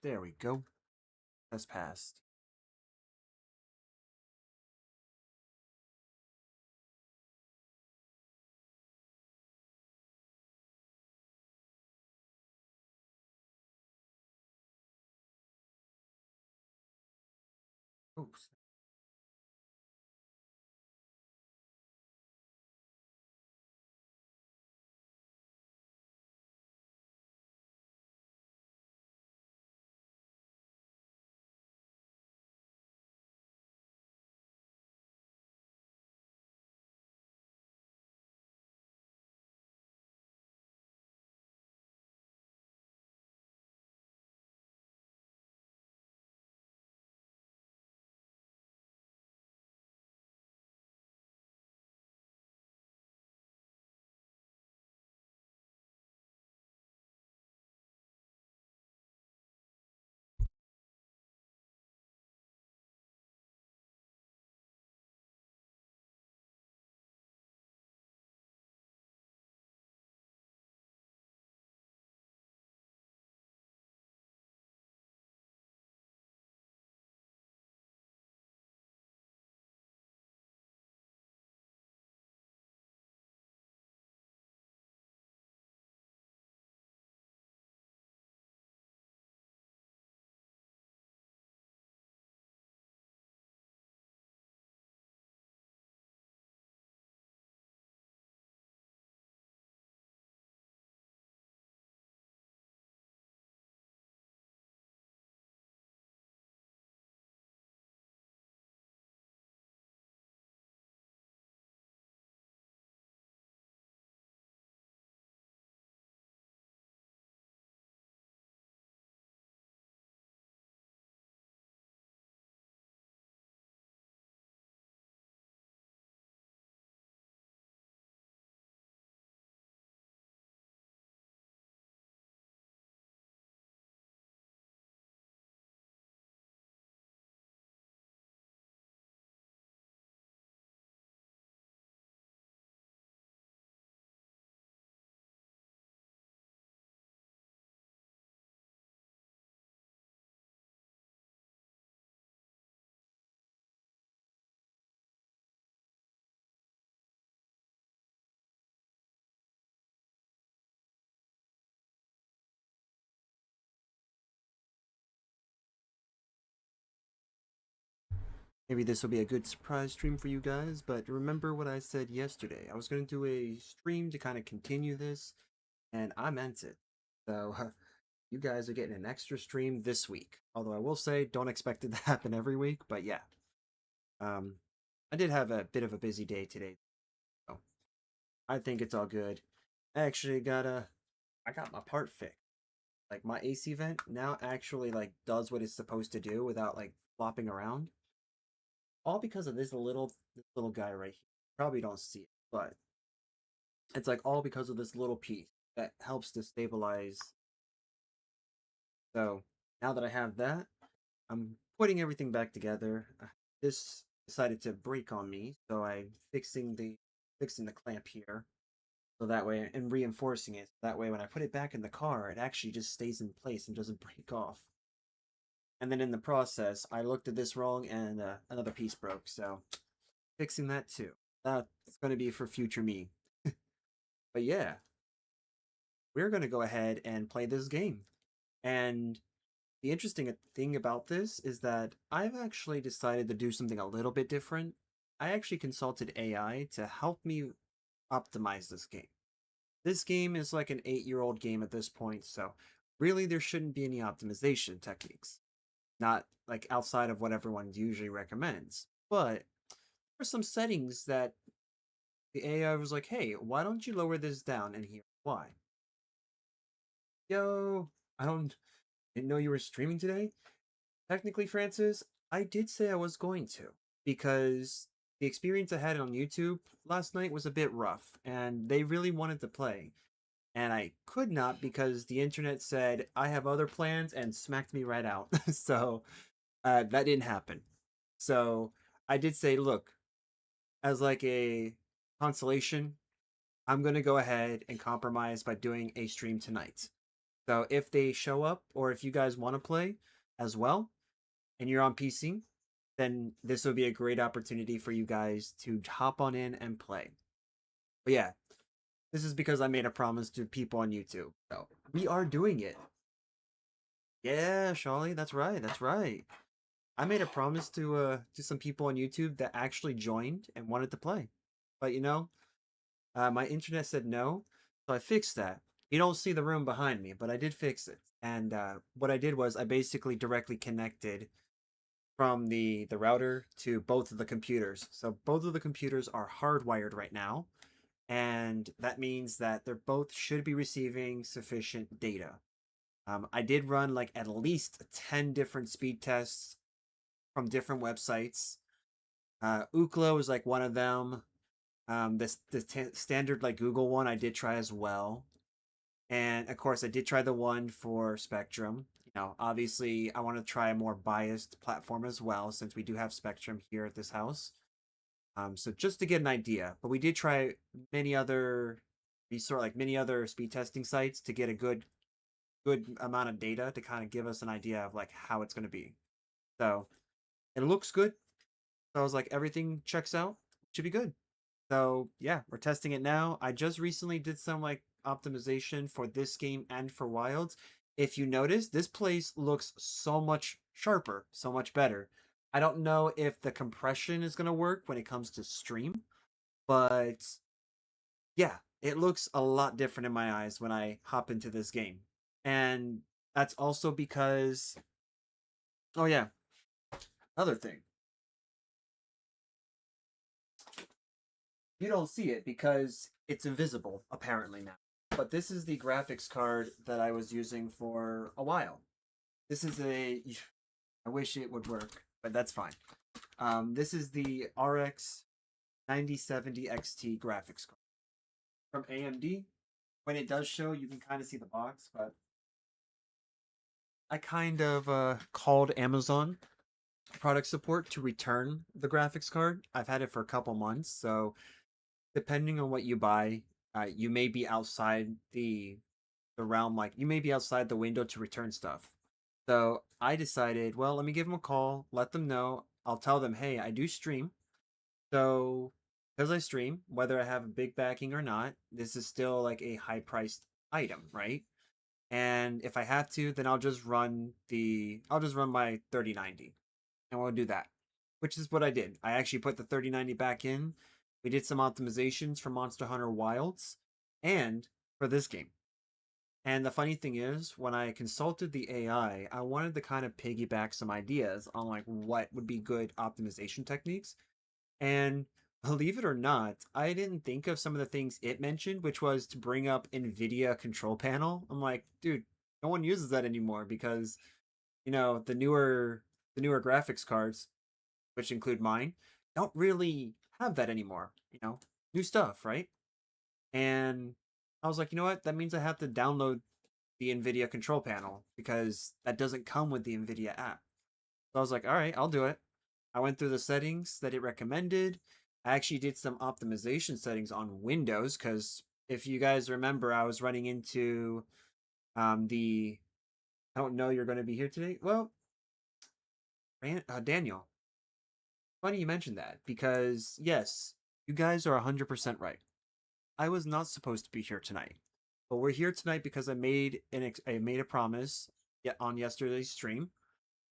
There we go. That's passed. Oops. Maybe this will be a good surprise stream for you guys, but remember what I said yesterday. I was going to do a stream to kind of continue this, and I meant it. So, you guys are getting an extra stream this week. Although I will say, don't expect it to happen every week, but yeah. Um, I did have a bit of a busy day today, so I think it's all good. I actually I got my part fixed. Like my AC vent now actually like does what it's supposed to do without like flopping around. All because of this little guy right here. Probably don't see it, but it's like all because of this little piece that helps to stabilize. So now that I have that, I'm putting everything back together. This decided to break on me, so I'm fixing the clamp here. So that way, and reinforcing it. That way, when I put it back in the car, it actually just stays in place and doesn't break off. And then in the process, I looked at this wrong and another piece broke. So fixing that too. That's going to be for future me. But yeah, we're going to go ahead and play this game. And the interesting thing about this is that I've actually decided to do something a little bit different. I actually consulted AI to help me optimize this game. This game is like an 8-year-old game at this point, so really there shouldn't be any optimization techniques. Not like outside of what everyone usually recommends. But for some settings that the AI was like, hey, why don't you lower this down and here why? Yo, I didn't know you were streaming today. Technically, Francis, I did say I was going to because the experience I had on YouTube last night was a bit rough and they really wanted to play. And I could not because the internet said I have other plans and smacked me right out. So that didn't happen. So I did say, look, as like a consolation, I'm going to go ahead and compromise by doing a stream tonight. So if they show up, or if you guys want to play as well, and you're on PC, then this would be a great opportunity for you guys to hop on in and play. But yeah, this is because I made a promise to people on YouTube. So we are doing it. Yeah, Charlie, that's right. That's right. I made a promise to some people on YouTube that actually joined and wanted to play. But my internet said no, so I fixed that. You don't see the room behind me, but I did fix it. And what I did was I basically directly connected from the router to both of the computers. So both of the computers are hardwired right now, and that means that they're both should be receiving sufficient data. I did run like at least 10 different speed tests from different websites. Ookla was like one of them. The standard like Google one I did try as well, and of course I did try the one for Spectrum. Obviously I want to try a more biased platform as well since we do have Spectrum here at this house. So just to get an idea, but we did try many other many other speed testing sites to get a good amount of data to kind of give us an idea of like how it's going to be. So it looks good. So I was like, everything checks out, should be good. So yeah, we're testing it now. I just recently did some like optimization for this game and for Wilds. If you notice, this place looks so much sharper, so much better. I don't know if the compression is going to work when it comes to stream, but yeah, it looks a lot different in my eyes when I hop into this game. And that's also because, oh yeah, other thing. You don't see it because it's invisible, apparently now. But this is the graphics card that I was using for a while. This is I wish it would work, but that's fine. This is the RX 9070 XT graphics card from AMD. When it does show, you can kind of see the box, but I kind of called Amazon product support to return the graphics card. I've had it for a couple months, so depending on what you buy, you may be outside the realm. Like you may be outside the window to return stuff. So I decided, well, let me give them a call, let them know. I'll tell them, hey, I do stream. So because I stream, whether I have a big backing or not, this is still like a high priced item, right? And if I have to, then I'll just run my 3090 and we'll do that. Which is what I did. I actually put the 3090 back in. We did some optimizations for Monster Hunter Wilds and for this game. And the funny thing is, when I consulted the AI, I wanted to kind of piggyback some ideas on like what would be good optimization techniques. And believe it or not, I didn't think of some of the things it mentioned, which was to bring up NVIDIA control panel. I'm like, dude, no one uses that anymore because, the newer graphics cards, which include mine, don't really have that anymore. New stuff, right? And I was like, you know what? That means I have to download the NVIDIA control panel because that doesn't come with the NVIDIA app. So I was like, all right, I'll do it. I went through the settings that it recommended. I actually did some optimization settings on Windows because if you guys remember, I was running into the I don't know you're going to be here today. Well, Daniel, funny you mentioned that because yes, you guys are 100% right. I was not supposed to be here tonight, but we're here tonight because I made a promise on yesterday's stream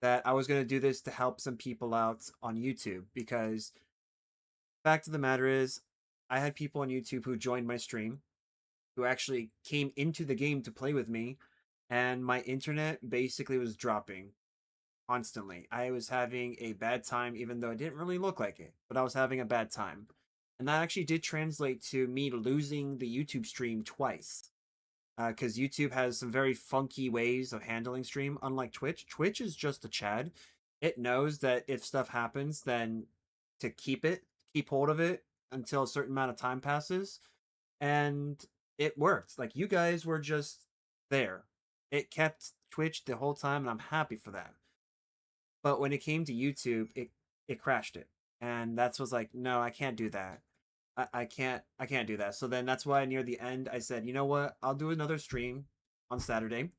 that I was going to do this to help some people out on YouTube because fact of the matter is I had people on YouTube who joined my stream who actually came into the game to play with me and my internet basically was dropping constantly. I was having a bad time even though it didn't really look like it, but I was having a bad time. And that actually did translate to me losing the YouTube stream twice. Because YouTube has some very funky ways of handling stream, unlike Twitch. Twitch is just a Chad. It knows that if stuff happens, then to keep hold of it until a certain amount of time passes. And it worked. Like, you guys were just there. It kept Twitch the whole time, and I'm happy for that. But when it came to YouTube, it crashed it. And that's was like, no, I can't do that. I can't do that. So then that's why near the end I said, you know what? I'll do another stream on Saturday.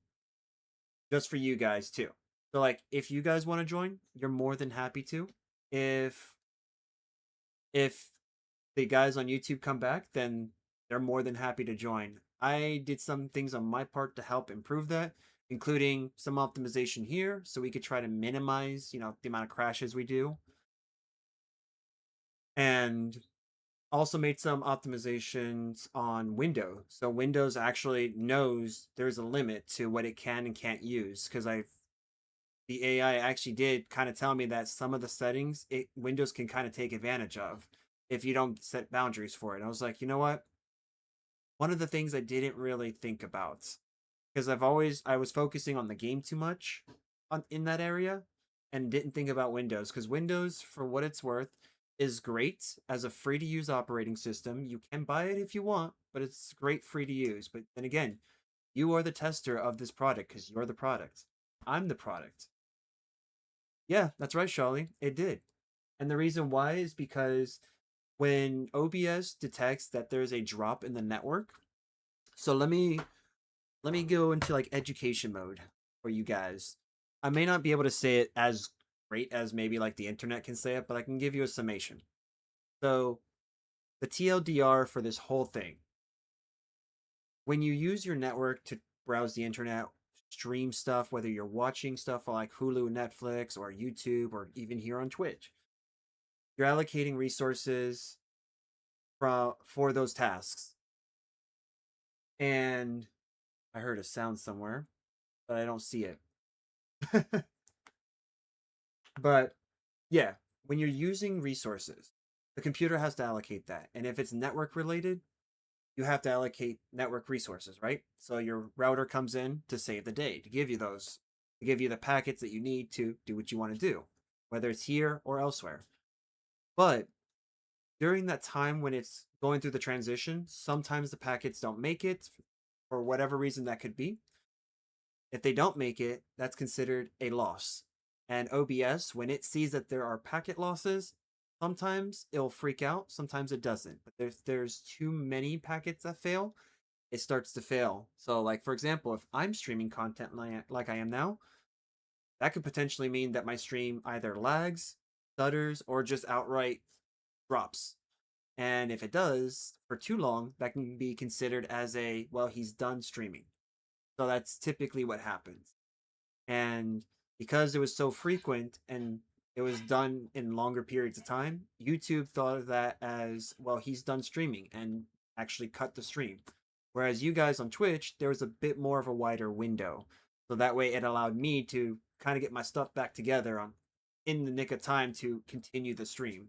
just for you guys too. So like if you guys want to join, you're more than happy to. If if the guys on YouTube come back, then they're more than happy to join. I did some things on my part to help improve that, including some optimization here so we could try to minimize, the amount of crashes we do. And also made some optimizations on Windows. So Windows actually knows there's a limit to what it can and can't use because the AI actually did kind of tell me that some of the settings Windows can kind of take advantage of if you don't set boundaries for it. I was like, you know what? One of the things I didn't really think about because I was focusing on the game too much in that area and didn't think about Windows because Windows, for what it's worth, is great as a free to use operating system. You can buy it if you want, but it's great free to use. But then again, you are the tester of this product because you're the product. I'm the product. Yeah, that's right, Charlie. It did. And the reason why is because when OBS detects that there's a drop in the network, so let me go into like education mode for you guys. I may not be able to say it as great as maybe like the internet can say it, but I can give you a summation. So the TLDR for this whole thing, when you use your network to browse the internet, stream stuff, whether you're watching stuff like Hulu, Netflix, or YouTube, or even here on Twitch, you're allocating resources for those tasks. And I heard a sound somewhere, but I don't see it. But yeah, when you're using resources, the computer has to allocate that. And if it's network related, you have to allocate network resources, right? So your router comes in to save the day, to give you the packets that you need to do what you want to do, whether it's here or elsewhere. But during that time when it's going through the transition, sometimes the packets don't make it for whatever reason that could be. If they don't make it, that's considered a loss. And OBS, when it sees that there are packet losses, sometimes it'll freak out, sometimes it doesn't. But there's too many packets that fail, it starts to fail. So like for example, if I'm streaming content like I am now, that could potentially mean that my stream either lags, stutters, or just outright drops. And if it does for too long, that can be considered as well, he's done streaming. So that's typically what happens. And because it was so frequent and it was done in longer periods of time, YouTube thought of that as, well, he's done streaming and actually cut the stream. Whereas you guys on Twitch, there was a bit more of a wider window. So that way it allowed me to kind of get my stuff back together in the nick of time to continue the stream.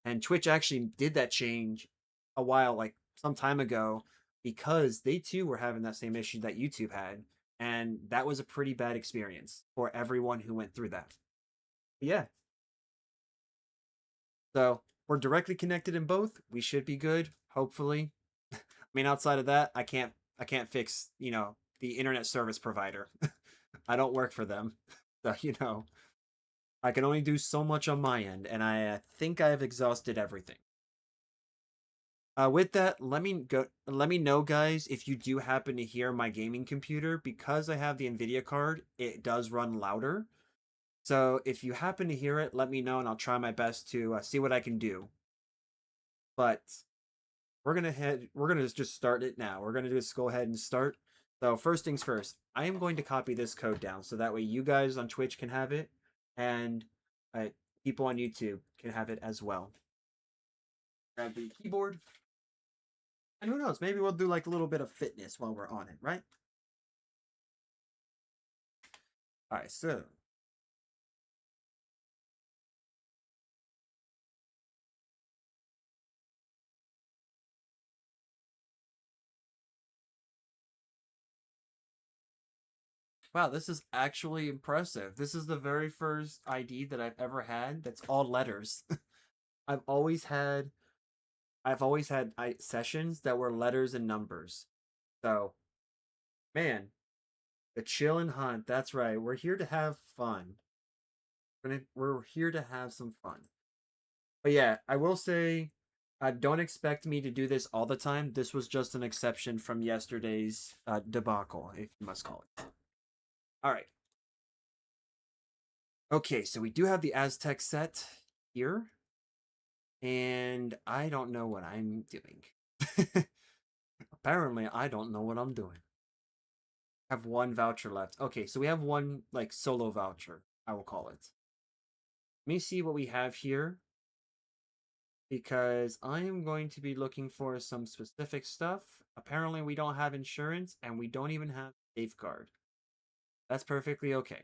And Twitch actually did that change a while, like some time ago, because they too were having that same issue that YouTube had. And that was a pretty bad experience for everyone who went through that. But yeah. So we're directly connected in both. We should be good, hopefully. I mean, outside of that, I can't fix, the internet service provider. I don't work for them. So, I can only do so much on my end, and I think I have exhausted everything. With that, let me know, guys, if you do happen to hear my gaming computer. Because I have the NVIDIA card, it does run louder. So if you happen to hear it, let me know, and I'll try my best to see what I can do. But we're gonna just start it now. We're gonna just go ahead and start. So first things first, I am going to copy this code down so that way you guys on Twitch can have it, and people on YouTube can have it as well. Grab the keyboard. And who knows, maybe we'll do like a little bit of fitness while we're on it, right? All right, so. Wow, this is actually impressive. This is the very first ID that I've ever had that's all letters. I've always had sessions that were letters and numbers. So, man, the chill and hunt. That's right. We're here to have fun. We're here to have some fun. But yeah, I will say, don't expect me to do this all the time. This was just an exception from yesterday's debacle, if you must call it. All right. Okay, so we do have the Aztec set here, and I don't know what I'm doing. Apparently, I don't know what I'm doing. Have one voucher left. Okay, so we have one like solo voucher, I will call it. Let me see what we have here because I am going to be looking for some specific stuff. Apparently, we don't have insurance and we don't even have safeguard. That's perfectly okay.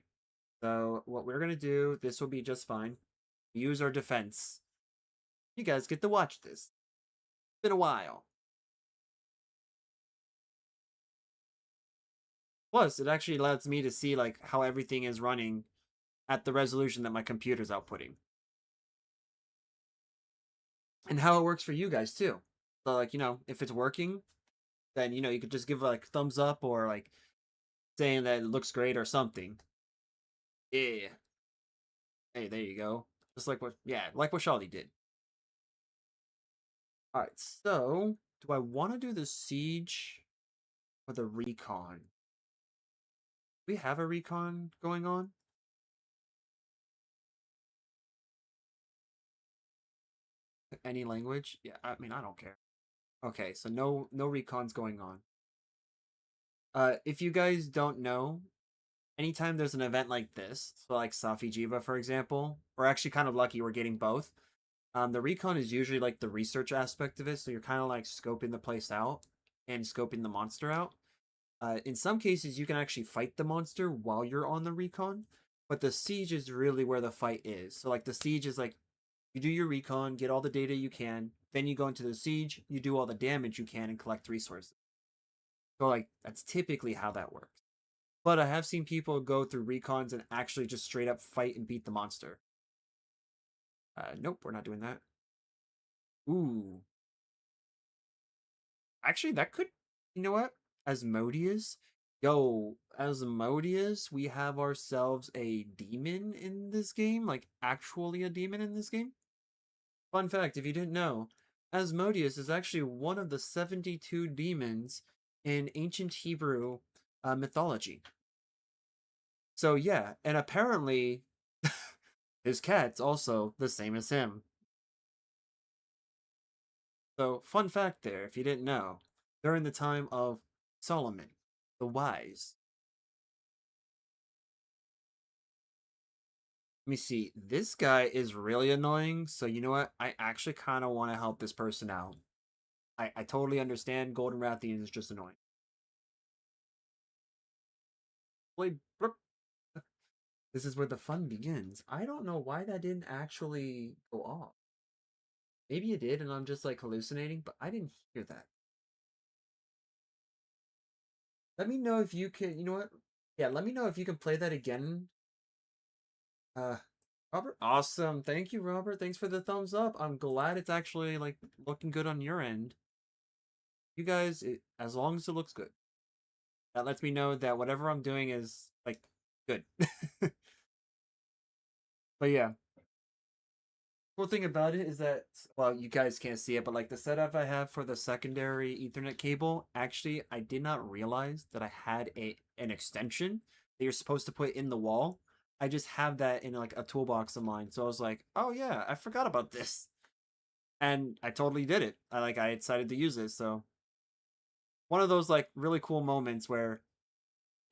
So, what we're going to do, this will be just fine. Use our defense. You guys get to watch this. It's been a while. Plus, it actually lets me to see like how everything is running at the resolution that my computer's outputting. And how it works for you guys too. So like, if it's working, then you could just give like thumbs up or like saying that it looks great or something. Yeah. Hey, there you go. Just like like what Shawty did. Alright, so do I want to do the siege or the recon? Do we have a recon going on? Any language? Yeah, I mean I don't care. Okay, so no recons going on. If you guys don't know, anytime there's an event like this, so like Safi Jiva, for example, we're actually kind of lucky we're getting both. The recon is usually like the research aspect of it, so you're kind of like scoping the place out and scoping the monster out. In some cases, you can actually fight the monster while you're on the recon, but the siege is really where the fight is. So like the siege is like you do your recon, get all the data you can, then you go into the siege, you do all the damage you can, and collect resources. So like that's typically how that works. But I have seen people go through recons and actually just straight up fight and beat the monster. Nope, we're not doing that. Ooh. Actually, that could... You know what? Asmodeus? Yo, Asmodeus, we have ourselves a demon in this game. Like, actually a demon in this game. Fun fact, if you didn't know, Asmodeus is actually one of the 72 demons in ancient Hebrew mythology. So yeah, and apparently his cat's also the same as him. So, fun fact there, if you didn't know, during the time of Solomon the Wise. Let me see. This guy is really annoying, so you know what? I actually kind of want to help this person out. I totally understand Golden Rathian is just annoying. Wait, this is where the fun begins. I don't know why that didn't actually go off. Maybe it did, and I'm just like hallucinating, but I didn't hear that. Let me know if you can. You know what? Yeah, let me know if you can play that again. Uh, Robert, awesome. Thank you, Robert. Thanks for the thumbs up. I'm glad it's actually like looking good on your end. You guys, as long as it looks good, that lets me know that whatever I'm doing is like good. But yeah, cool thing about it is that, well, you guys can't see it, but like the setup I have for the secondary Ethernet cable, actually, I did not realize that I had an extension that you're supposed to put in the wall. I just have that in like a toolbox of mine. So I was like, oh yeah, I forgot about this. And I totally did it. I decided to use it. So one of those like really cool moments where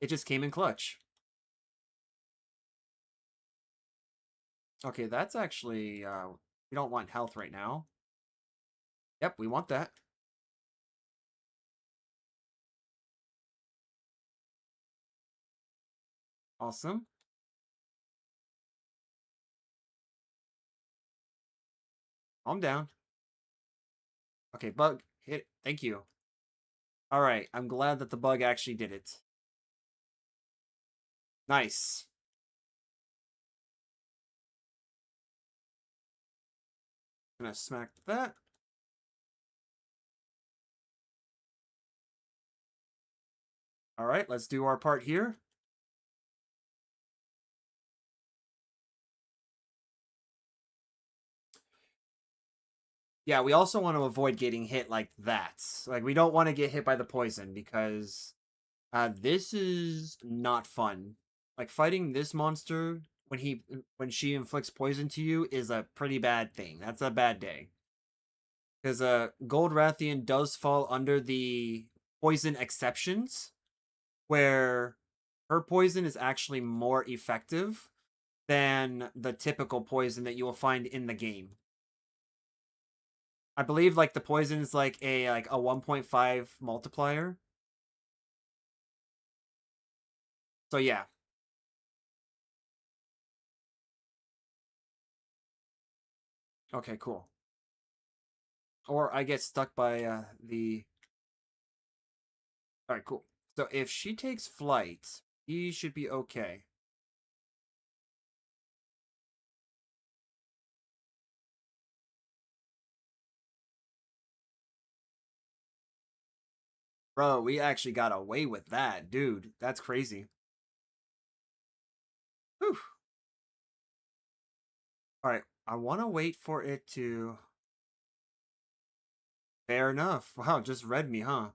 it just came in clutch. Okay, that's actually we don't want health right now. Yep, we want that. Awesome. Calm down. Okay, bug hit. Thank you. All right, I'm glad that the bug actually did it. Nice. Gonna smack that. All right, let's do our part here. Yeah, we also want to avoid getting hit like that. Like, we don't want to get hit by the poison because this is not fun. Like fighting this monster when she inflicts poison to you is a pretty bad thing. That's a bad day. Because Gold Rathian does fall under the poison exceptions, where her poison is actually more effective than the typical poison that you will find in the game. I believe like the poison is like a 1.5 multiplier. So yeah. Okay, cool. Or I get stuck by the. All right, cool. So if she takes flight, he should be okay. Bro, we actually got away with that, dude. That's crazy. Whew. All right, I want to wait for it to. Fair enough. Wow, just read me, huh?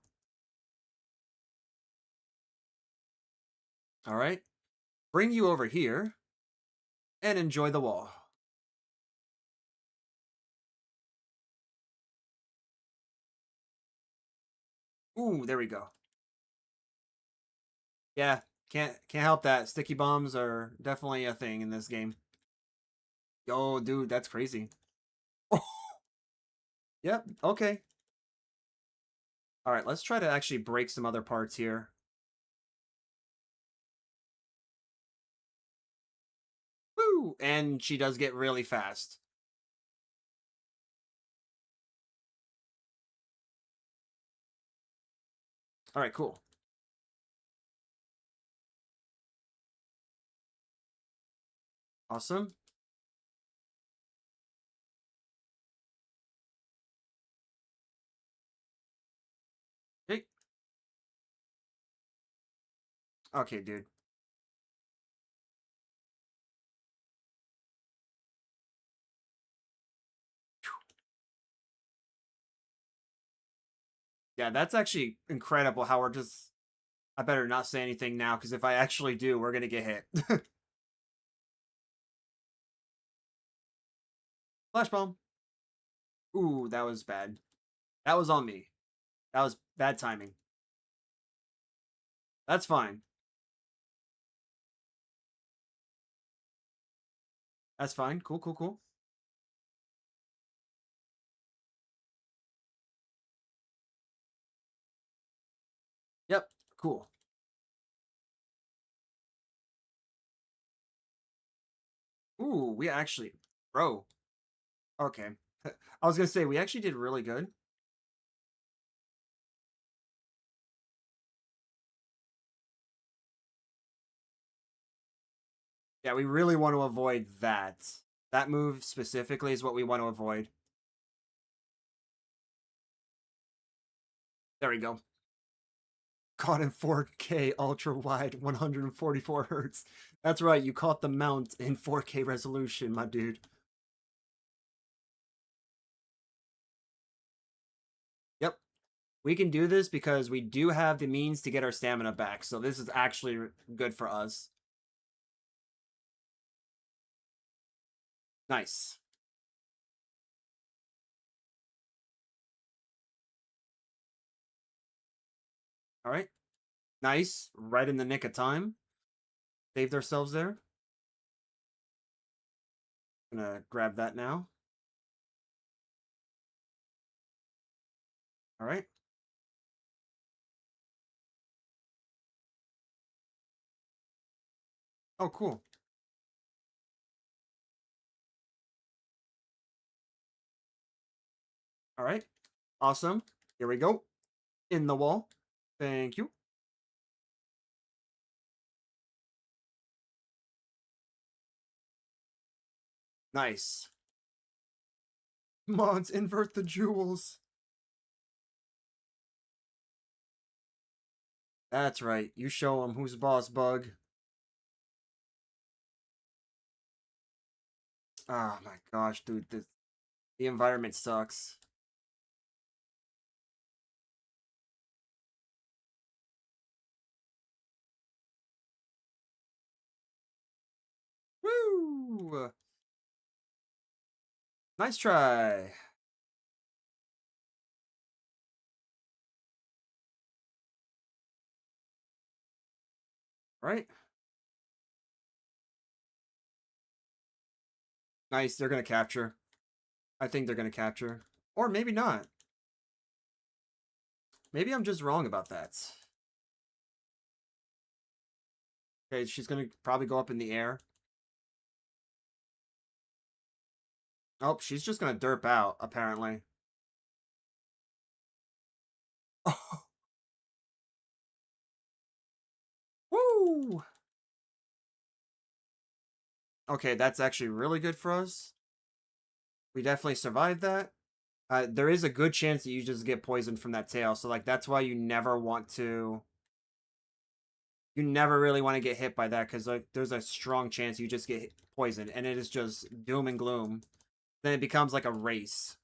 All right, bring you over here and enjoy the wall. Ooh, there we go. Yeah, can't help that. Sticky bombs are definitely a thing in this game. Yo, dude, that's crazy. Yep. Okay. All right. Let's try to actually break some other parts here. Woo! And she does get really fast. All right. Cool. Awesome. Hey. Okay, dude. Yeah, that's actually incredible. How we're just. I better not say anything now because if I actually do, we're gonna get hit. Flash bomb. Ooh, that was bad. That was on me. That was bad timing. That's fine. That's fine. Cool, cool, cool. Yep. Cool. Ooh, we actually, bro. Okay. I was gonna say we actually did really good. Yeah, we really want to avoid that. That move specifically is what we want to avoid. There we go. Caught in 4K ultra wide 144 hertz. That's right, you caught the mount in 4K resolution, my dude. Yep. We can do this because we do have the means to get our stamina back. So this is actually good for us. Nice. All right. Nice. Right in the nick of time. Saved ourselves there. Gonna grab that now. All right. Oh, cool. All right. Awesome. Here we go. In the wall. Thank you. Nice. Mods, invert the jewels. That's right. You show them who's boss, bug. Oh my gosh, dude. The environment sucks. Woo! Nice try. Right? Nice. They're gonna capture. I think they're gonna capture. Or maybe not. Maybe I'm just wrong about that. Okay, she's gonna probably go up in the air. Oh, she's just gonna derp out, apparently. Woo! Okay, that's actually really good for us. We definitely survived that. There is a good chance that you just get poisoned from that tail, so like that's why you never want to. You never really want to get hit by that because like there's a strong chance you just get poisoned, and it is just doom and gloom. Then it becomes like a race.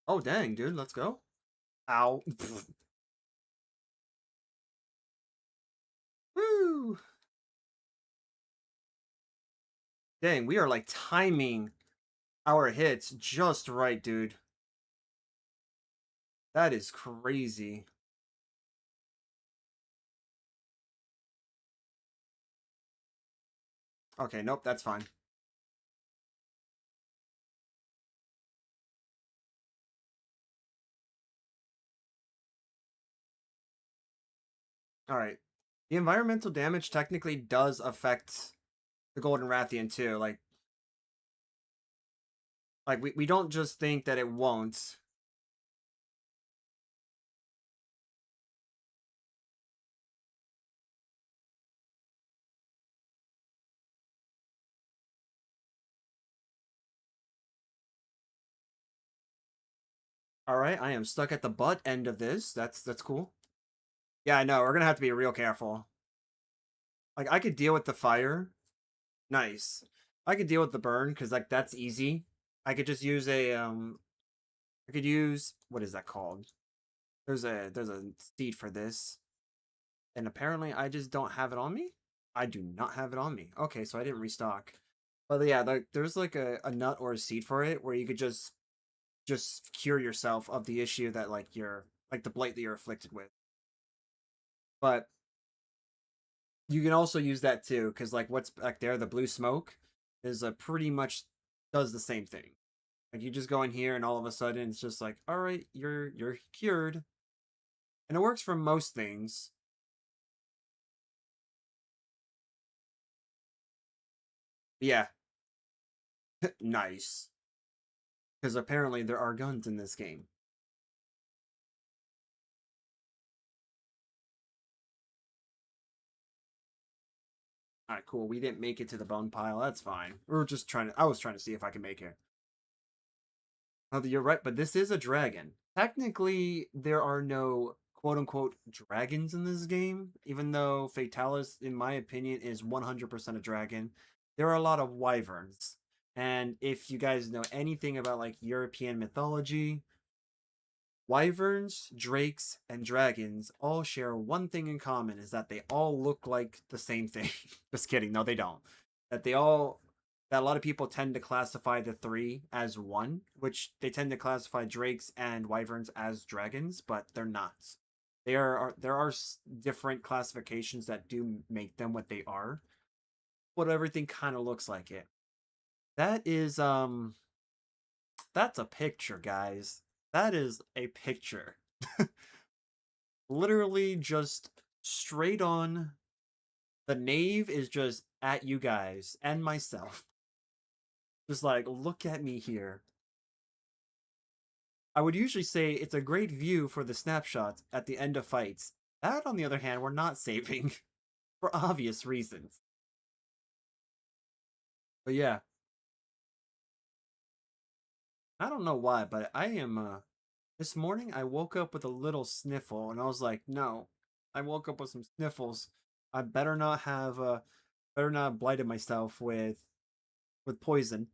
Oh dang, dude, let's go. Ow. Woo! Dang, we are like timing our hits just right, dude. That is crazy. Okay, nope, that's fine. All right. The environmental damage technically does affect the Golden Rathian too. Like we don't just think that it won't. All right, I am stuck at the butt end of this. That's cool. Yeah, I know. We're gonna have to be real careful. Like I could deal with the fire. Nice. I could deal with the burn because like that's easy. I could just use a I could use what is that called? There's a seed for this, and apparently I just don't have it on me. I do not have it on me. Okay, so I didn't restock. But yeah, like there's like a nut or a seed for it where you could just cure yourself of the issue that like you're like the blight that you're afflicted with. But you can also use that too, because like what's back there, the blue smoke, is pretty much does the same thing. Like you just go in here and all of a sudden it's just like, all right, you're cured, and it works for most things. Yeah, nice. Because apparently there are guns in this game. All right, cool. We didn't make it to the bone pile. That's fine. We were just trying to. I was trying to see if I could make it. Oh, you're right, but this is a dragon. Technically, there are no quote unquote dragons in this game, even though Fatalis, in my opinion, is 100% a dragon. There are a lot of wyverns. And if you guys know anything about like European mythology, wyverns, drakes, and dragons all share one thing in common is that they all look like the same thing. Just kidding. No, they don't. That they all that a lot of people tend to classify the three as one, which they tend to classify drakes and wyverns as dragons, but they're not. There are different classifications that do make them what they are, but everything kind of looks like it. That is that's a picture, guys. That is a picture. Literally just straight on. The knave is just at you guys and myself. Just like, look at me here. I would usually say it's a great view for the snapshots at the end of fights. That, on the other hand, we're not saving for obvious reasons. But yeah, I don't know why, but I am. This morning I woke up with a little sniffle, and I was like, no. I woke up with some sniffles. I better not have better not have blighted myself with poison.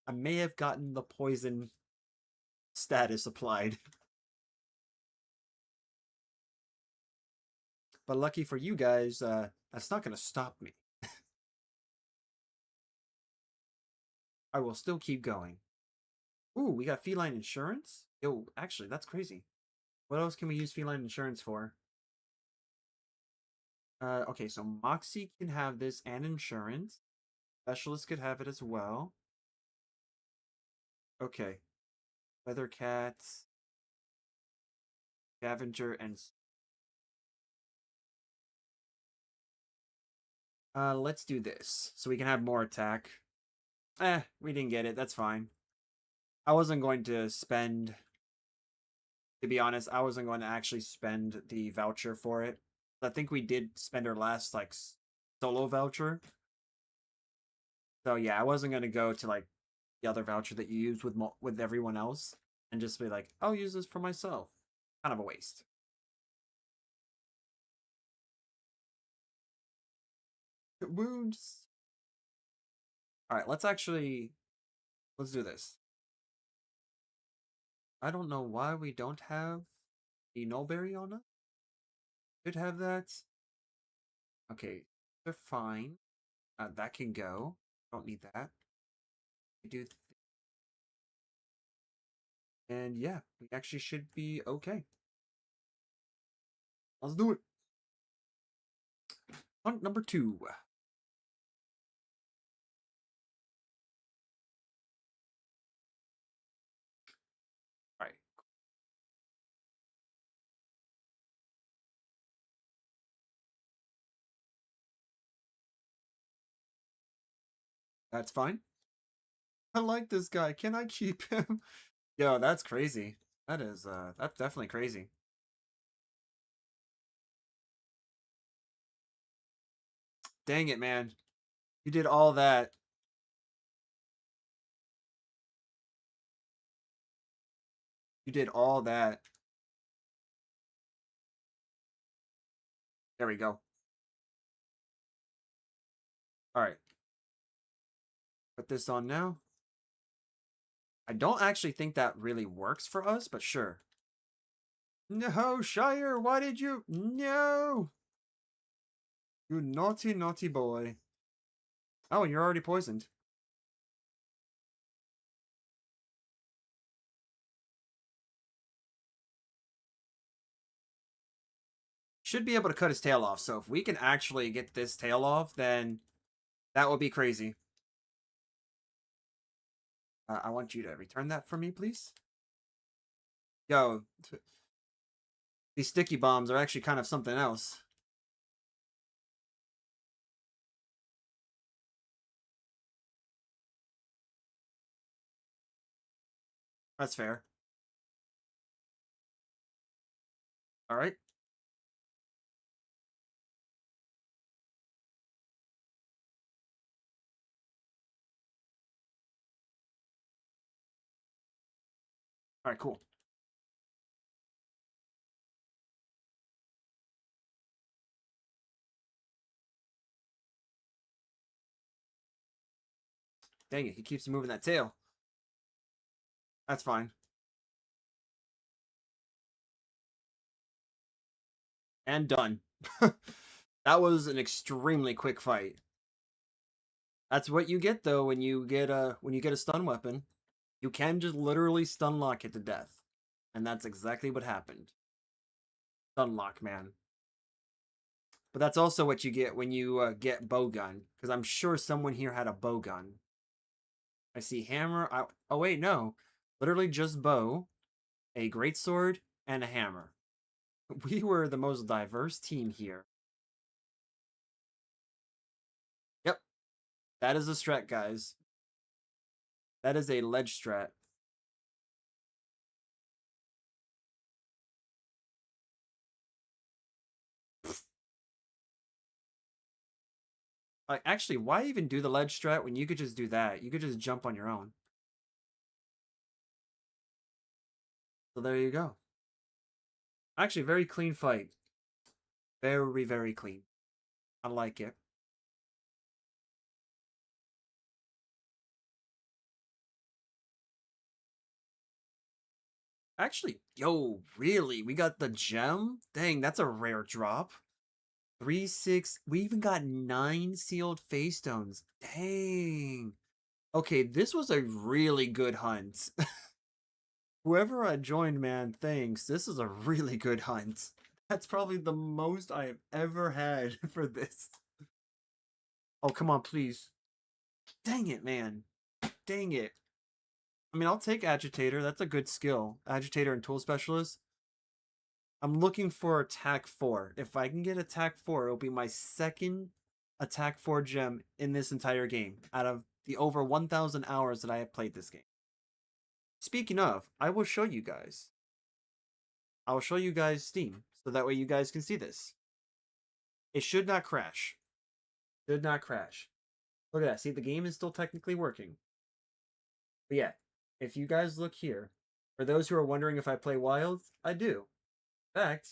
I may have gotten the poison status applied. But lucky for you guys, that's not gonna stop me. I will still keep going. Ooh, we got feline insurance? Yo, actually, that's crazy. What else can we use feline insurance for? Okay, so Moxie can have this and insurance. Specialist could have it as well. Okay. Leather cats, scavenger, and let's do this so we can have more attack. We didn't get it. That's fine. I wasn't going to spend. To be honest, I wasn't going to actually spend the voucher for it. I think we did spend our last like solo voucher. So yeah, I wasn't going to go to like the other voucher that you use with everyone else and just be like, I'll use this for myself. Kind of a waste. Wounds. All right, let's do this. I don't know why we don't have the Nullberry on us. Should have that. Okay, they're fine. That can go. Don't need that. We do, and yeah, we actually should be okay. Let's do it. Hunt number 2. All right. That's fine. I like this guy. Can I keep him? Yo, that's crazy. That's definitely crazy. Dang it, man. You did all that. You did all that. There we go. All right. Put this on now. I don't actually think that really works for us, but sure. No, Shire, why did you? No! You naughty, naughty boy. Oh, and you're already poisoned. Should be able to cut his tail off, so if we can actually get this tail off, then that would be crazy. I want you to return that for me, please. Yo, these sticky bombs are actually kind of something else. That's fair. All right. All right, cool. Dang it, he keeps moving that tail. That's fine. And done. That was an extremely quick fight. That's what you get though when you get a stun weapon. You can just literally stun lock it to death. And that's exactly what happened. Stun lock, man. But that's also what you get when you get bowgun. Because I'm sure someone here had a bowgun. I see hammer. Oh wait, no. Literally just bow, a greatsword, and a hammer. We were the most diverse team here. Yep. That is a strat, guys. That is a ledge strat. Like, actually, why even do the ledge strat when you could just do that? You could just jump on your own. So there you go. Actually, very clean fight. Very, very clean. I like it. Actually, yo, really? We got the gem? Dang, that's a rare drop. 3, 6. We even got 9 sealed face stones. Dang. Okay, this was a really good hunt. Whoever I joined, man, thanks. This is a really good hunt. That's probably the most I have ever had for this. Oh, come on, please. Dang it, man. Dang it. I mean, I'll take Agitator. That's a good skill. Agitator and Tool Specialist. I'm looking for Attack 4. If I can get Attack 4, it'll be my second Attack 4 gem in this entire game out of the over 1,000 hours that I have played this game. Speaking of, I will show you guys. I will show you guys Steam so that way you guys can see this. It should not crash. Should not crash. Look at that. See, the game is still technically working. But yeah, if you guys look here, for those who are wondering if I play Wild, I do. In fact,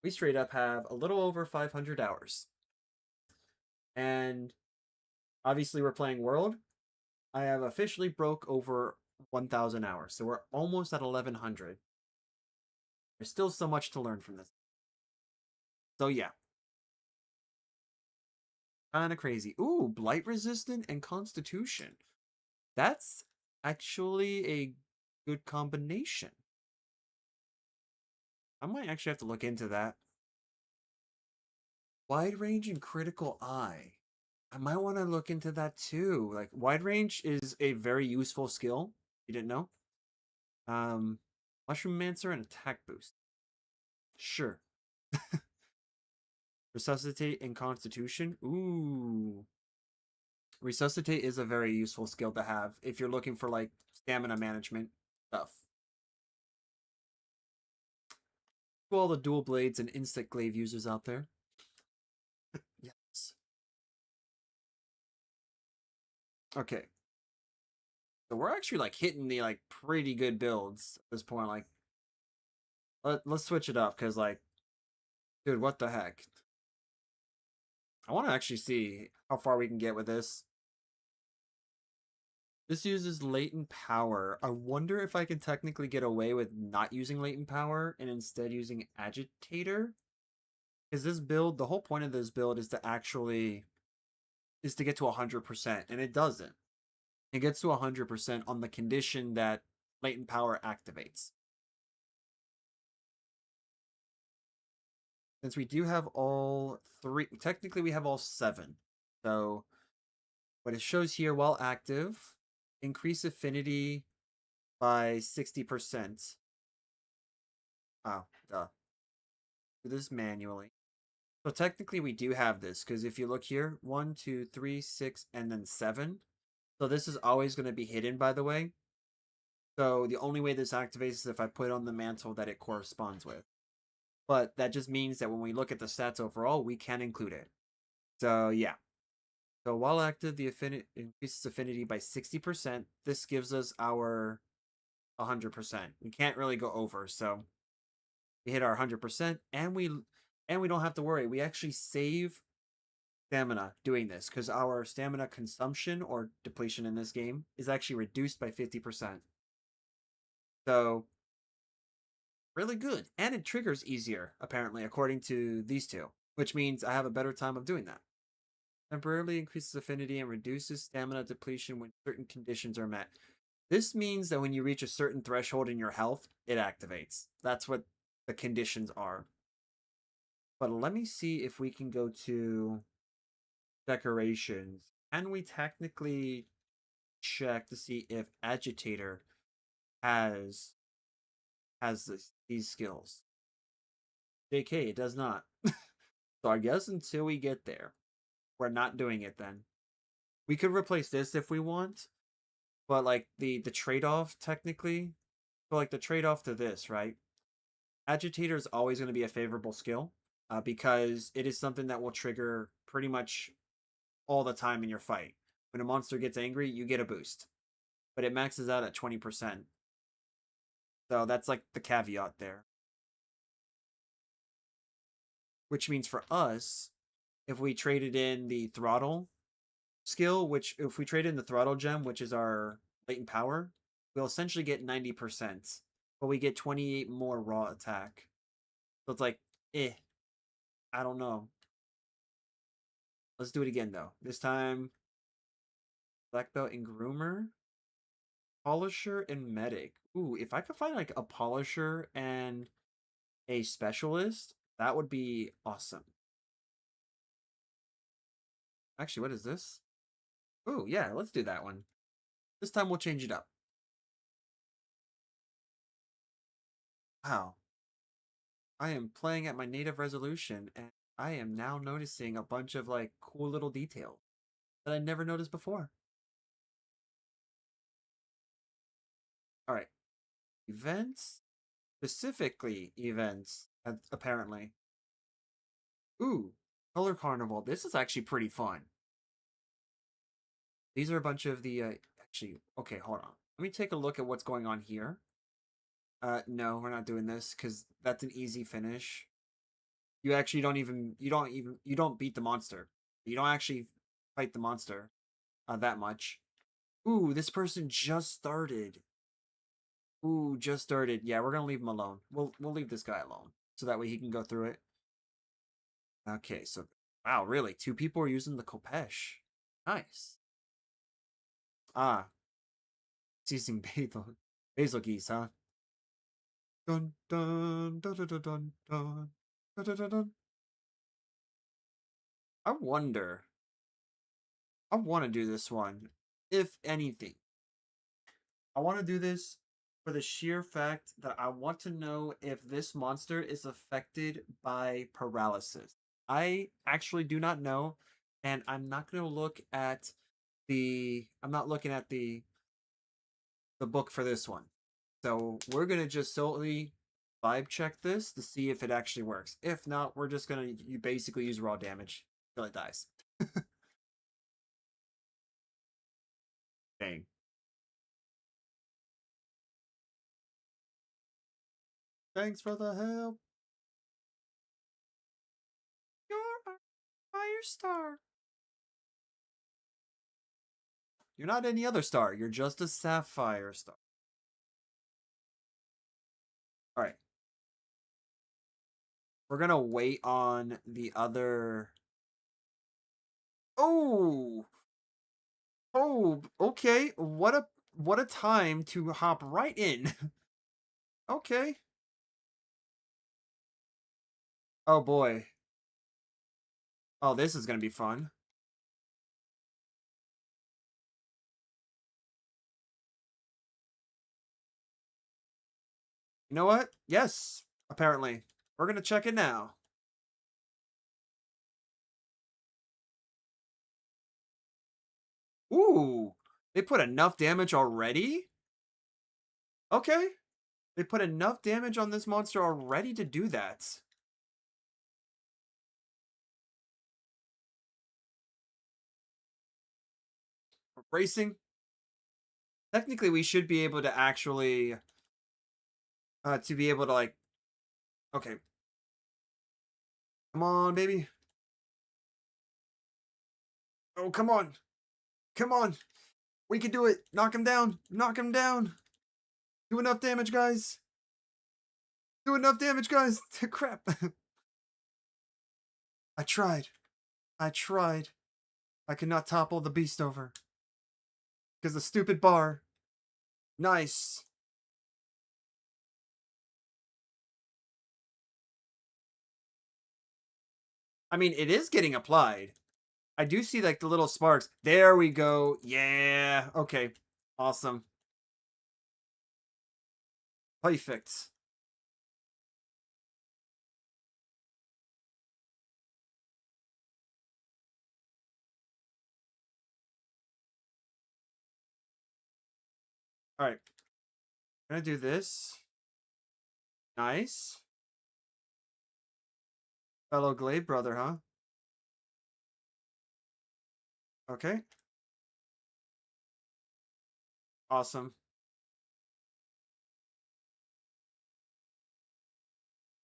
we straight up have a little over 500 hours. And obviously we're playing World. I have officially broke over 1,000 hours. So we're almost at 1,100. There's still so much to learn from this. So yeah. Kind of crazy. Ooh, Blight Resistant and Constitution. That's actually a good combination. I might actually have to look into that. Wide range and critical eye. I might want to look into that too. Like wide range is a very useful skill. You didn't know? Mushroom Mancer and attack boost. Sure. Resuscitate and Constitution. Ooh. Resuscitate is a very useful skill to have if you're looking for like stamina management stuff. To all the dual blades and insect glaive users out there. Yes. Okay. So we're actually like hitting the like pretty good builds at this point. Like let's switch it up because like, dude, what the heck? I want to actually see how far we can get with this. This uses latent power. I wonder if I can technically get away with not using latent power and instead using agitator. Because this build, the whole point of this build is to actually is to get to 100%, and it doesn't. It gets to 100% on the condition that latent power activates. Since we do have all 3, technically we have all 7. So what it shows here, while active, increase affinity by 60%. Oh, duh. Do this manually. So technically we do have this, because if you look here, 1, 2, 3, 6, and then 7. So this is always going to be hidden, by the way. So the only way this activates is if I put on the mantle that it corresponds with. But that just means that when we look at the stats overall, we can include it. So yeah. So while active, the affinity increases affinity by 60%. This gives us our 100%. We can't really go over, so we hit our 100%, and we don't have to worry. We actually save stamina doing this because our stamina consumption or depletion in this game is actually reduced by 50%. So really good, and it triggers easier apparently according to these two, which means I have a better time of doing that. Temporarily increases affinity and reduces stamina depletion when certain conditions are met. This means that when you reach a certain threshold in your health, it activates. That's what the conditions are. But let me see if we can go to decorations. Can we technically check to see if agitator has these skills? JK, it does not. So I guess until we get there, we're not doing it then. We could replace this if we want, but like the trade-off technically, so like the trade-off to this, right? Agitator is always going to be a favorable skill because it is something that will trigger pretty much all the time in your fight. When a monster gets angry, you get a boost, but it maxes out at 20%. So that's like the caveat there. which means for us, if we traded in the throttle skill, which if we trade in the throttle gem, which is our latent power, we'll essentially get 90%, but we get 28 more raw attack. So it's like, I don't know. Let's do it again though. This time, black belt and groomer, polisher and medic. Ooh, if I could find like a polisher and a specialist, that would be awesome. Actually, what is this? Ooh, yeah, let's do that one. This time we'll change it up. Wow. I am playing at my native resolution and I am now noticing a bunch of like cool little details that I never noticed before. All right. Events? Specifically events, apparently. Ooh, Color Carnival. This is actually pretty fun. These are a bunch of the actually, okay, hold on. Let me take a look at what's going on here. No, we're not doing this because that's an easy finish. You actually you don't beat the monster. You don't actually fight the monster that much. Ooh, this person just started. Ooh, just started. Yeah, we're gonna leave him alone. We'll leave this guy alone so that way he can go through it. Okay, so wow, really? Two people are using the Kopesh. Nice. Ah, it's using basil geese, huh? Dun dun dun dun dun dun dun dun dun dun. Dun. I wonder. I want to do this one. If anything, I want to do this for the sheer fact that I want to know if this monster is affected by paralysis. I actually do not know, and I'm not going to look at I'm not looking at the book for this one. So we're going to just solely vibe check this to see if it actually works. If not, we're just going to you basically use raw damage until it dies. Dang. Thanks for the help. You're a fire star. You're not any other star. You're just a sapphire star. All right. We're going to wait on the other. Oh. Oh, okay. What a time to hop right in. Okay. Oh boy. Oh, this is going to be fun. You know what? Yes, apparently. We're going to check it now. Ooh, they put enough damage already? Okay. They put enough damage on this monster already to do that. Racing. Technically, we should be able to actually to be able to like okay. Come on, baby. Oh, come on. Come on. We can do it. Knock him down. Knock him down. Do enough damage, guys. Do enough damage, guys. Crap. I tried. I tried. I could not topple the beast over. Because the stupid bar. Nice. I mean, it is getting applied. I do see like the little sparks. There we go. Yeah. Okay. Awesome. Perfect. All right. I'm gonna do this. Nice. Fellow Glade brother, huh? Okay. Awesome.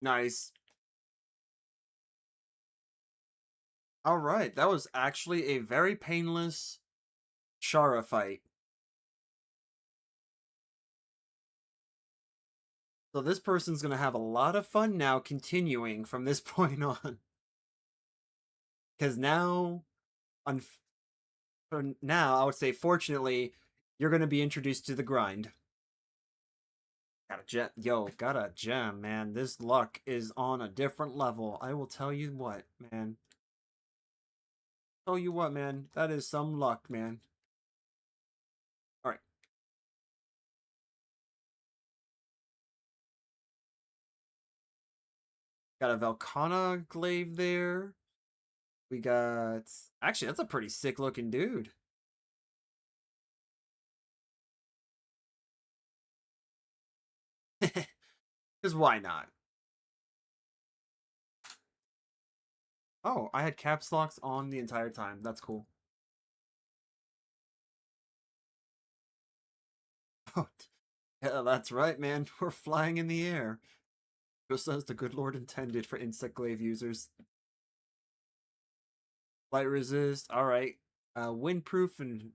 Nice. All right, that was actually a very painless Shara fight. So this person's gonna have a lot of fun now continuing from this point on. Because now, un- for now, I would say fortunately, you're gonna be introduced to the grind. Got a gem, yo, got a gem, man. This luck is on a different level. I will tell you what, man. Tell you what, man. That is some luck, man. All right, got a Velcana glaive there. We got actually that's a pretty sick looking dude. Because why not? Oh, I had caps locks on the entire time. That's cool. Oh, yeah, that's right, man. We're flying in the air. Just as the good Lord intended for insect glaive users. Light resist. All right. Windproof and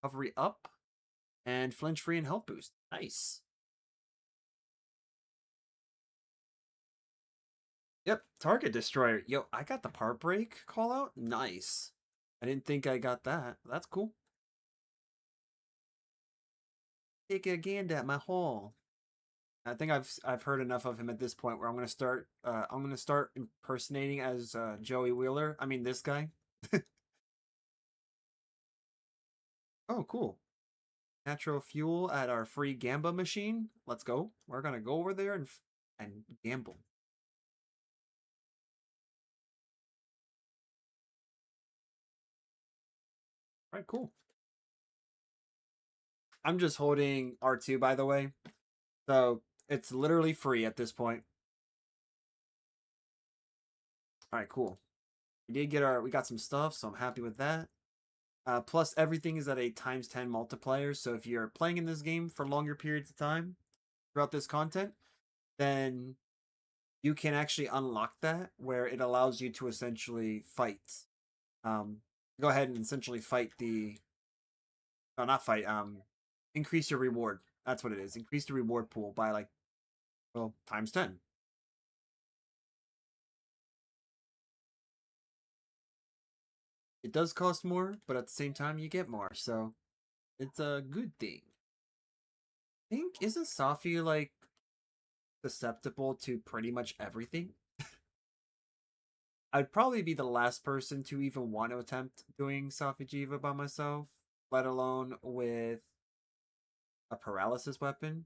recovery up, and flinch free and health boost. Nice. Yep. Target destroyer. Yo, I got the part break call out. Nice. I didn't think I got that. That's cool. Take a gander at my haul. I think I've heard enough of him at this point where I'm gonna start impersonating as Joey Wheeler. I mean this guy. Oh, cool. Natural fuel at our free Gamba machine. Let's go. We're gonna go over there and gamble. All right, cool. I'm just holding R2 by the way. So it's literally free at this point. All right, cool. We got some stuff, so I'm happy with that. Plus, everything is at a times 10 multiplier. So if you're playing in this game for longer periods of time throughout this content, then you can actually unlock that where it allows you to essentially fight. Um, Go ahead and essentially fight the. No, not fight. Increase your reward. That's what it is. Increase the reward pool by like, well, times 10. It does cost more, but at the same time, you get more. So it's a good thing. I think, isn't Safi like susceptible to pretty much everything? I'd probably be the last person to even want to attempt doing Safijiva by myself, let alone with a paralysis weapon.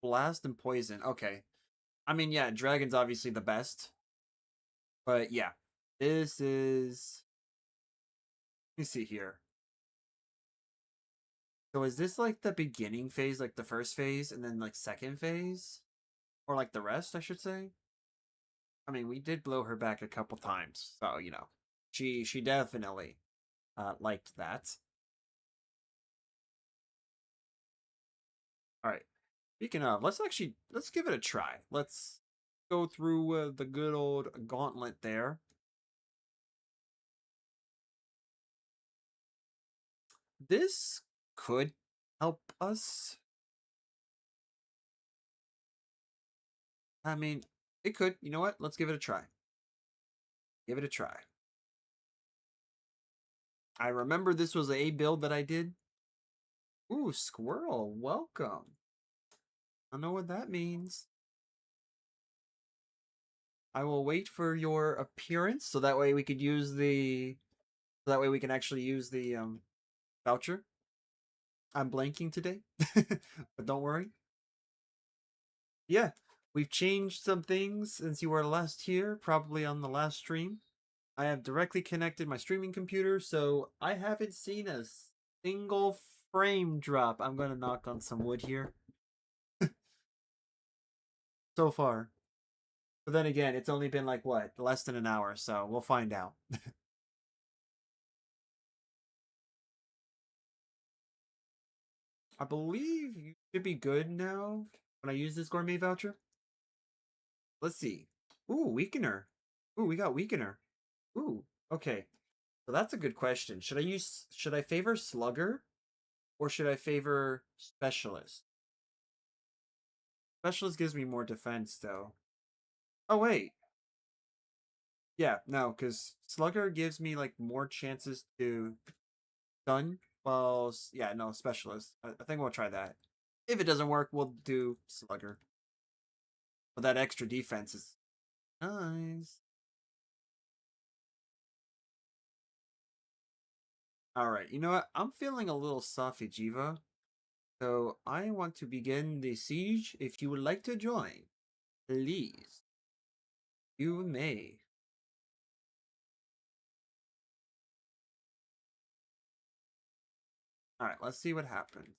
Blast and poison. Okay. I mean, yeah, dragon's obviously the best. But yeah, this is. Let me see here. So is this like the beginning phase, like the first phase, and then like second phase? Or like the rest, I should say? I mean, we did blow her back a couple times, so you know, she definitely liked that. All right. Speaking of, let's give it a try. Let's go through the good old gauntlet there. This could help us. I mean, it could. You know what? Let's give it a try. Give it a try. I remember this was a build that I did. Ooh, squirrel, welcome. I know what that means. I will wait for your appearance so that way we could use the so that way we can actually use the voucher. I'm blanking today, but don't worry. Yeah, we've changed some things since you were last here, probably on the last stream. I have directly connected my streaming computer, so I haven't seen a single frame drop. I'm gonna knock on some wood here. So far. But then again, it's only been like what, less than an hour, so we'll find out. I believe you should be good now when I use this gourmet voucher. Let's see. Ooh, weakener. Ooh, we got weakener. Ooh, okay. So that's a good question. Should I favor Slugger or should I favor Specialist? Specialist gives me more defense though. Oh wait. Yeah, no, because Slugger gives me like more chances to stun. Well, yeah, no, Specialist. I think we'll try that. If it doesn't work, we'll do Slugger. But that extra defense is nice. Alright, you know what? I'm feeling a little Safi Jiva. So I want to begin the siege. If you would like to join, please, you may. Alright, let's see what happens.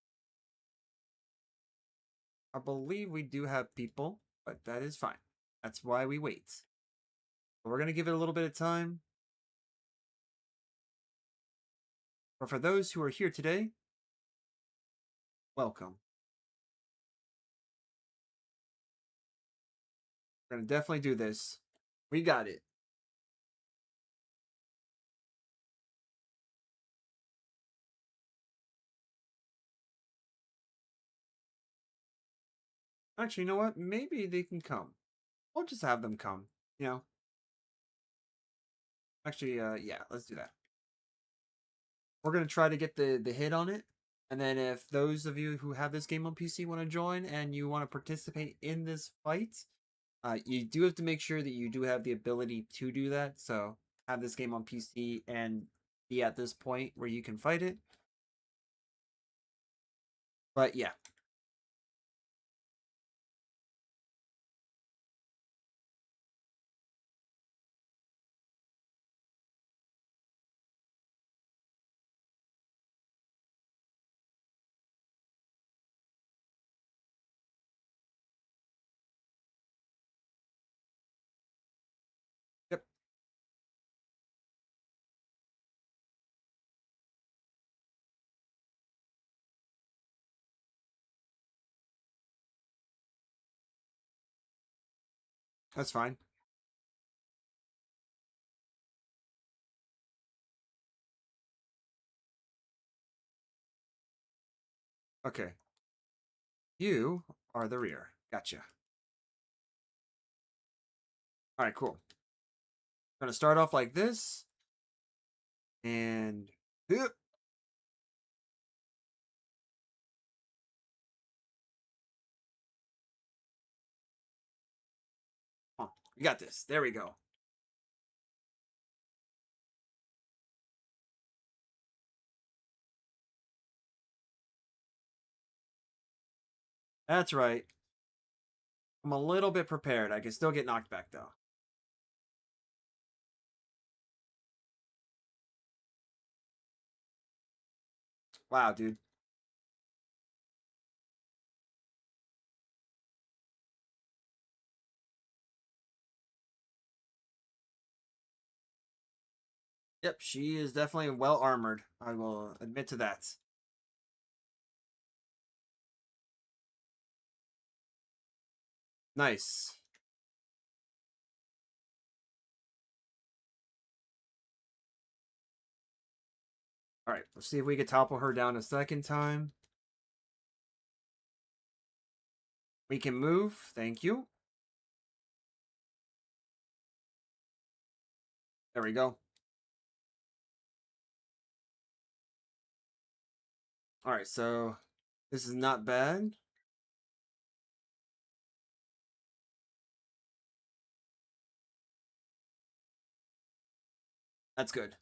I believe we do have people, but that is fine. That's why we wait. We're going to give it a little bit of time. But for those who are here today, welcome. We're going to definitely do this. We got it. Actually, you know what? Maybe they can come. We'll just have them come. You know? Actually, yeah, let's do that. We're going to try to get the hit on it. And then if those of you who have this game on PC want to join and you want to participate in this fight, you do have to make sure that you do have the ability to do that. So have this game on PC and be at this point where you can fight it. But yeah. Yep. That's fine. Okay. You are the rear. Gotcha. All right, cool. Gonna start off like this. And we got this. There we go. That's right. I'm a little bit prepared. I can still get knocked back though. Wow, dude. Yep, she is definitely well armored. I will admit to that. Nice. All right, let's see if we can topple her down a second time. We can move. Thank you. There we go. All right, so this is not bad. That's good.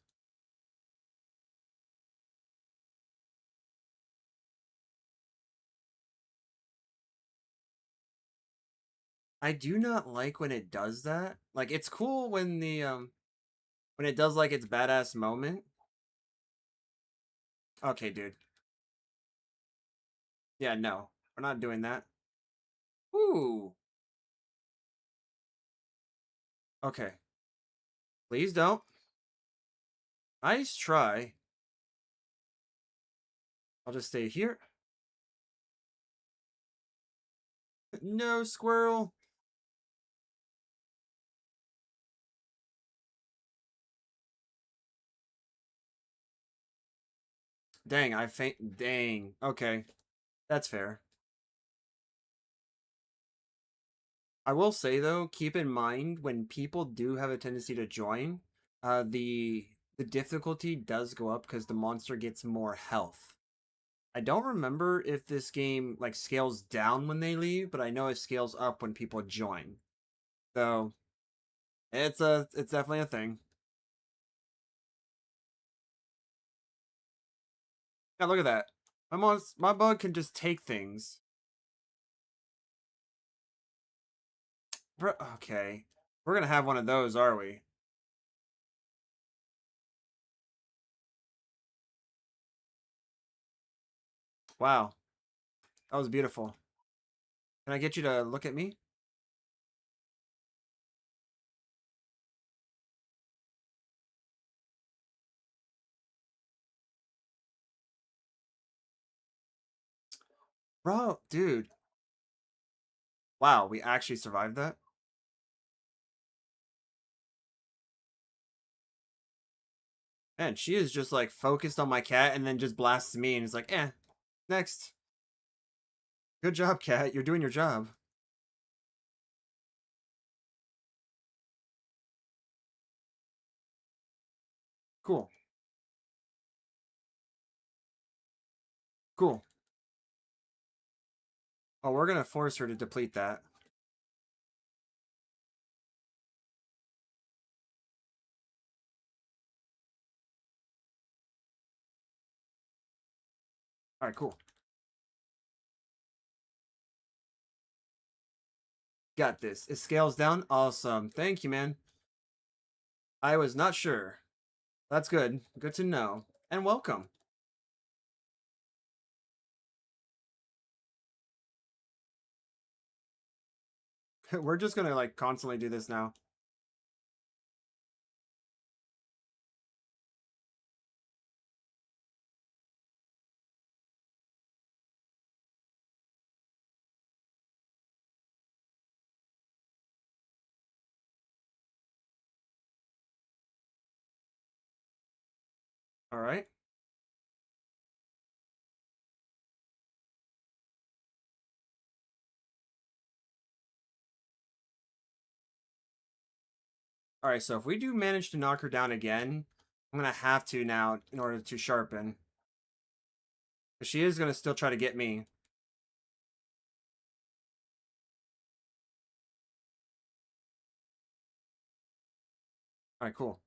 I do not like when it does that. Like it's cool when it does like its badass moment. Okay, dude. Yeah, no. We're not doing that. Ooh. Okay. Please don't. Nice try. I'll just stay here. No, squirrel. Dang, I faint. Dang. Okay, that's fair. I will say though, keep in mind when people do have a tendency to join, the difficulty does go up because the monster gets more health. I don't remember if this game like scales down when they leave, but I know it scales up when people join. So it's definitely a thing. Yeah, look at that. My bug can just take things. Okay, we're gonna have one of those, are we? Wow, that was beautiful. Can I get you to look at me? Bro, dude. Wow, we actually survived that? Man, she is just like focused on my cat and then just blasts me and is like, next. Good job, cat. You're doing your job. Cool. Cool. Oh, we're gonna force her to deplete that. Alright, cool. Got this. It scales down. Awesome. Thank you, man. I was not sure. That's good. Good to know. And welcome. We're just gonna like constantly do this now. Alright. Alright, so if we do manage to knock her down again, I'm gonna have to now in order to sharpen. Because she is gonna still try to get me. Alright, cool.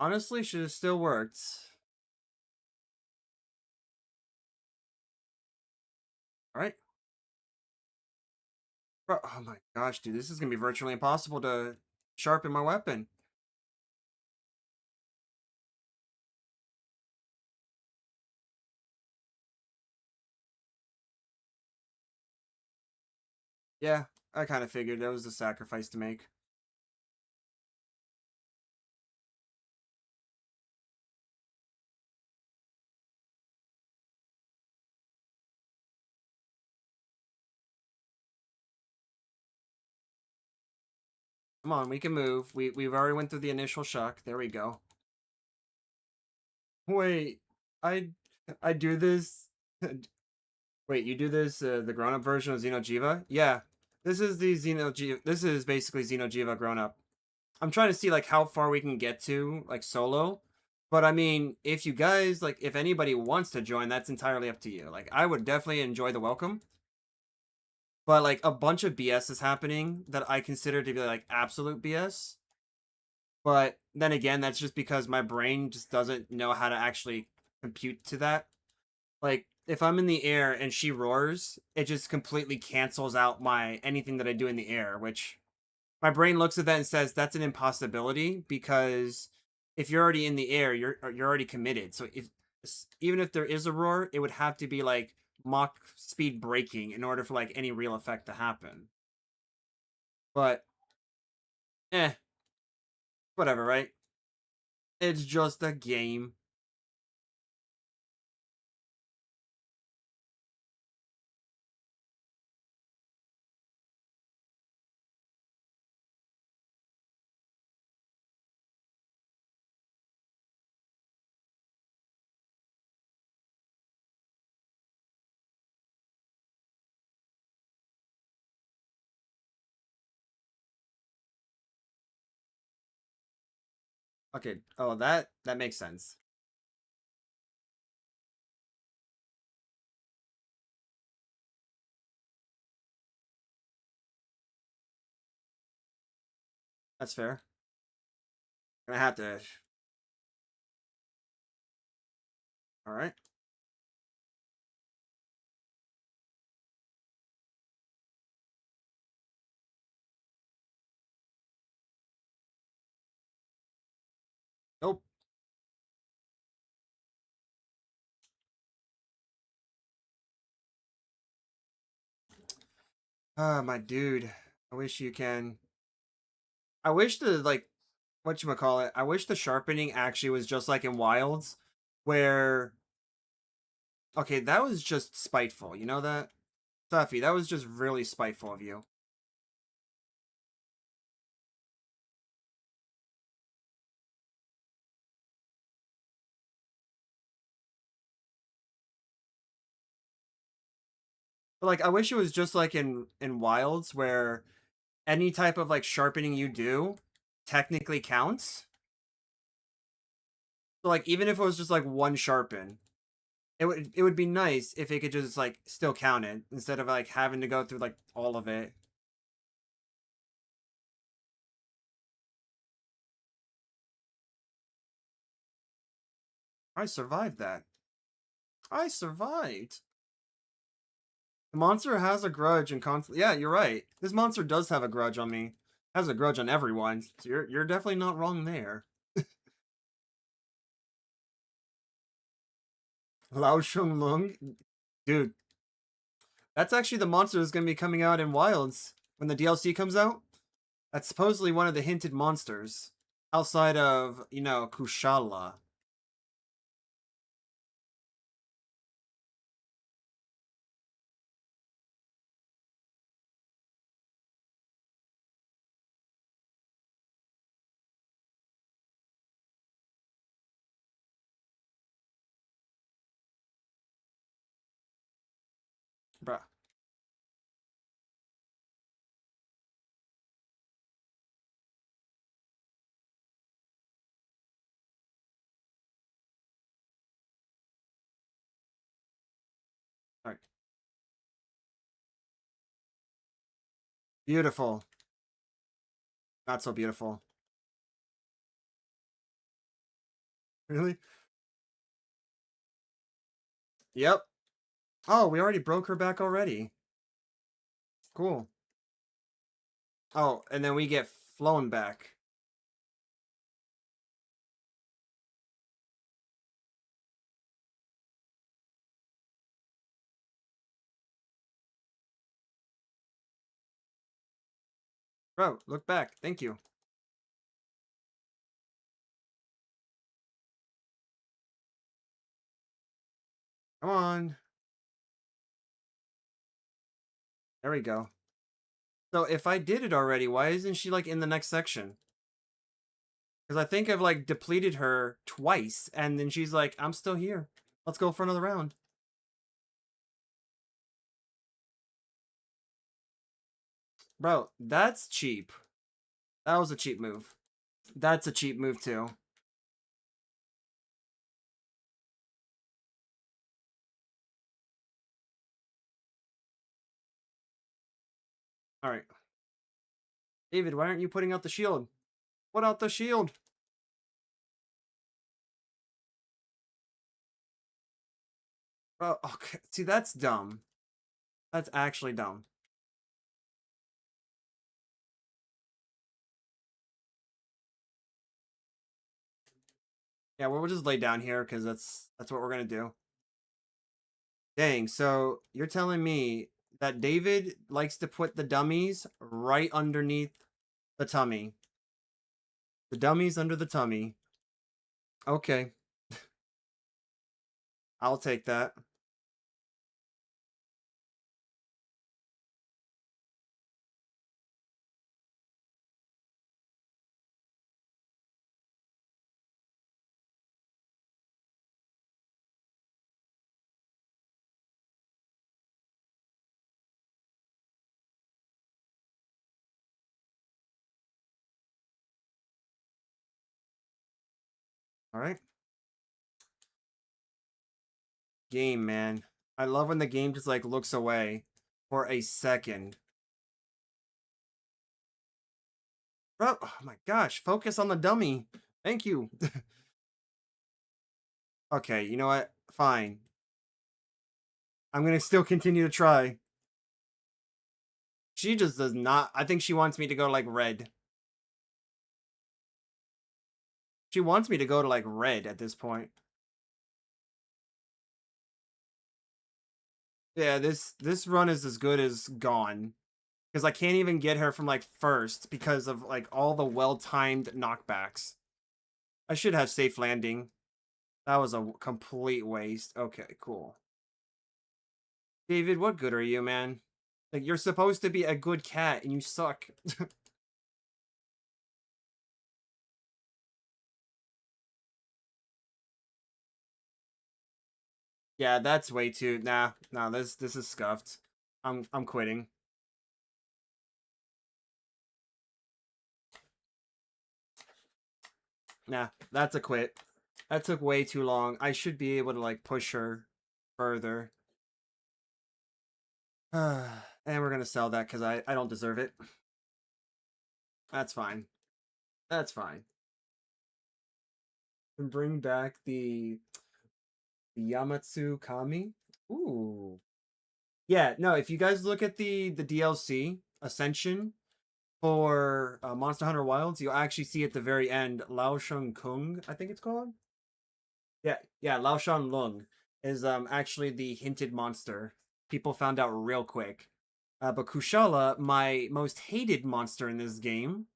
Honestly, should have still worked. Alright. Oh my gosh, dude, this is gonna be virtually impossible to sharpen my weapon. Yeah, I kind of figured that was a sacrifice to make. Come on, we can move. We've already went through the initial shock. There we go. Wait, I I do this. Wait, you do this the grown up version of Xeno'jiiva? Yeah, this is the Xeno'jiiva. This is basically Xeno'jiiva grown up. I'm trying to see like how far we can get to like solo. But I mean, if you guys like, if anybody wants to join, that's entirely up to you. Like, I would definitely enjoy the welcome. But like a bunch of BS is happening that I consider to be like absolute BS. But then again, that's just because my brain just doesn't know how to actually compute to that. Like if I'm in the air and she roars, it just completely cancels out my anything that I do in the air, which my brain looks at that and says that's an impossibility because if you're already in the air, you're already committed. So if even if there is a roar, it would have to be like Mach speed braking in order for like any real effect to happen. But whatever, right? It's just a game. Okay. Oh, that makes sense. That's fair. Gonna have to. All right. Nope. Ah, my dude. I wish you can. I wish the like what you call it. I wish the sharpening actually was just like in Wilds, where okay, that was just spiteful. You know that, Stuffy. That was just really spiteful of you. But like, I wish it was just like in Wilds, where any type of like sharpening you do technically counts. So like, even if it was just like one sharpen, it would be nice if it could just like still count it instead of like having to go through like all of it. I survived that. I survived. The monster has a grudge and conflict. Yeah, you're right. This monster does have a grudge on me. Has a grudge on everyone. So you're definitely not wrong there. Lao Sheng Lung, dude, that's actually the monster that's gonna be coming out in Wilds when the DLC comes out. That's supposedly one of the hinted monsters outside of Kushala. Bruh. All right. Beautiful. Not so beautiful. Really? Yep. Oh, we already broke her back already. Cool. Oh, and then we get flown back. Bro, look back. Thank you. Come on. There we go. So if I did it already, why isn't she like in the next section? Because I think I've like depleted her twice, and then she's like, I'm still here. Let's go for another round. Bro, that's cheap. That was a cheap move. That's a cheap move too. Alright. David, why aren't you putting out the shield? Put out the shield. Bro, okay. See, that's dumb. That's actually dumb. Yeah, we'll just lay down here because that's what we're gonna do. Dang, so you're telling me that David likes to put the dummies right underneath the tummy. The dummies under the tummy. Okay, I'll take that. All right. Game, man. I love when the game just like looks away for a second. Bro, oh my gosh, focus on the dummy. Thank you. Okay, you know what? Fine. I'm gonna still continue to try. She just does not. I think she wants me to go like red. She wants me to go to like red at this point. Yeah, this run is as good as gone because I can't even get her from like first because of like all the well-timed knockbacks. I should have safe landing. That was a complete waste. Okay, cool. David, what good are you, man? Like you're supposed to be a good cat and you suck. Yeah, that's way too. Nah, this is scuffed. I'm quitting. Nah, that's a quit. That took way too long. I should be able to like push her further. And we're gonna sell that because I don't deserve it. That's fine. That's fine. And bring back the Yamatsu Kami. Ooh. Yeah, no, if you guys look at the DLC Ascension for Monster Hunter Wilds, you'll actually see at the very end Lao Sheng Kung, I think it's called. Yeah, Lao Shan Lung is actually the hinted monster. People found out real quick. But Kushala, my most hated monster in this game,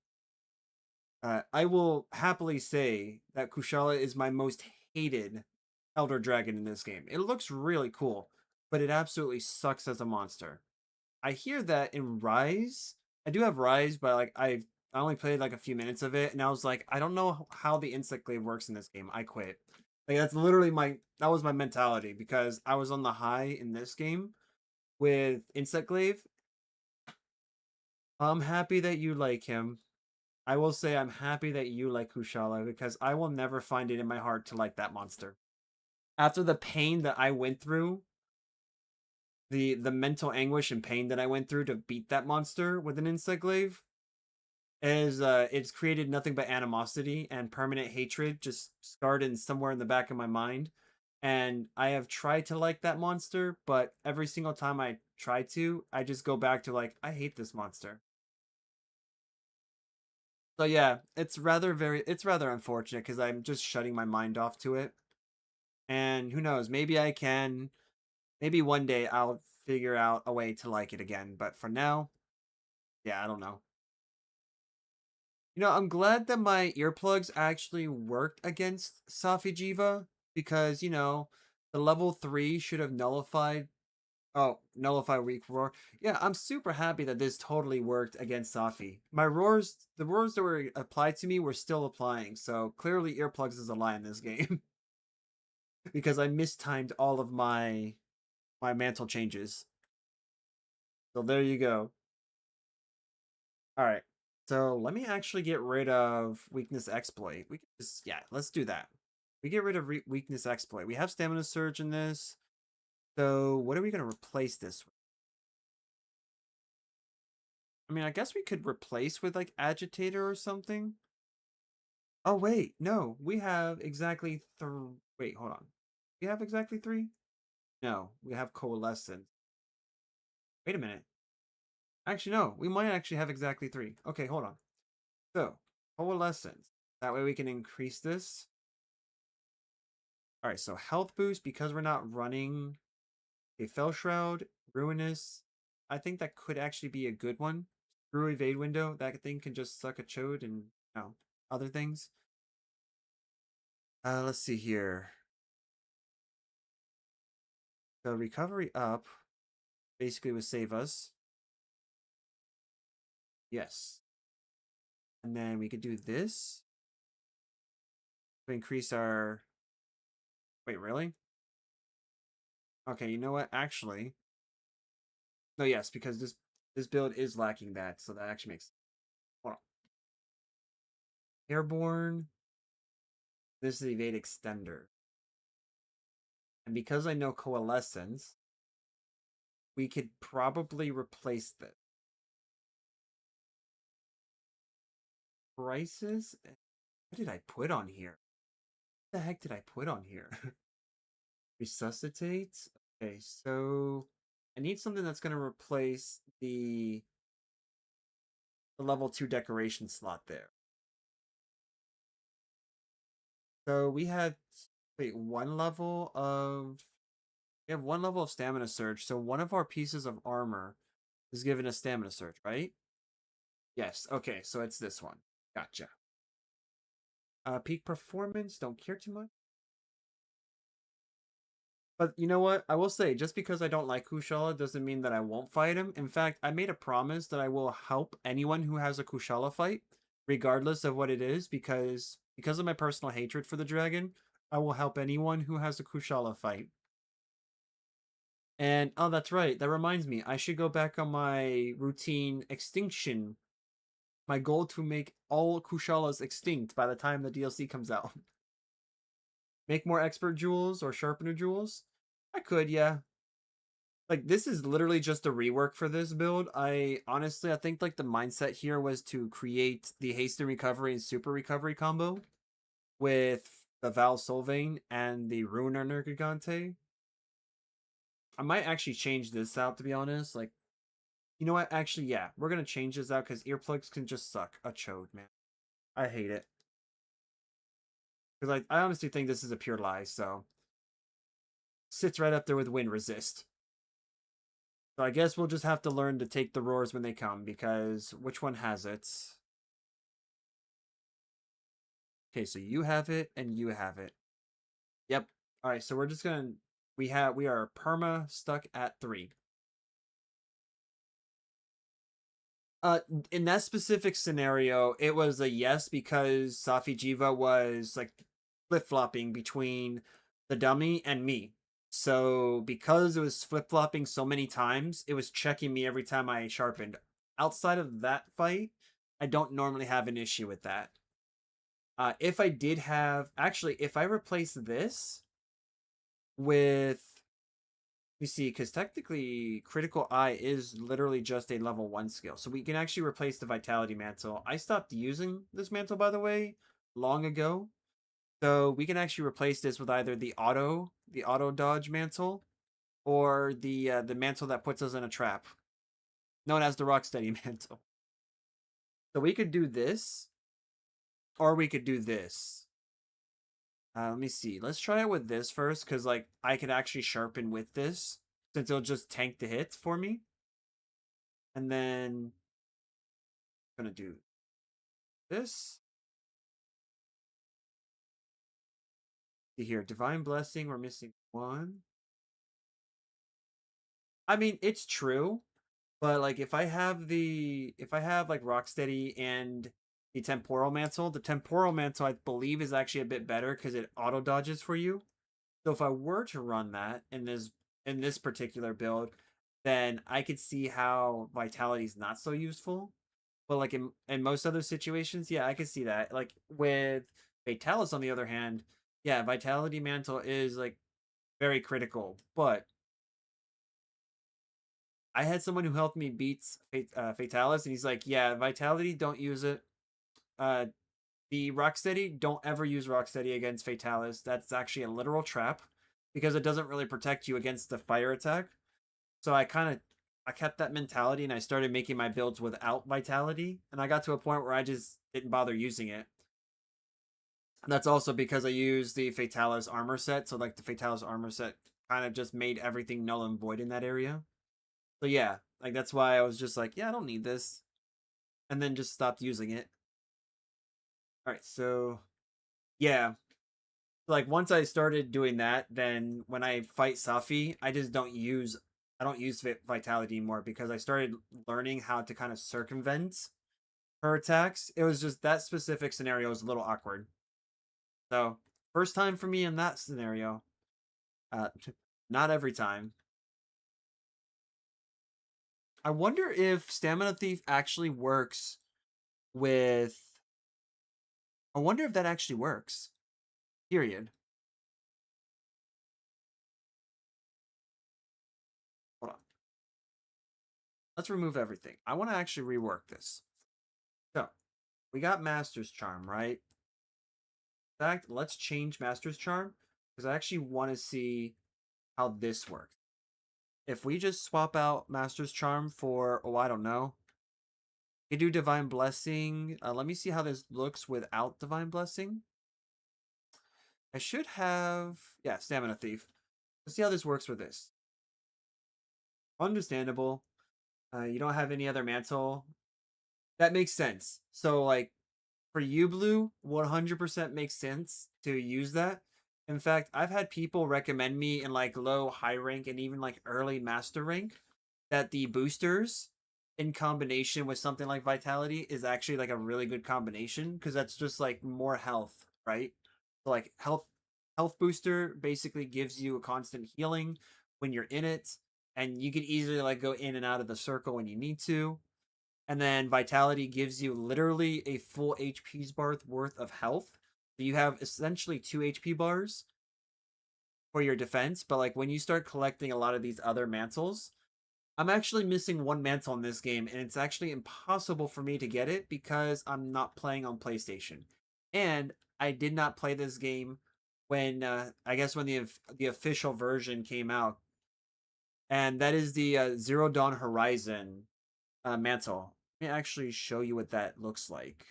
I will happily say that Kushala is my most hated Elder Dragon in this game. It looks really cool, but it absolutely sucks as a monster. I hear that in Rise, I do have Rise, but like I only played like a few minutes of it, and I was like, I don't know how the insect glaive works in this game. I quit. Like that's literally that was my mentality because I was on the high in this game with insect glaive. I'm happy that you like him. I will say I'm happy that you like Kushala because I will never find it in my heart to like that monster. After the pain that I went through, the mental anguish and pain that I went through to beat that monster with an insect glaive, is it's created nothing but animosity and permanent hatred just scarred in somewhere in the back of my mind. And I have tried to like that monster, but every single time I try to, I just go back to like I hate this monster. So yeah, it's rather unfortunate because I'm just shutting my mind off to it. And who knows, maybe one day I'll figure out a way to like it again. But for now, yeah, I don't know. I'm glad that my earplugs actually worked against Safi'jiiva because, the level 3 should have nullified. Oh, nullify weak roar. Yeah, I'm super happy that this totally worked against Safi. The roars that were applied to me were still applying, so clearly earplugs is a lie in this game because I mistimed all of my mantle changes. So there you go. All right. So let me actually get rid of weakness exploit. We can just yeah, let's do that. We get rid of weakness exploit. We have stamina surge in this. So what are we going to replace this with? I mean, I guess we could replace with like agitator or something. Oh wait, no, we have exactly three. Wait, hold on. We have exactly three? No, we have coalescence. Wait a minute. Actually, no, we might actually have exactly three. Okay, hold on. So coalescence. That way we can increase this. All right, so health boost because we're not running a Fell Shroud, Ruinous. I think that could actually be a good one. Screw Evade Window. That thing can just suck a chode and other things. Let's see here. So recovery up basically would save us. Yes. And then we could do this to increase our. Wait, really? Okay, you know what? Actually, no. Yes, because this build is lacking that, so that actually makes. Hold on. Airborne. This is evade extender. And because I know coalescence, we could probably replace this. Prices? What did I put on here? What the heck did I put on here? Resuscitate? Okay, so I need something that's going to replace the level 2 decoration slot there. So we had, wait, we have one level of stamina surge. So one of our pieces of armor is given a stamina surge, right? Yes. Okay, so it's this one. Gotcha. Peak performance, don't care too much. But you know what? I will say, just because I don't like Kushala doesn't mean that I won't fight him. In fact, I made a promise that I will help anyone who has a Kushala fight, regardless of what it is, because of my personal hatred for the dragon, I will help anyone who has a Kushala fight. And oh, that's right. That reminds me, I should go back on my routine extinction. My goal to make all Kushalas extinct by the time the DLC comes out. Make more expert jewels or sharpener jewels? I could, yeah. Like this is literally just a rework for this build. I think like the mindset here was to create the hasten recovery and super recovery combo with the Val Solvane and the Ruiner Nergigante. I might actually change this out to be honest. Like, you know what? Actually, yeah, we're gonna change this out because earplugs can just suck a chode, man. I hate it. Because I honestly think this is a pure lie, so sits right up there with wind resist. So I guess we'll just have to learn to take the roars when they come, because which one has it? Okay, so you have it and you have it. Yep. All right, so we're just gonna we are perma stuck at 3. In that specific scenario, it was a yes because Safi Jiva was like flip flopping between the dummy and me. So because it was flip flopping so many times, it was checking me every time I sharpened. Outside of that fight, I don't normally have an issue with that. If I did have, actually, if I replace this with, you see, because technically Critical Eye is literally just a level 1 skill. So we can actually replace the Vitality Mantle. I stopped using this mantle, by the way, long ago. So we can actually replace this with either the auto dodge mantle, or the mantle that puts us in a trap, known as the Rocksteady mantle. So we could do this, or we could do this. Let me see. Let's try it with this first, because like I could actually sharpen with this, since it'll just tank the hits for me. And then I'm gonna do this. See here, Divine Blessing. We're missing 1. I mean, it's true, but like if I have like Rocksteady and the Temporal Mantle, the Temporal Mantle I believe is actually a bit better because it auto dodges for you. So if I were to run that in this particular build, then I could see how Vitality is not so useful. But like in most other situations, yeah, I could see that. Like with Fatalis, on the other hand, yeah, Vitality Mantle is like very critical. But I had someone who helped me beat Fatalis, and he's like, yeah, Vitality, don't use it. Uh, the Rocksteady, don't ever use Rocksteady against Fatalis. That's actually a literal trap because it doesn't really protect you against the fire attack. So I kept that mentality and I started making my builds without Vitality, and I got to a point where I just didn't bother using it. And that's also because I used the Fatalis armor set, so like the Fatalis armor set kind of just made everything null and void in that area. So yeah, like that's why I was just like, yeah, I don't need this, and then just stopped using it. All right, so yeah, like once I started doing that, then when I fight Safi, I don't use Vitality anymore because I started learning how to kind of circumvent her attacks. It was just that specific scenario was a little awkward. So first time for me in that scenario. Uh, not every time. I wonder if Stamina Thief actually works with. I wonder if that actually works. Period. Hold on. Let's remove everything. I want to actually rework this. So, we got Master's Charm, right? In fact, let's change Master's Charm because I actually want to see how this works. If we just swap out Master's Charm for, oh, I don't know, we do Divine Blessing. Let me see how this looks without Divine Blessing. I should have, yeah, Stamina Thief. Let's see how this works with this. Understandable. You don't have any other mantle. That makes sense. So, like, for you, Blue, 100% makes sense to use that. In fact, I've had people recommend me in like low, high rank, and even like early master rank that the boosters in combination with something like Vitality is actually like a really good combination because that's just like more health, right? So like health booster basically gives you a constant healing when you're in it, and you can easily like go in and out of the circle when you need to. And then Vitality gives you literally a full HP's worth of health. So you have essentially 2 HP bars for your defense, but like when you start collecting a lot of these other mantles, I'm actually missing one mantle in this game, and it's actually impossible for me to get it because I'm not playing on PlayStation. And I did not play this game when I guess when the official version came out, and that is the Zero Dawn Horizon mantle. Let me actually show you what that looks like.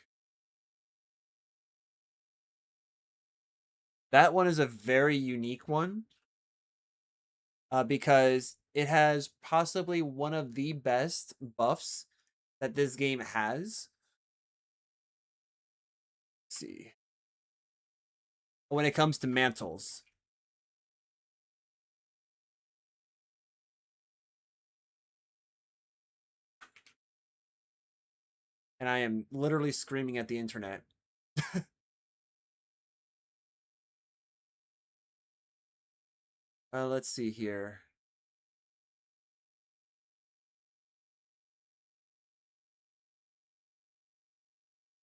That one is a very unique one because it has possibly one of the best buffs that this game has. Let's see. When it comes to mantles. And I am literally screaming at the internet. Let's see here.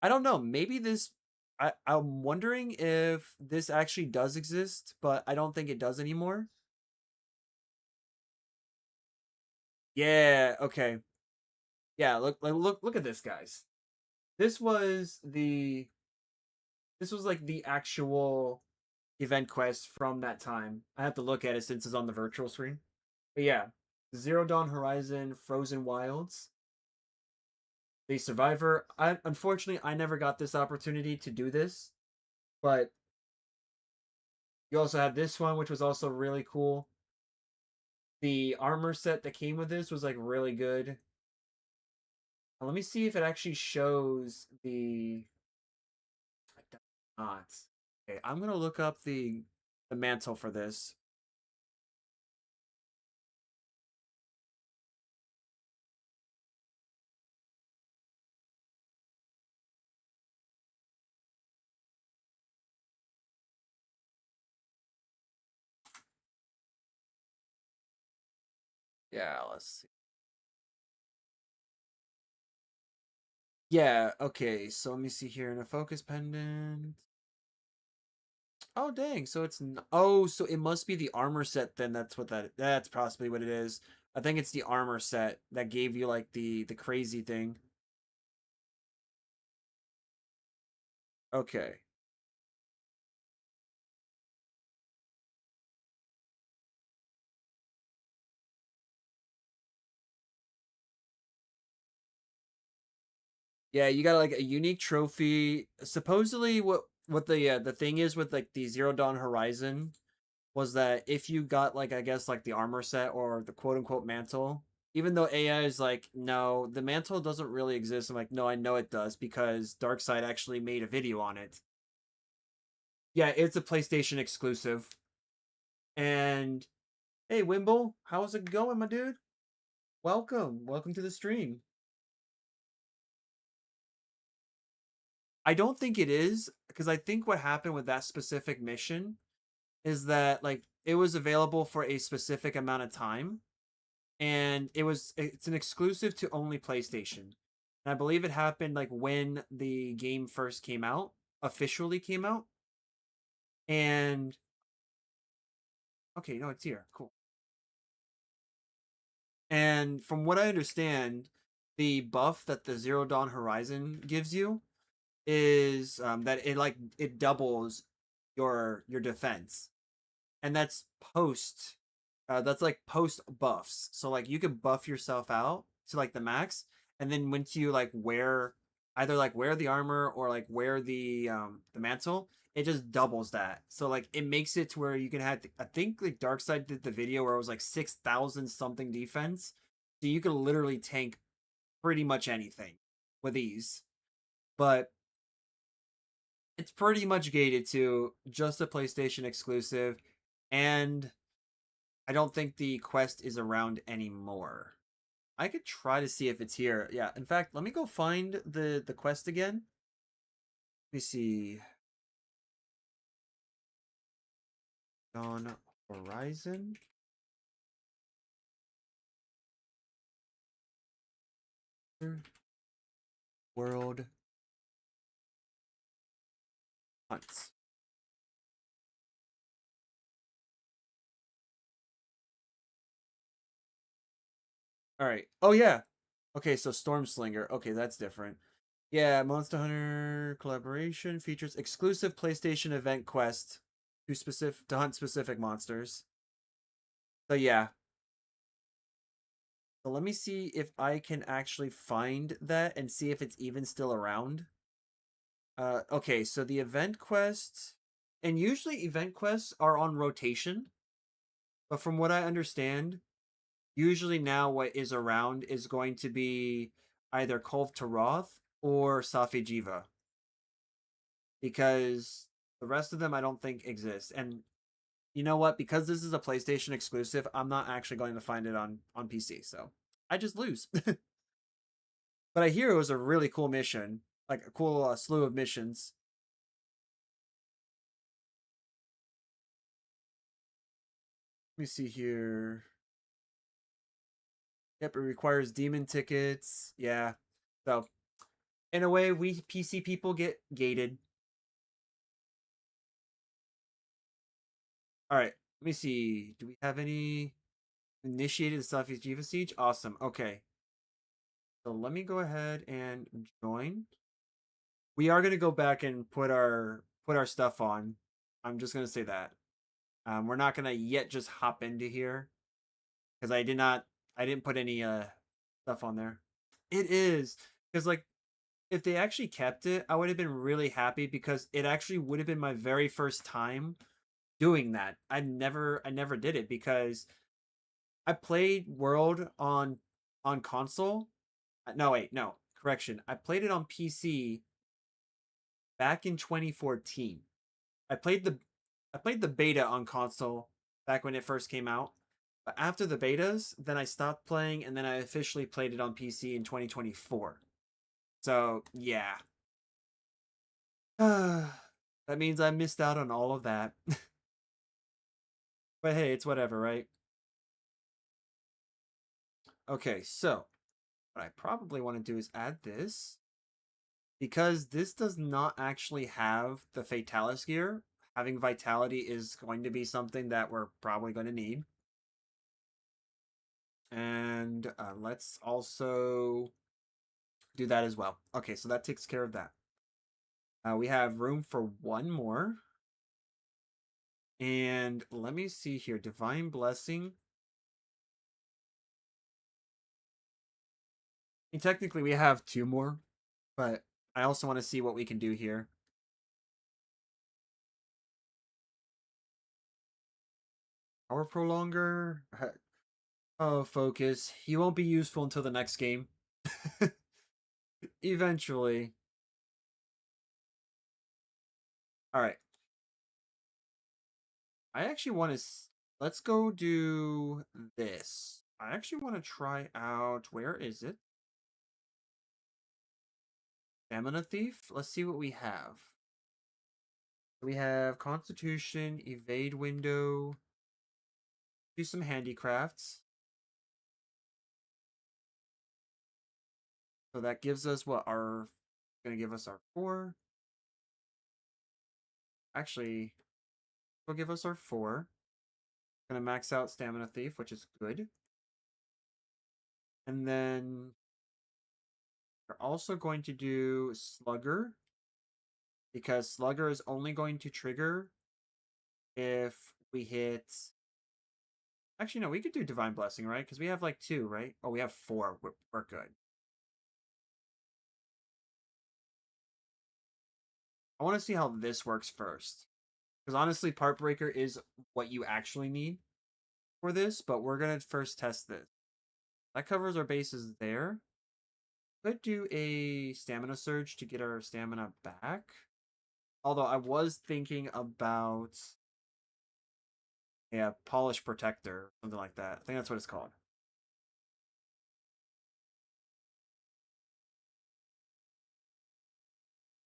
I don't know. Maybe this. I'm wondering if this actually does exist, but I don't think it does anymore. Yeah. Okay. Yeah. Look at this, guys. This was the. This was like the actual event quest from that time. I have to look at it since it's on the virtual screen. But yeah, Zero Dawn Horizon, Frozen Wilds, the Survivor. I unfortunately I never got this opportunity to do this, but you also had this one, which was also really cool. The armor set that came with this was like really good. Let me see if it actually shows the. It does not. Okay, I'm gonna look up the mantle for this. Yeah, let's see. Yeah, okay. So let me see here in a focus pendant. Oh dang! So it's oh, so it must be the armor set then. That's possibly what it is. I think it's the armor set that gave you like the crazy thing. Okay. Yeah, you got like a unique trophy. Supposedly, what the thing is with like the Zero Dawn Horizon was that if you got like I guess like the armor set or the quote unquote mantle, even though AI is like, no, the mantle doesn't really exist. I'm like, no, I know it does because Darkseid actually made a video on it. Yeah, it's a PlayStation exclusive. And hey, Wimble, how's it going, my dude? Welcome to the stream. I don't think it is because I think what happened with that specific mission is that like it was available for a specific amount of time, and it's an exclusive to only PlayStation. And I believe it happened like when the game first came out, officially came out. And okay, no, it's here. Cool. And from what I understand, the buff that the Zero Dawn Horizon gives you is that it doubles your defense, and that's like post buffs. So like you could buff yourself out to like the max, and then once you like wear either like wear the armor or like wear the mantle, it just doubles that. So like it makes it to where you can have I think like Darkseid did the video where it was like 6,000 something defense. So you can literally tank pretty much anything with ease. But it's pretty much gated to just a PlayStation exclusive, and I don't think the quest is around anymore. I could try to see if it's here. Yeah, in fact, let me go find the quest again. Let me see. On Horizon World Hunts. All right. Oh yeah. Okay, so Stormslinger. Okay, that's different. Yeah, Monster Hunter collaboration features exclusive PlayStation event quest to hunt specific monsters. So yeah. So let me see if I can actually find that and see if it's even still around. Okay, so the event quests, and usually event quests are on rotation, but from what I understand, usually now what is around is going to be either Kolv Taroth or Safi Jiva, because the rest of them I don't think exist. And you know what? Because this is a PlayStation exclusive, I'm not actually going to find it on PC, so I just lose. But I hear it was a really cool mission, like a cool slew of missions. Let me see here. Yep, it requires demon tickets. Yeah. So, in a way, we PC people get gated. All right. Let me see. Do we have any initiated the Southeast Jiva Siege? Awesome. Okay. So, let me go ahead and join. We are going to go back and put our stuff on. I'm just going to say that. We're not going to yet just hop into here because I didn't put any stuff on there. It is because like if they actually kept it, I would have been really happy because it actually would have been my very first time doing that. I never did it because I played World on console. No, wait, no. Correction. I played it on PC back in 2014. I played the I played the beta on console back when it first came out. But after the betas, then I stopped playing and then I officially played it on PC in 2024. So, yeah. That means I missed out on all of that. But hey, it's whatever, right? Okay, so what I probably want to do is add this because this does not actually have the Fatalis gear. Having Vitality is going to be something that we're probably going to need. And let's also do that as well. Okay, so that takes care of that. We have room for one more. And let me see here. Divine Blessing. And technically, we have two more, but I also want to see what we can do here. Power Prolonger. Oh, focus. He won't be useful until the next game. Eventually. Alright. I actually want to... Let's go do this. I actually want to try out... Where is it? Stamina Thief? Let's see what we have. We have Constitution, Evade Window, do some handicrafts. So that gives us what our... Gonna give us our 4. Actually, will give us our 4. Gonna max out Stamina Thief, which is good. And then we're also going to do Slugger, because Slugger is only going to trigger if we hit... Actually, no, we could do Divine Blessing, right? Because we have like 2, right? Oh, we have 4. We're good. I want to see how this works first. Because honestly, Part Breaker is what you actually need for this, but we're going to first test this. That covers our bases there. Could do a Stamina Surge to get our stamina back. Although I was thinking about... Yeah, Polish Protector, something like that. I think that's what it's called.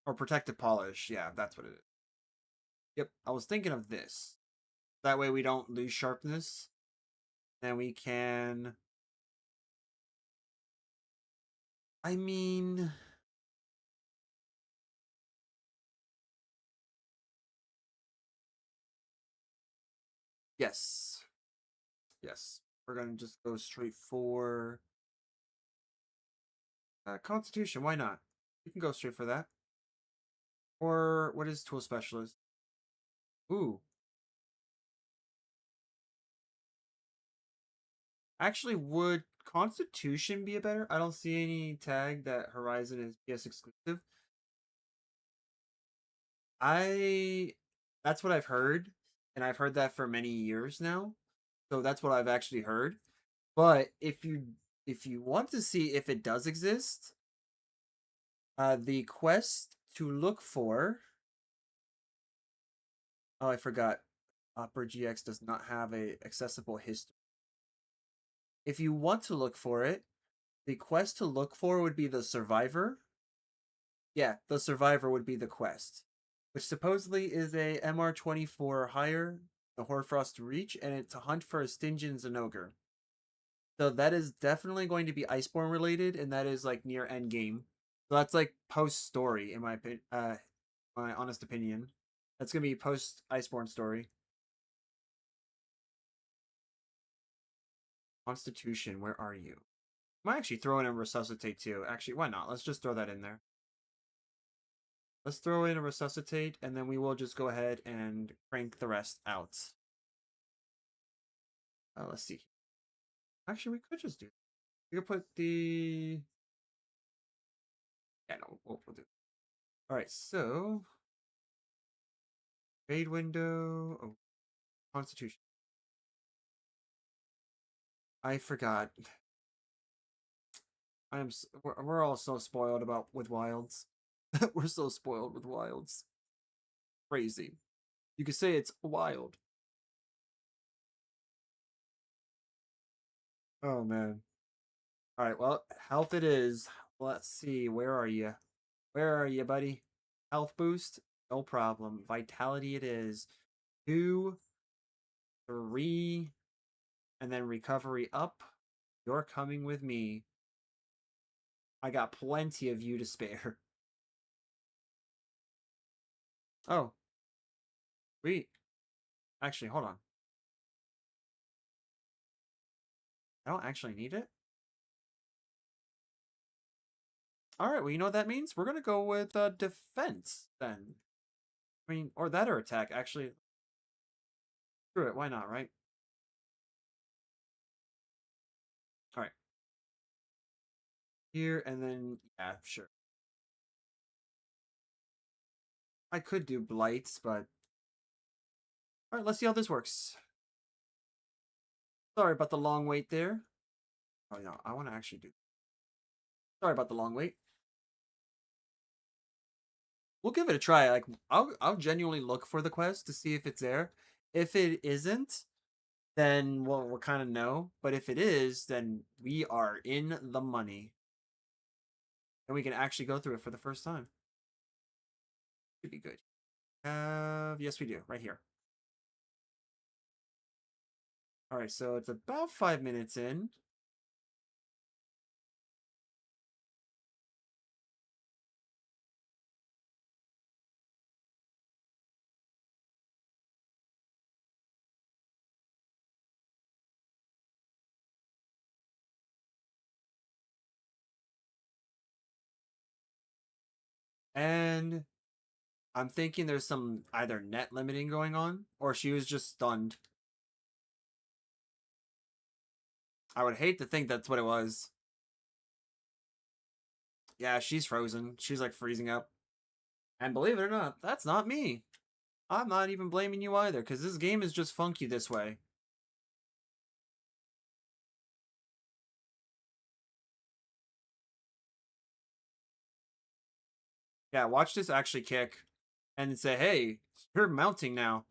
Or Protective Polish, yeah, that's what it is. Yep, I was thinking of this. That way we don't lose sharpness. And we can... I mean... Yes. Yes. We're going to just go straight for... Constitution, why not? You can go straight for that. Or what is Tool Specialist? Ooh. Actually, would Constitution be a better? I don't see any tag that Horizon is PS exclusive. That's what I've heard, and I've heard that for many years now. So that's what I've actually heard. But if you want to see if it does exist, the quest to look for... Oh, I forgot. Opera GX does not have a accessible history. If you want to look for it, the quest to look for would be the Survivor. Yeah, the Survivor would be the quest, which supposedly is a MR24 higher, the Hoarfrost Reach, and it's to hunt for a Stygian Zinogre. So that is definitely going to be Iceborne related, and that is like near end game. So that's like post story, in my honest opinion. That's gonna be post Iceborne story. Constitution, where are you? I might actually throw in a Resuscitate too. Actually, why not? Let's just throw that in there. Let's throw in a Resuscitate, and then we will just go ahead and crank the rest out. Let's see. Actually, we could just do... We could put the... Yeah, no, we'll do... Alright, so... Trade window... Oh, Constitution. I forgot. We're all so spoiled with wilds. We're so spoiled with wilds. Crazy. You could say it's wild. Oh man. Alright, well, health it is. Let's see, where are you? Where are you, buddy? Health boost? No problem. Vitality it is. 2, 3, and then recovery up. You're coming with me. I got plenty of you to spare. Oh. Sweet. Actually, hold on. I don't actually need it. Alright, well, you know what that means? We're gonna go with defense, then. I mean, or that or attack, actually. Screw it, why not, right? Alright. Here, and then, yeah, sure. I could do blights, but... Alright, let's see how this works. Sorry about the long wait there. Oh, no, I want to actually do... Sorry about the long wait. We'll give it a try. Like, I'll genuinely look for the quest to see if it's there. If it isn't, then we'll kind of know. But if it is, then we are in the money. And we can actually go through it for the first time. Should be good. Yes, we do. Right here. Alright, so it's about 5 minutes in. and I'm thinking there's some either net limiting going on or she was just stunned. I would hate to think that's what it was. Yeah, she's frozen. She's like freezing up. And believe it or not, that's not me. I'm not even blaming you either, because this game is just funky this way. Yeah, watch this actually kick and say, hey, you're mounting now.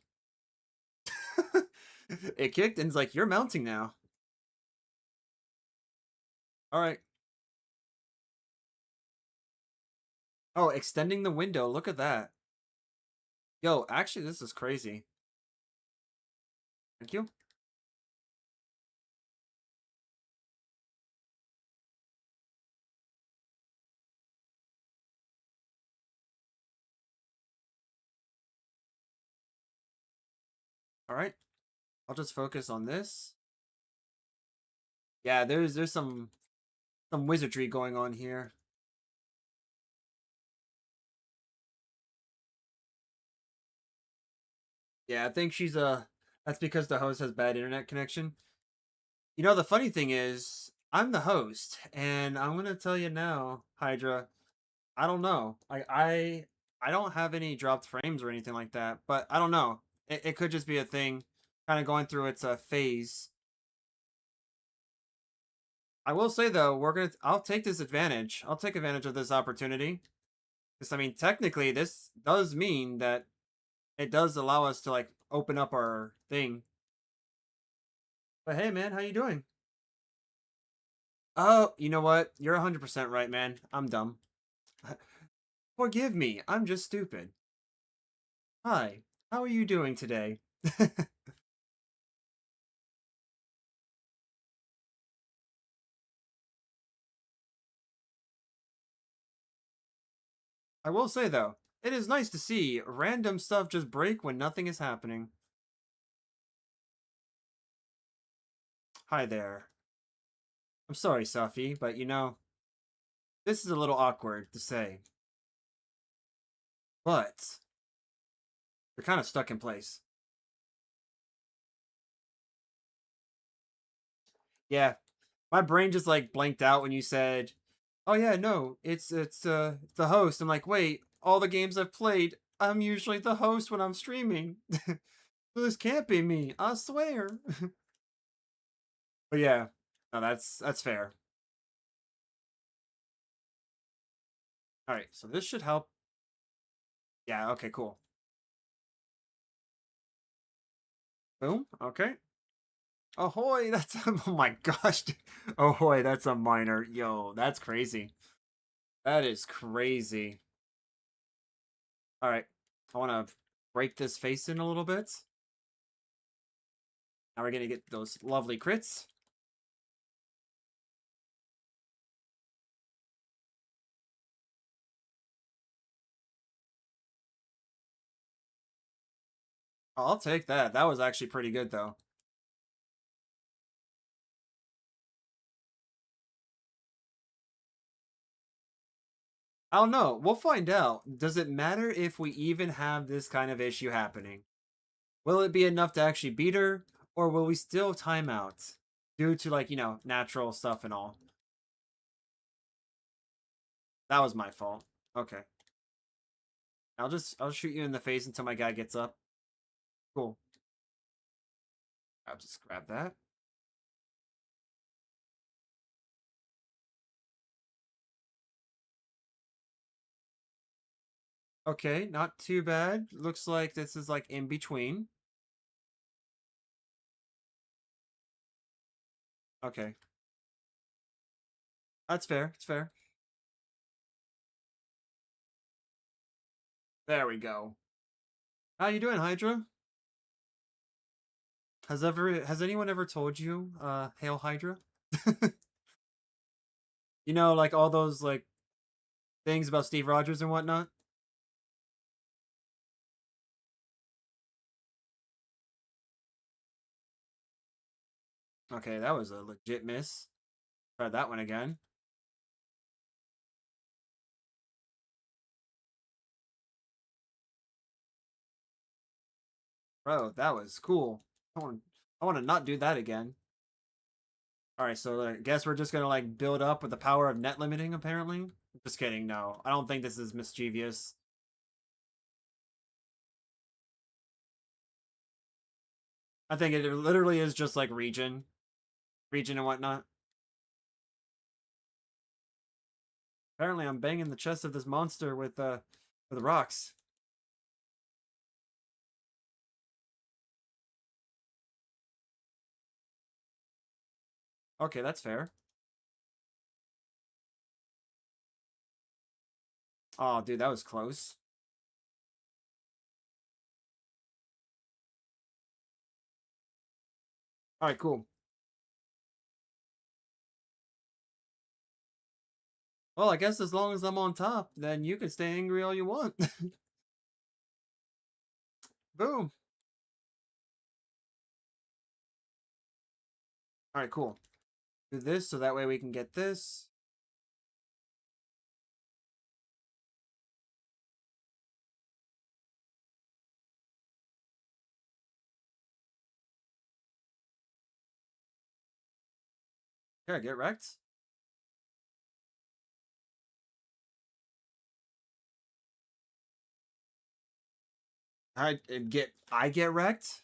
It kicked and it's like, you're mounting now. All right. Oh, extending the window. Look at that. Yo, actually, this is crazy. Thank you. All right. I'll just focus on this. Yeah, there's some wizardry going on here. Yeah, I think she's that's because the host has bad internet connection. You know, the funny thing is, I'm the host, and I'm gonna tell you now, Hydra, I don't know. I don't have any dropped frames or anything like that, but I don't know. It could just be a thing, kind of going through its phase. I will say though, I'll take this advantage. I'll take advantage of this opportunity. Because I mean, technically, this does mean that it does allow us to like open up our thing. But hey, man, how you doing? Oh, you know what? You're 100% right, man. I'm dumb. Forgive me. I'm just stupid. Hi. How are you doing today? I will say though, it is nice to see random stuff just break when nothing is happening. Hi there. I'm sorry, Safi, but you know, this is a little awkward to say. But we're kind of stuck in place. Yeah, my brain just like blanked out when you said, "Oh yeah, no, it's the host." I'm like, "Wait, all the games I've played, I'm usually the host when I'm streaming. So this can't be me, I swear." But yeah, no, that's fair. All right, so this should help. Yeah, okay, cool. Boom. Okay. Ahoy, that's oh my gosh. Ahoy, that's a minor. Yo, that's crazy. That is crazy. All right. I want to break this face in a little bit. Now we're going to get those lovely crits. Oh, I'll take that. That was actually pretty good though. I don't know. We'll find out. Does it matter if we even have this kind of issue happening? Will it be enough to actually beat her, or will we still time out due to like, you know, natural stuff and all? That was my fault. Okay. I'll shoot you in the face until my guy gets up. Cool. I'll just grab that. Okay, not too bad. Looks like this is like in between. Okay. That's fair. It's fair. There we go. How you doing, Hydra? Has anyone ever told you, Hail Hydra? You know, like all those like things about Steve Rogers and whatnot? Okay, that was a legit miss. Try that one again. Bro, that was cool. I want to not do that again. All right, so I guess we're just gonna like build up with the power of net limiting. Apparently, just kidding. No, I don't think this is mischievous. I think it literally is just like region and whatnot. Apparently, I'm banging the chest of this monster with rocks. Okay, that's fair. Oh, dude, that was close. All right, cool. Well, I guess as long as I'm on top, then you can stay angry all you want. Boom. All right, cool. Do this so that way we can get this. Here, get wrecked. I get wrecked.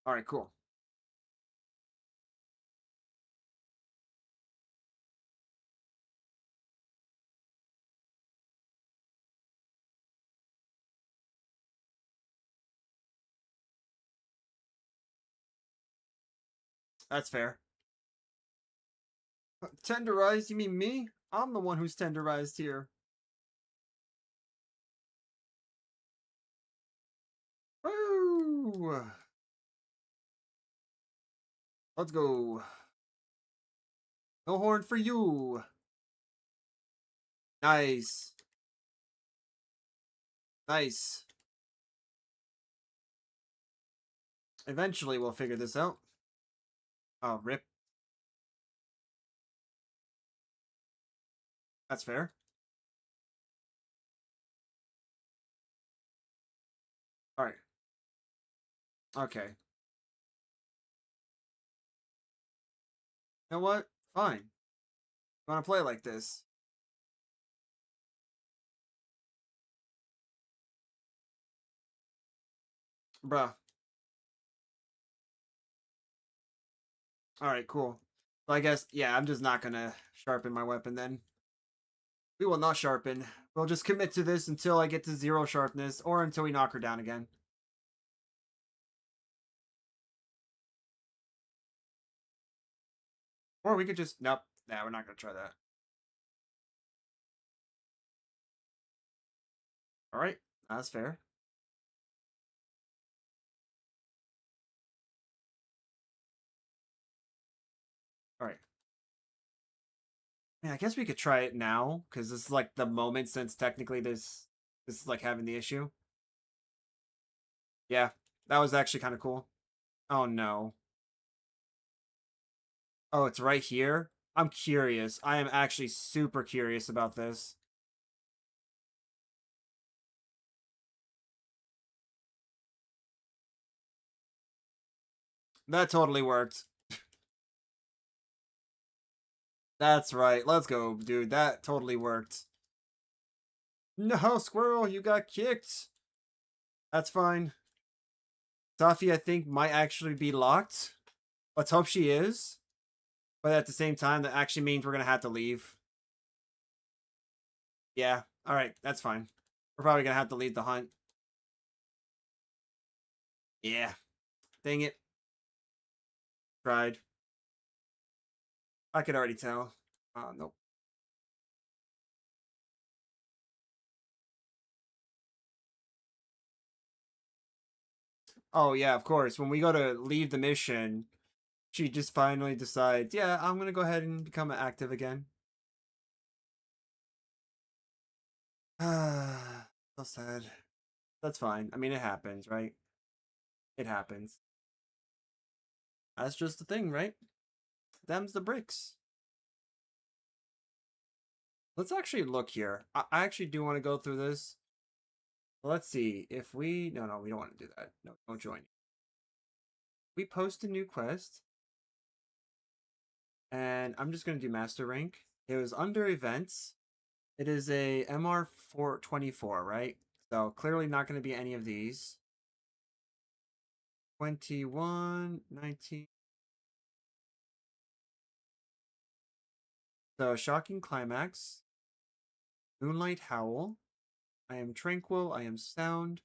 All right, cool. That's fair. Tenderized? You mean me? I'm the one who's tenderized here. Woo! Let's go. No horn for you. Nice. Nice. Eventually we'll figure this out. Oh, rip. That's fair. Alright. Okay. You know what? Fine. You wanna play like this? Bruh. Alright, cool. Well, I guess, yeah, I'm just not gonna sharpen my weapon then. We will not sharpen. We'll just commit to this until I get to 0 sharpness, or until we knock her down again. Or we could just, nope. Nah, we're not gonna try that. Alright, that's fair. Alright. Yeah, I guess we could try it now, because this is like the moment since technically this is like having the issue. Yeah, that was actually kind of cool. Oh no. Oh, it's right here? I'm curious. I am actually super curious about this. That totally worked. That's right. Let's go, dude. That totally worked. No, Squirrel, you got kicked. That's fine. Safi, I think, might actually be locked. Let's hope she is. But at the same time, that actually means we're going to have to leave. Yeah. All right. That's fine. We're probably going to have to lead the hunt. Yeah. Dang it. Tried. I could already tell. Nope. Oh, yeah, of course. When we go to leave the mission, she just finally decides, yeah, I'm going to go ahead and become active again. So sad. That's fine. I mean, it happens, right? It happens. That's just the thing, right? Them's the bricks. Let's actually look here. I actually do want to go through this. Let's see if we. No, we don't want to do that. No, don't join. We post a new quest, and I'm just gonna do master rank. It was under events. It is a MR 424, right? So clearly not going to be any of these. 21, 19. So shocking climax. Moonlight howl. I am tranquil. I am sound.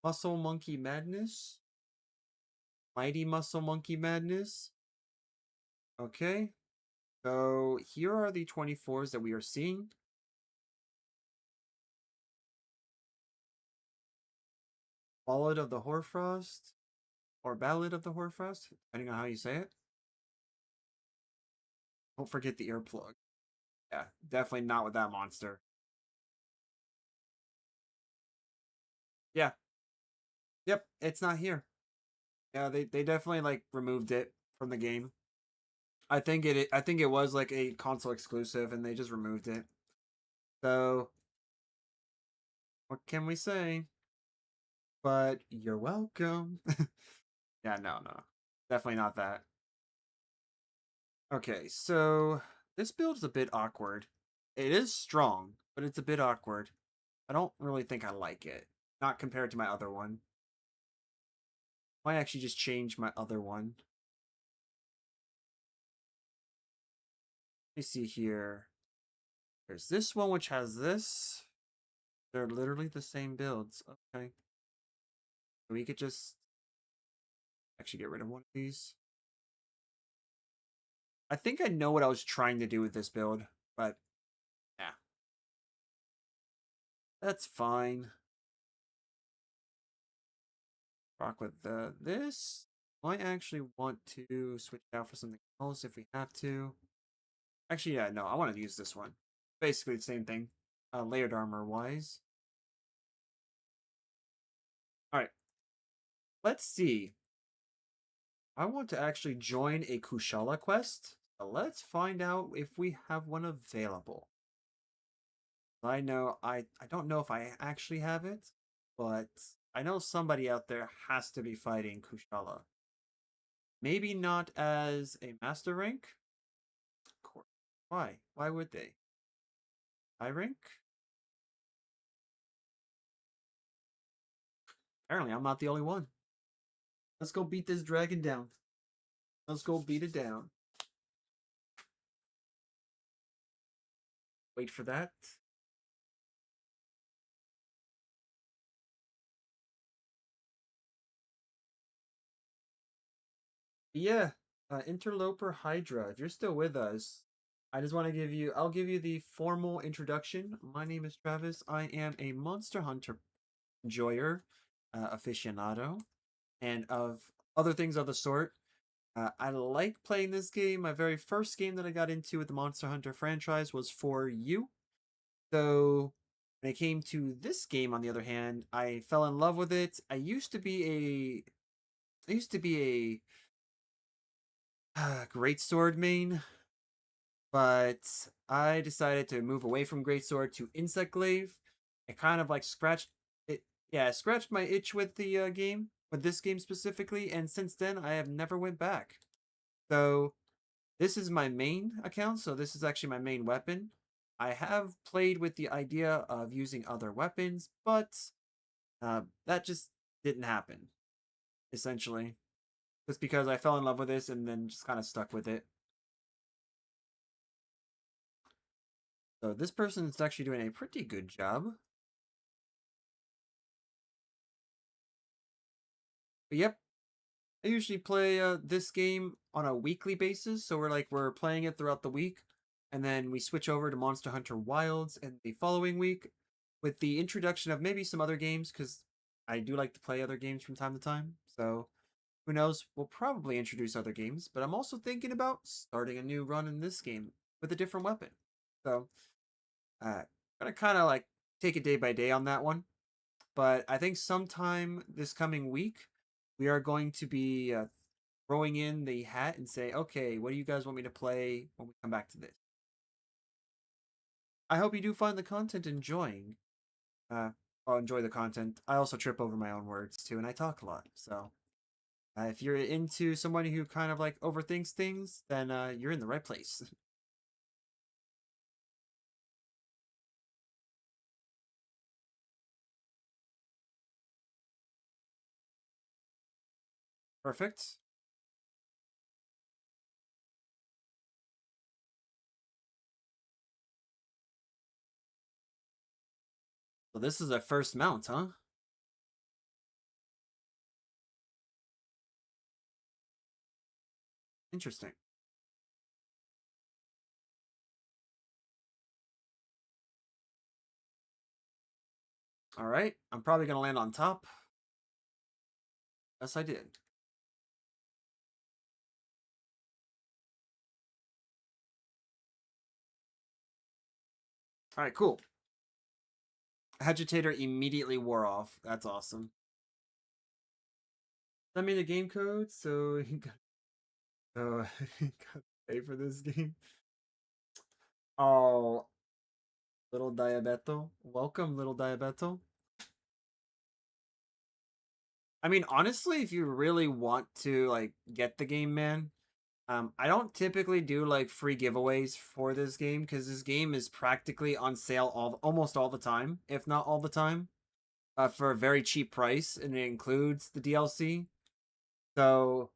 Muscle monkey madness. Mighty muscle monkey madness. Okay. So here are the 24s that we are seeing. Ballad of the Hoarfrost. Or Ballad of the Hoarfrost, depending on how you say it. Don't forget the earplug. Yeah, definitely not with that monster. Yeah. Yep, it's not here. Yeah, they definitely like removed it from the game. I think it was like a console exclusive and they just removed it. So what can we say? But you're welcome. Yeah, no. Definitely not that. Okay, so this build's a bit awkward. It is strong, but it's a bit awkward. I don't really think I like it. Not compared to my other one. Might actually just change my other one. Let me see here. There's this one which has this. They're literally the same builds. Okay. We could just actually get rid of one of these. I think I know what I was trying to do with this build, but yeah. That's fine. Rock with this. Might actually want to switch it out for something else if we have to. Actually, yeah, no, I want to use this one. Basically the same thing. Layered armor wise. Alright. Let's see. I want to actually join a Kushala quest. So let's find out if we have one available. I don't know if I actually have it, but I know somebody out there has to be fighting Kushala. Maybe not as a master rank. Why? Why would they? High rank? Apparently, I'm not the only one. Let's go beat this dragon down. Let's go beat it down. Wait for that. Yeah, Interloper Hydra, if you're still with us, I just want to I'll give you the formal introduction. My name is Travis. I am a Monster Hunter enjoyer, aficionado, and of other things of the sort. I like playing this game. My very first game that I got into with the Monster Hunter franchise was for you. So when it came to this game, on the other hand, I fell in love with it. I used to be a great sword main, but I decided to move away from greatsword to insect glaive. It kind of like scratched it. Yeah, it scratched my itch with the game, with this game specifically, and since then I have never went back. So this is my main account, so this is actually my main weapon. I have played with the idea of using other weapons, but that just didn't happen, essentially. Just because I fell in love with this and then just kind of stuck with it. So this person is actually doing a pretty good job. But yep, I usually play this game on a weekly basis, so we're playing it throughout the week, and then we switch over to Monster Hunter Wilds in the following week, with the introduction of maybe some other games, because I do like to play other games from time to time. So who knows? We'll probably introduce other games, but I'm also thinking about starting a new run in this game with a different weapon. So I'm gonna kind of like take it day by day on that one. But I think sometime this coming week, we are going to be throwing in the hat and say, okay, what do you guys want me to play when we come back to this? I hope you do find the content enjoying. I'll enjoy the content. I also trip over my own words too, and I talk a lot. So if you're into somebody who kind of like overthinks things, then you're in the right place. Perfect. So this is a first mount, huh? Interesting. All right. I'm probably going to land on top. Yes, I did. All right, cool. Agitator immediately wore off. That's awesome. Send me the game code so you got to pay for this game. Oh, little Diabeto. Welcome, little Diabeto. I mean, honestly, if you really want to like get the game, man, I don't typically do like free giveaways for this game because this game is practically on sale almost all the time, if not all the time, for a very cheap price, and it includes the DLC. So,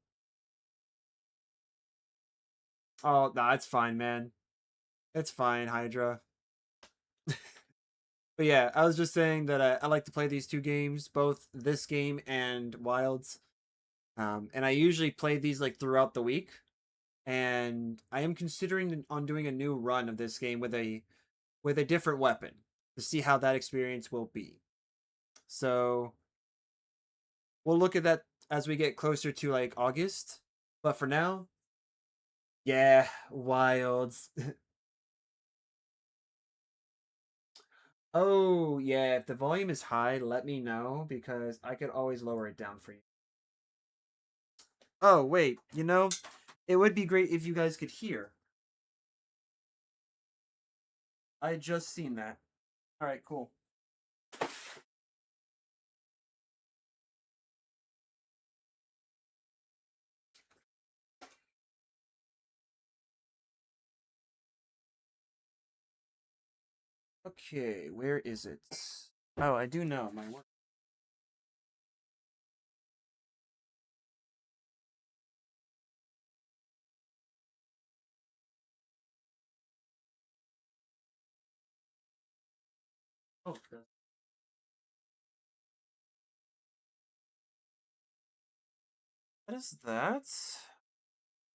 oh, no, it's fine, man. It's fine, Hydra. But yeah, I was just saying that I like to play these two games, both this game and Wilds. And I usually play these like throughout the week. And I am considering on doing a new run of this game with a different weapon to see how that experience will be. So we'll look at that as we get closer to like August. But for now, yeah, Wilds. Oh, yeah, if the volume is high, let me know because I could always lower it down for you. Oh, wait, it would be great if you guys could hear. I just seen that. All right, cool. Okay, where is it? Oh, I do know my work. Oh, what is that?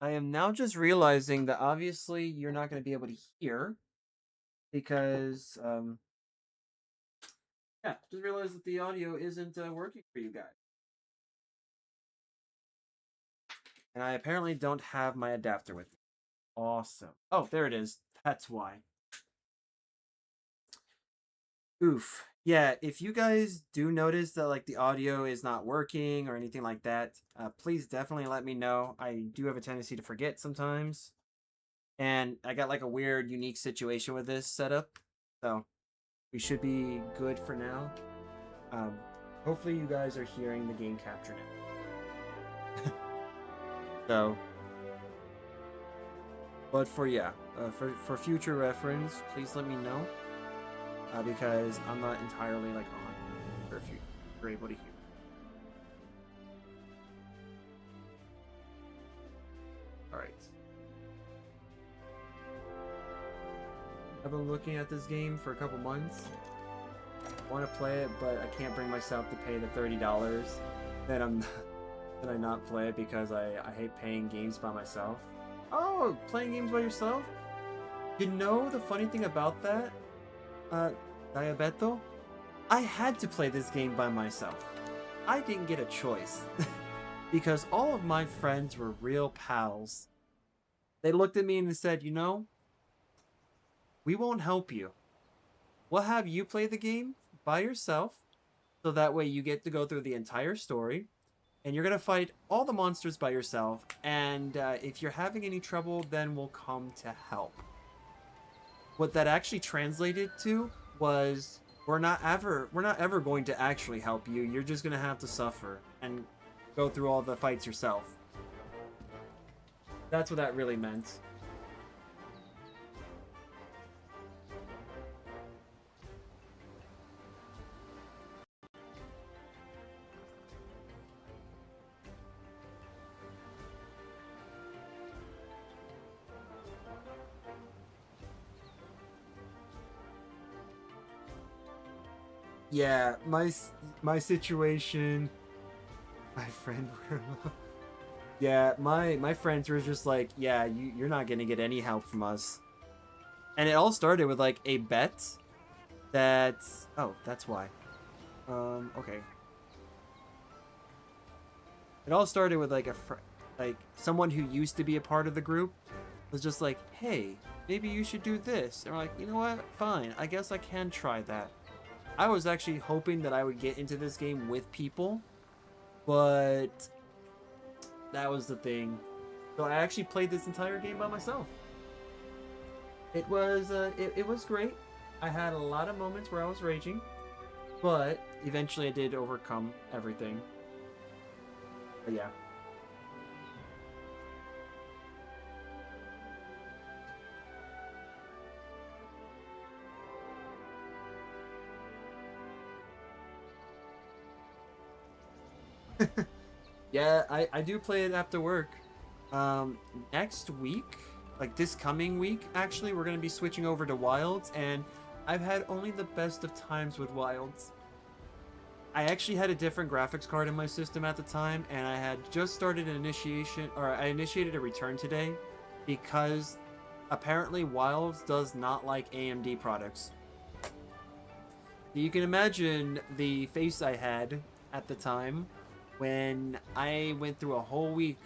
I am now just realizing that obviously you're not going to be able to hear because, yeah, just realized that the audio isn't working for you guys. And I apparently don't have my adapter with me. Awesome. Oh, there it is. That's why. Oof. Yeah, if you guys do notice that like the audio is not working or anything like that, please definitely let me know. I do have a tendency to forget sometimes. And I got like a weird, unique situation with this setup. So we should be good for now. Um, hopefully you guys are hearing the game capture now. So, but for yeah, for future reference, please let me know because I'm not entirely like on or if you're able to hear. All right. I've been looking at this game for a couple months. Want to play it, but I can't bring myself to pay the $30. Then I not play it because I hate paying games by myself. Oh, playing games by yourself? You know the funny thing about that, uh, Diabeto? I had to play this game by myself. I didn't get a choice. Because all of my friends were real pals. They looked at me and said, we won't help you. We'll have you play the game by yourself, so that way you get to go through the entire story. and you're gonna fight all the monsters by yourself. And if you're having any trouble, then we'll come to help. What that actually translated to was we're not ever going to actually help you. You're just gonna have to suffer and go through all the fights yourself. That's what that really meant. Yeah, my situation, my friend. Yeah, my friends were just like, yeah, you're not gonna get any help from us. And it all started with like a bet that, oh, that's why. Okay. It all started with like like someone who used to be a part of the group was just like, hey, maybe you should do this. And we're like, you know what? Fine, I guess I can try that. I was actually hoping that I would get into this game with people, but that was the thing. So I actually played this entire game by myself. It was it was great. I had a lot of moments where I was raging, but eventually I did overcome everything. But yeah. Yeah, I do play it after work. Next week, like this coming week, actually, we're going to be switching over to Wilds, and I've had only the best of times with Wilds. I actually had a different graphics card in my system at the time, and I had just started an initiation, or I initiated a return today, because apparently Wilds does not like AMD products. You can imagine the face I had at the time when I went through a whole week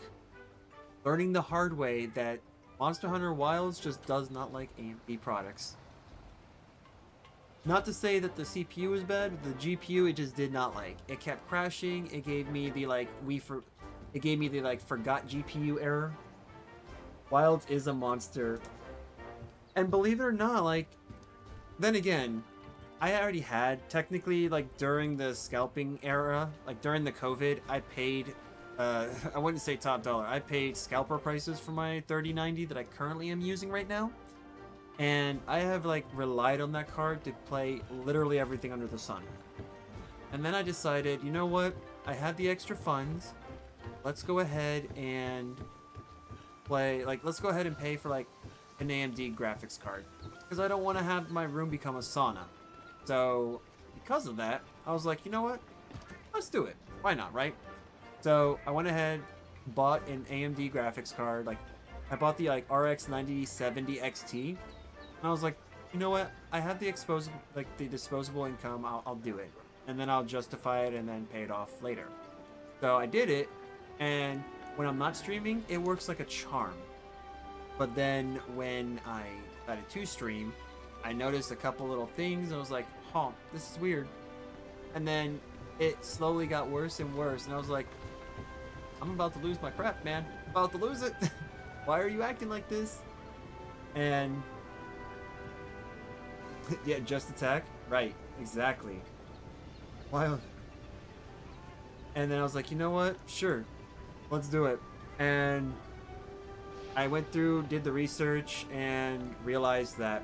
learning the hard way that Monster Hunter Wilds just does not like AMD products. Not to say that the CPU was bad, but the GPU it just did not like. It kept crashing. It gave me the it gave me the forgot GPU error. Wilds is a monster. And believe it or not, like, then again, I already had, technically, like, during the scalping era, like, during the COVID, I paid, I wouldn't say top dollar, I paid scalper prices for my 3090 that I currently am using right now. And I have, like, relied on that card to play literally everything under the sun. And then I decided, you know what? I have the extra funds. Let's go ahead and play, like, let's go ahead and pay for, like, an AMD graphics card. Because I don't want to have my room become a sauna. So, because of that, I was like, you know what? Let's do it. Why not, right? So, I went ahead, bought an AMD graphics card. Like, I bought the, like, RX 9070 XT. And I was like, you know what? I have the disposable income. I'll do it. And then I'll justify it and then pay it off later. So, I did it. And when I'm not streaming, it works like a charm. But then when I decided to stream, I noticed a couple little things, and I was like, huh, this is weird. And then it slowly got worse and worse, and I was like, I'm about to lose my crap, man. I'm about to lose it. Why are you acting like this? And yeah, just attack? Right, exactly. Why? And then I was like, you know what? Sure, let's do it. And I went through, did the research, and realized that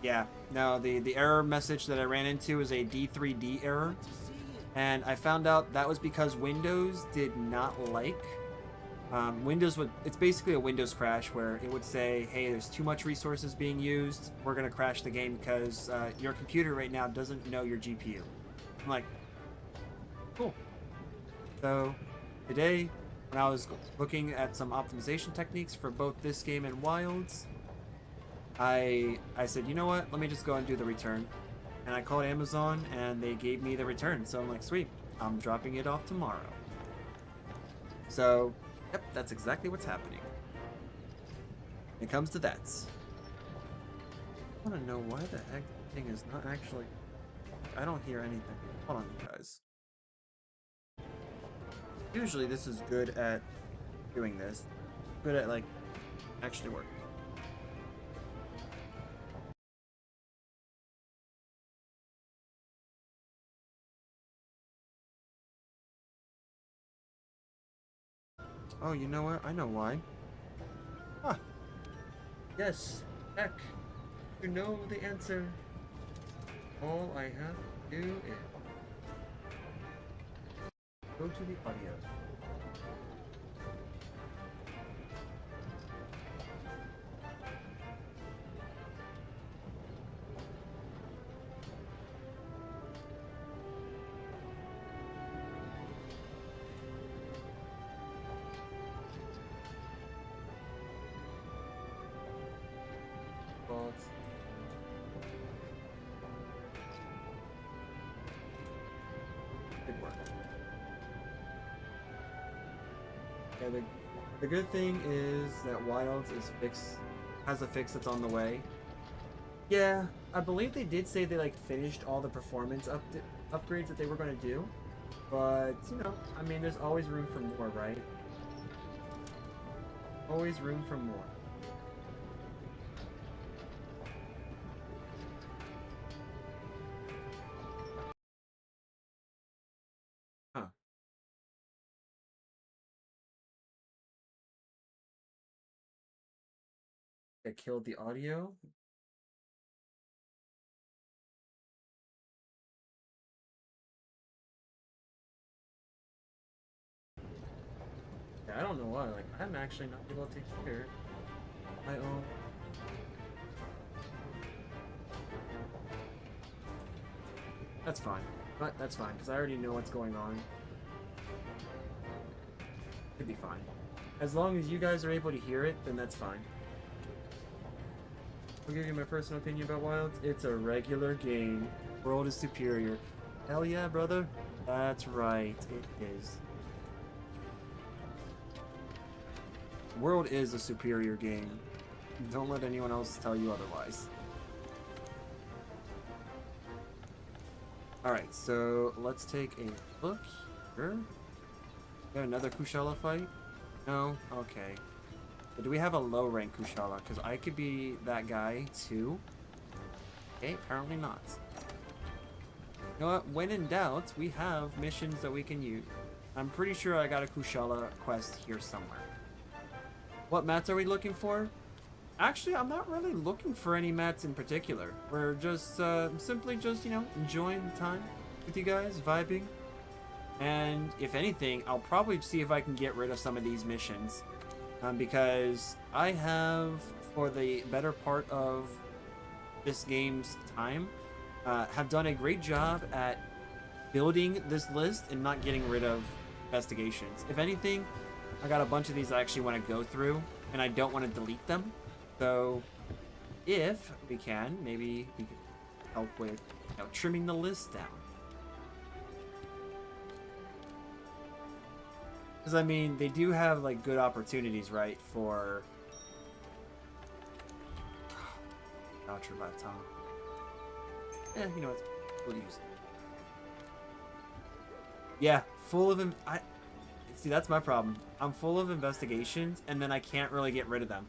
yeah, no, the error message that I ran into was a D3D error. And I found out that was because Windows did not like. It's basically a Windows crash where it would say, hey, there's too much resources being used. We're going to crash the game because your computer right now doesn't know your GPU. I'm like, cool. So today, when I was looking at some optimization techniques for both this game and Wilds, I said, you know what? Let me just go and do the return. And I called Amazon, and they gave me the return. So I'm like, sweet. I'm dropping it off tomorrow. So, yep, that's exactly what's happening. When it comes to that, I want to know why the heck the thing is not actually... I don't hear anything. Hold on, guys. Usually this is good at doing this. Good at, like, actually working. Oh, you know what? I know why. Ah, yes. Heck. You know the answer. All I have to do is go to the audio. But good work. Yeah, the good thing is that Wilds is has a fix that's on the way. Yeah, I believe they did say they like finished all the performance upgrades that they were going to do, but you know, I mean, there's always room for more, right? Always room for more. Huh? It killed the audio. Yeah, I don't know why. Like, I'm actually not able to hear my own. That's fine. But that's fine because I already know what's going on. It'd be fine. As long as you guys are able to hear it, then that's fine. I'll give you my personal opinion about Wilds. It's a regular game. World is superior. Hell yeah, brother. That's right. It is. World is a superior game. Don't let anyone else tell you otherwise. Alright, so let's take a look here. Got another Kushala fight? No? Okay. But do we have a low rank Kushala? Because I could be that guy too. Okay, apparently not. You know what? When in doubt, we have missions that we can use. I'm pretty sure I got a Kushala quest here somewhere. What mats are we looking for? Actually, I'm not really looking for any mats in particular. We're just simply just, you know, enjoying the time with you guys, vibing. And if anything, I'll probably see if I can get rid of some of these missions. Because I have, for the better part of this game's time, have done a great job at building this list and not getting rid of investigations. If anything, I got a bunch of these I actually want to go through, and I don't want to delete them. So, if we can, maybe we can help with, you know, trimming the list down. Because, I mean, they do have, like, good opportunities, right, for... Voucher lifetime. You know what? We'll use it. Yeah, full of... See, that's my problem. I'm full of investigations, and then I can't really get rid of them.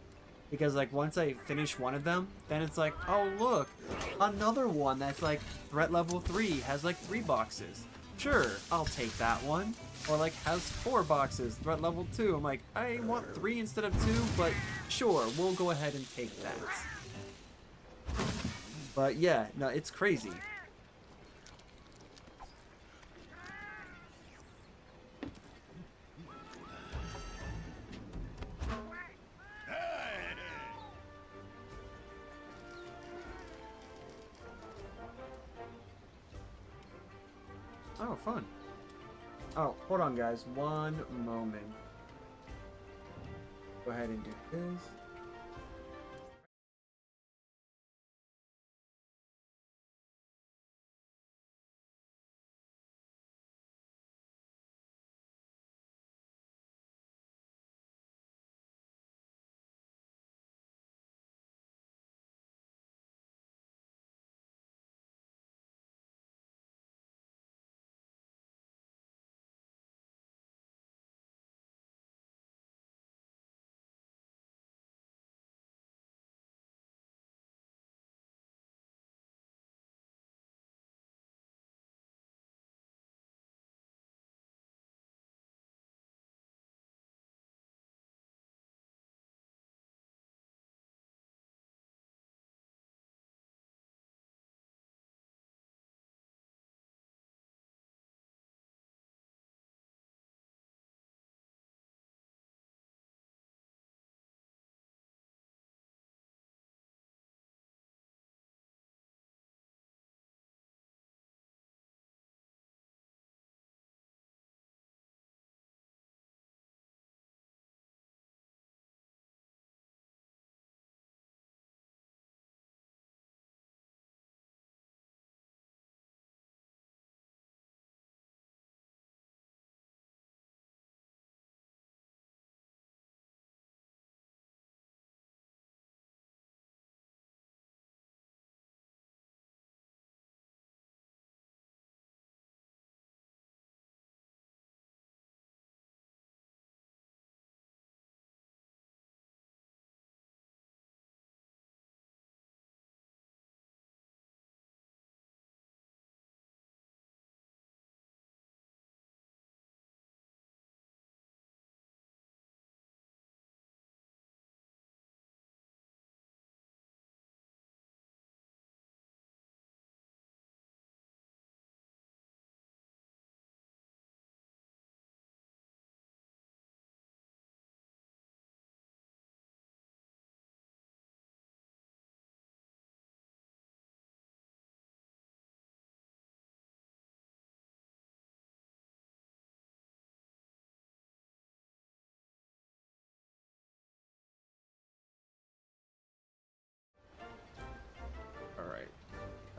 Because, like, once I finish one of them, then it's like, oh, look, another one that's, like, threat level 3 has, like, 3 boxes. Sure, I'll take that one. Or, like, has 4 boxes, threat level 2. I'm like, I want 3 instead of 2, but sure, we'll go ahead and take that. But, yeah, no, it's crazy. Oh, fun. Oh, hold on, guys. One moment. Go ahead and do this.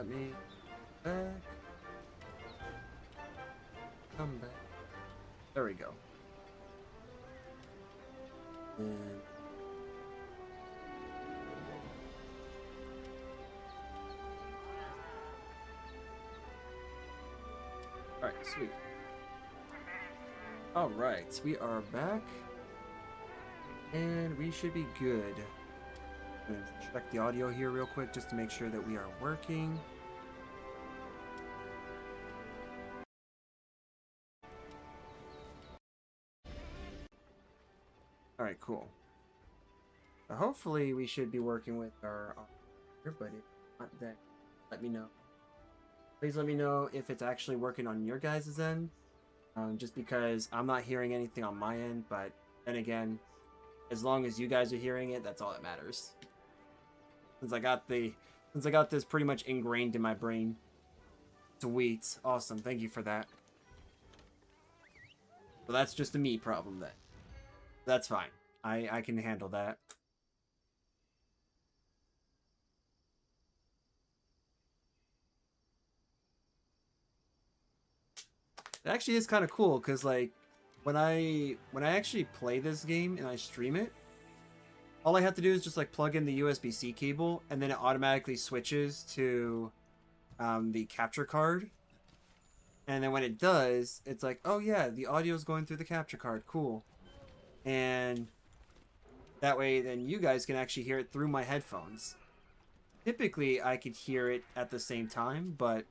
Let me back. Come back. There we go. And alright, sweet. Alright, we are back. And we should be good. I'm gonna check the audio here real quick just to make sure that we are working. Alright, cool. So hopefully we should be working with our audio, but if not, then let me know. Please let me know if it's actually working on your guys' end. Just because I'm not hearing anything on my end, but then again, as long as you guys are hearing it, that's all that matters. Since I got this pretty much ingrained in my brain. Sweet. Awesome. Thank you for that. So that's just a me problem then. That's fine. I can handle that. It actually is kind of cool because like when I actually play this game and I stream it, all I have to do is just like plug in the USB-C cable and then it automatically switches to the capture card. And then when it does, it's like, oh yeah, the audio is going through the capture card. Cool. And that way then you guys can actually hear it through my headphones. Typically I could hear it at the same time, but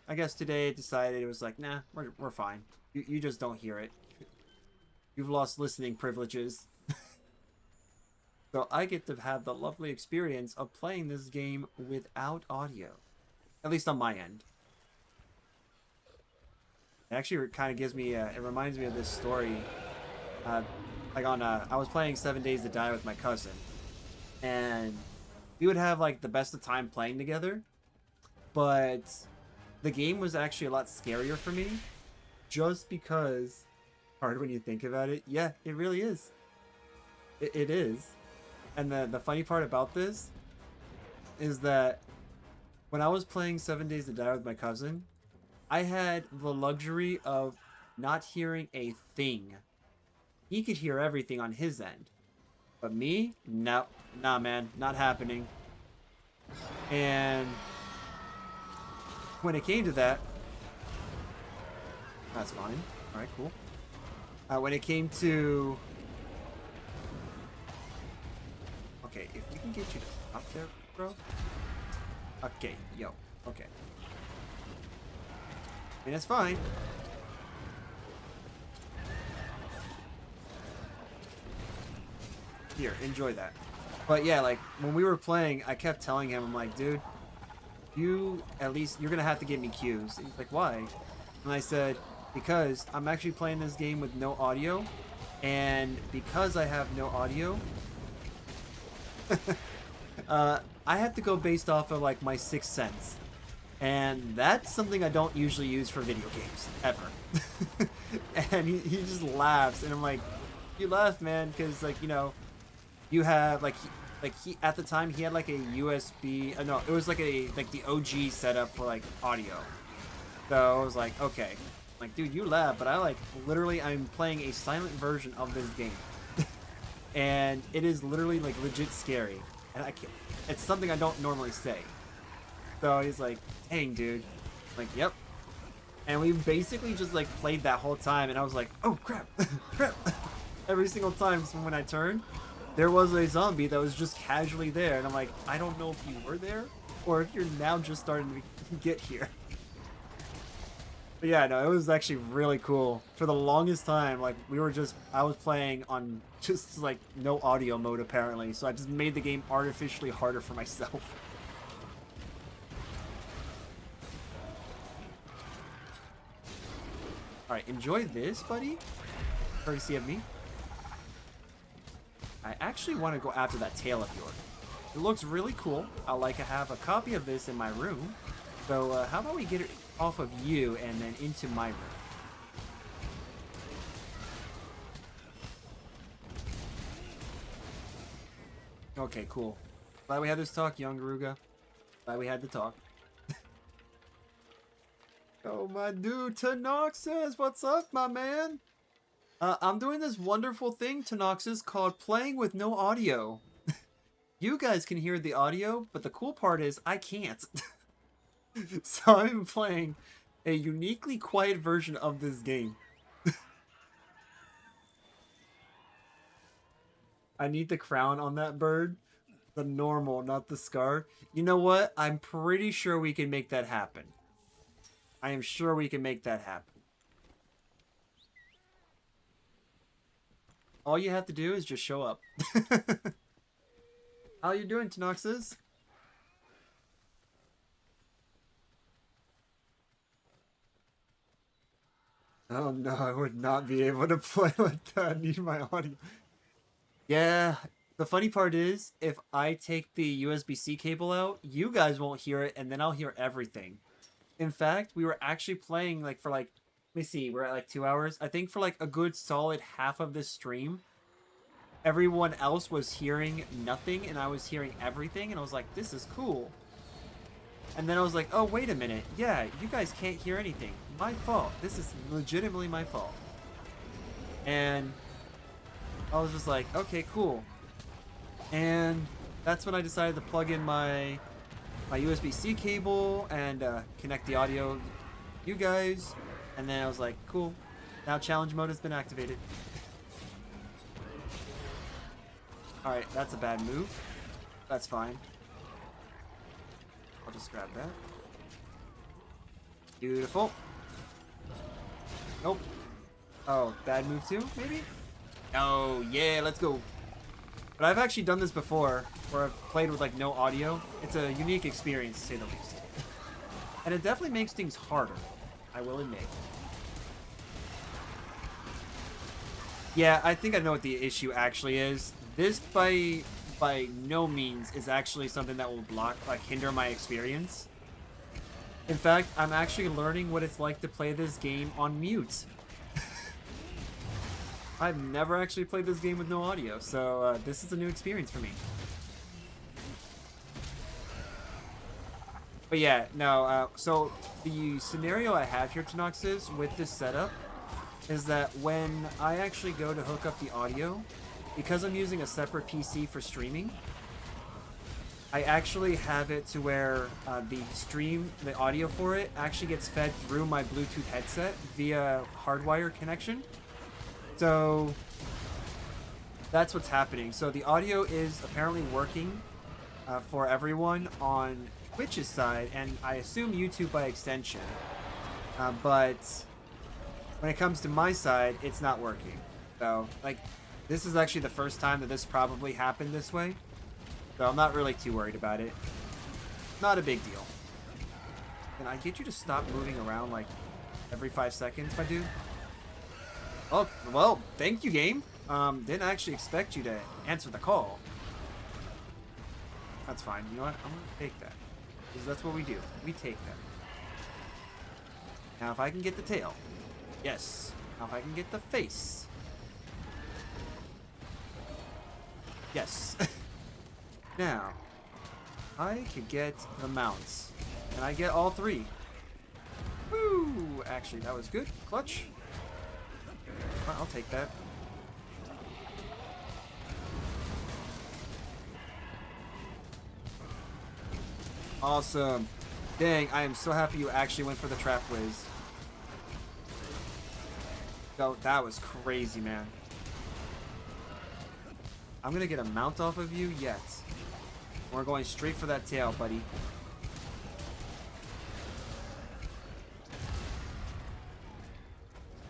I guess today I decided it was like, nah, we're fine. You just don't hear it. You've lost listening privileges. So I get to have the lovely experience of playing this game without audio. At least on my end. It actually kind of gives me, it reminds me of this story. Like on, I was playing 7 Days to Die with my cousin. And we would have like the best of time playing together. But the game was actually a lot scarier for me. Just because, hard when you think about it. Yeah, it really is. It is. And the funny part about this is that when I was playing 7 Days to Die with my cousin, I had the luxury of not hearing a thing. He could hear everything on his end. But me? No. Nah, man. Not happening. And when it came to that, that's fine. Alright, cool. When it came to... Okay, if we can get you to stop there, bro. Okay, yo. Okay. I mean, it's fine. Here, enjoy that. But yeah, like, when we were playing, I kept telling him, I'm like, dude, you, at least, you're gonna have to give me cues. And he's like, why? And I said, because I'm actually playing this game with no audio, and because I have no audio, I have to go based off of like my sixth sense, and that's something I don't usually use for video games ever. And he just laughs, and I'm like, you laugh, man, because like, you know, you have like he at the time he had like a USB, no, it was like the OG setup for like audio. So I was like, okay, like, dude, you laugh, but I like literally I'm playing a silent version of this game. And it is literally like legit scary, and I can't, it's something I don't normally say. So he's like, dang, dude. I'm like, yep. And we basically just like played that whole time, and I was like, oh crap. Crap. Every single time when I turned, there was a zombie that was just casually there, and I'm like, I don't know if you were there or if you're now just starting to get here. But yeah, no, it was actually really cool. For the longest time, like, I was playing on just, like, no audio mode, apparently. So I just made the game artificially harder for myself. Alright, enjoy this, buddy. Courtesy of me. I actually want to go after that tail of yours. It looks really cool. I like to have a copy of this in my room. So, how about we get it off of you and then into my room? Okay, cool. Glad we had this talk, young Garuga. Glad we had the talk. Oh, my dude, Tanoxus, what's up, my man? I'm doing this wonderful thing, Tanoxus, called playing with no audio. You guys can hear the audio, but the cool part is I can't. So I'm playing a uniquely quiet version of this game. I need the crown on that bird. The normal, not the scar. You know what? I'm pretty sure we can make that happen. I am sure we can make that happen. All you have to do is just show up. How you doing, Tanoxus? Oh no, I would not be able to play like that. I need my audio. Yeah, the funny part is, if I take the USB-C cable out, you guys won't hear it, and then I'll hear everything. In fact, we were actually playing like for like, let me see, we're at like 2 hours. I think for like a good solid half of this stream, everyone else was hearing nothing, and I was hearing everything, and I was like, this is cool. And then I was like, oh, wait a minute. Yeah, you guys can't hear anything. My fault. This is legitimately my fault. And I was just like, okay, cool. And that's when I decided to plug in my USB-C cable and connect the audio to you guys. And then I was like, cool. Now challenge mode has been activated. Alright, that's a bad move. That's fine. I'll just grab that. Beautiful. Nope. Oh, bad move too, maybe? Oh, yeah, let's go. But I've actually done this before, where I've played with like no audio. It's a unique experience, to say the least. And it definitely makes things harder, I will admit. Yeah, I think I know what the issue actually is. This by no means is actually something that will hinder my experience. In fact, I'm actually learning what it's like to play this game on mute. I've never actually played this game with no audio, so this is a new experience for me. But yeah, no, so the scenario I have here, Tanoxus, with this setup, is that when I actually go to hook up the audio, because I'm using a separate PC for streaming, I actually have it to where the audio for it actually gets fed through my Bluetooth headset via hardwire connection. So that's what's happening. So the audio is apparently working for everyone on Twitch's side, and I assume YouTube by extension. But when it comes to my side, it's not working. So, like, this is actually the first time that this probably happened this way. So I'm not really too worried about it. Not a big deal. Can I get you to stop moving around, like, every 5 seconds, my dude? Oh, well, thank you, game. Didn't actually expect you to answer the call. That's fine. You know what? I'm gonna take that. Because that's what we do. We take that. Now, if I can get the tail. Yes. Now, if I can get the face. Yes. Now, I could get the mounts. And I get all three. Woo! Actually, that was good. Clutch. I'll take that. Awesome. Dang, I am so happy you actually went for the trap whiz. Oh, that was crazy, man. I'm gonna get a mount off of you yet. We're going straight for that tail, buddy.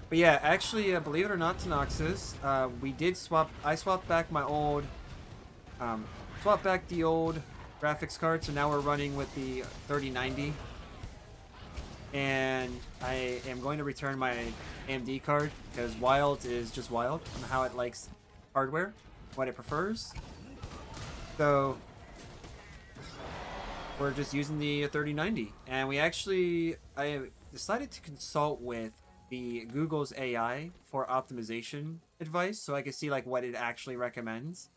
But yeah, actually, believe it or not, Tanoxus, we did I swapped back my old, swapped back the old graphics card, so now we're running with the 3090. And I am going to return my AMD card, because wild is just wild on how it likes hardware, what it prefers. So we're just using the 3090. And I decided to consult with the Google's AI for optimization advice, so I can see like what it actually recommends.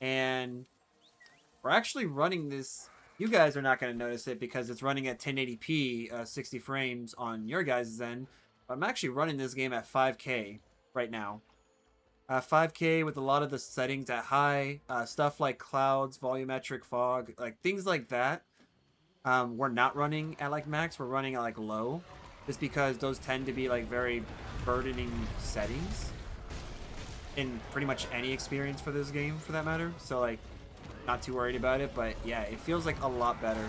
And we're actually running this You guys are not going to notice it because it's running at 1080p, 60 frames on your guys' end. I'm actually running this game at 5K right now. 5K with a lot of the settings at high, stuff like clouds, volumetric fog, like things like that. We're not running at like max, we're running at like low, just because those tend to be like very burdening settings in pretty much any experience for this game, for that matter. So like, not too worried about it, but yeah, it feels like a lot better.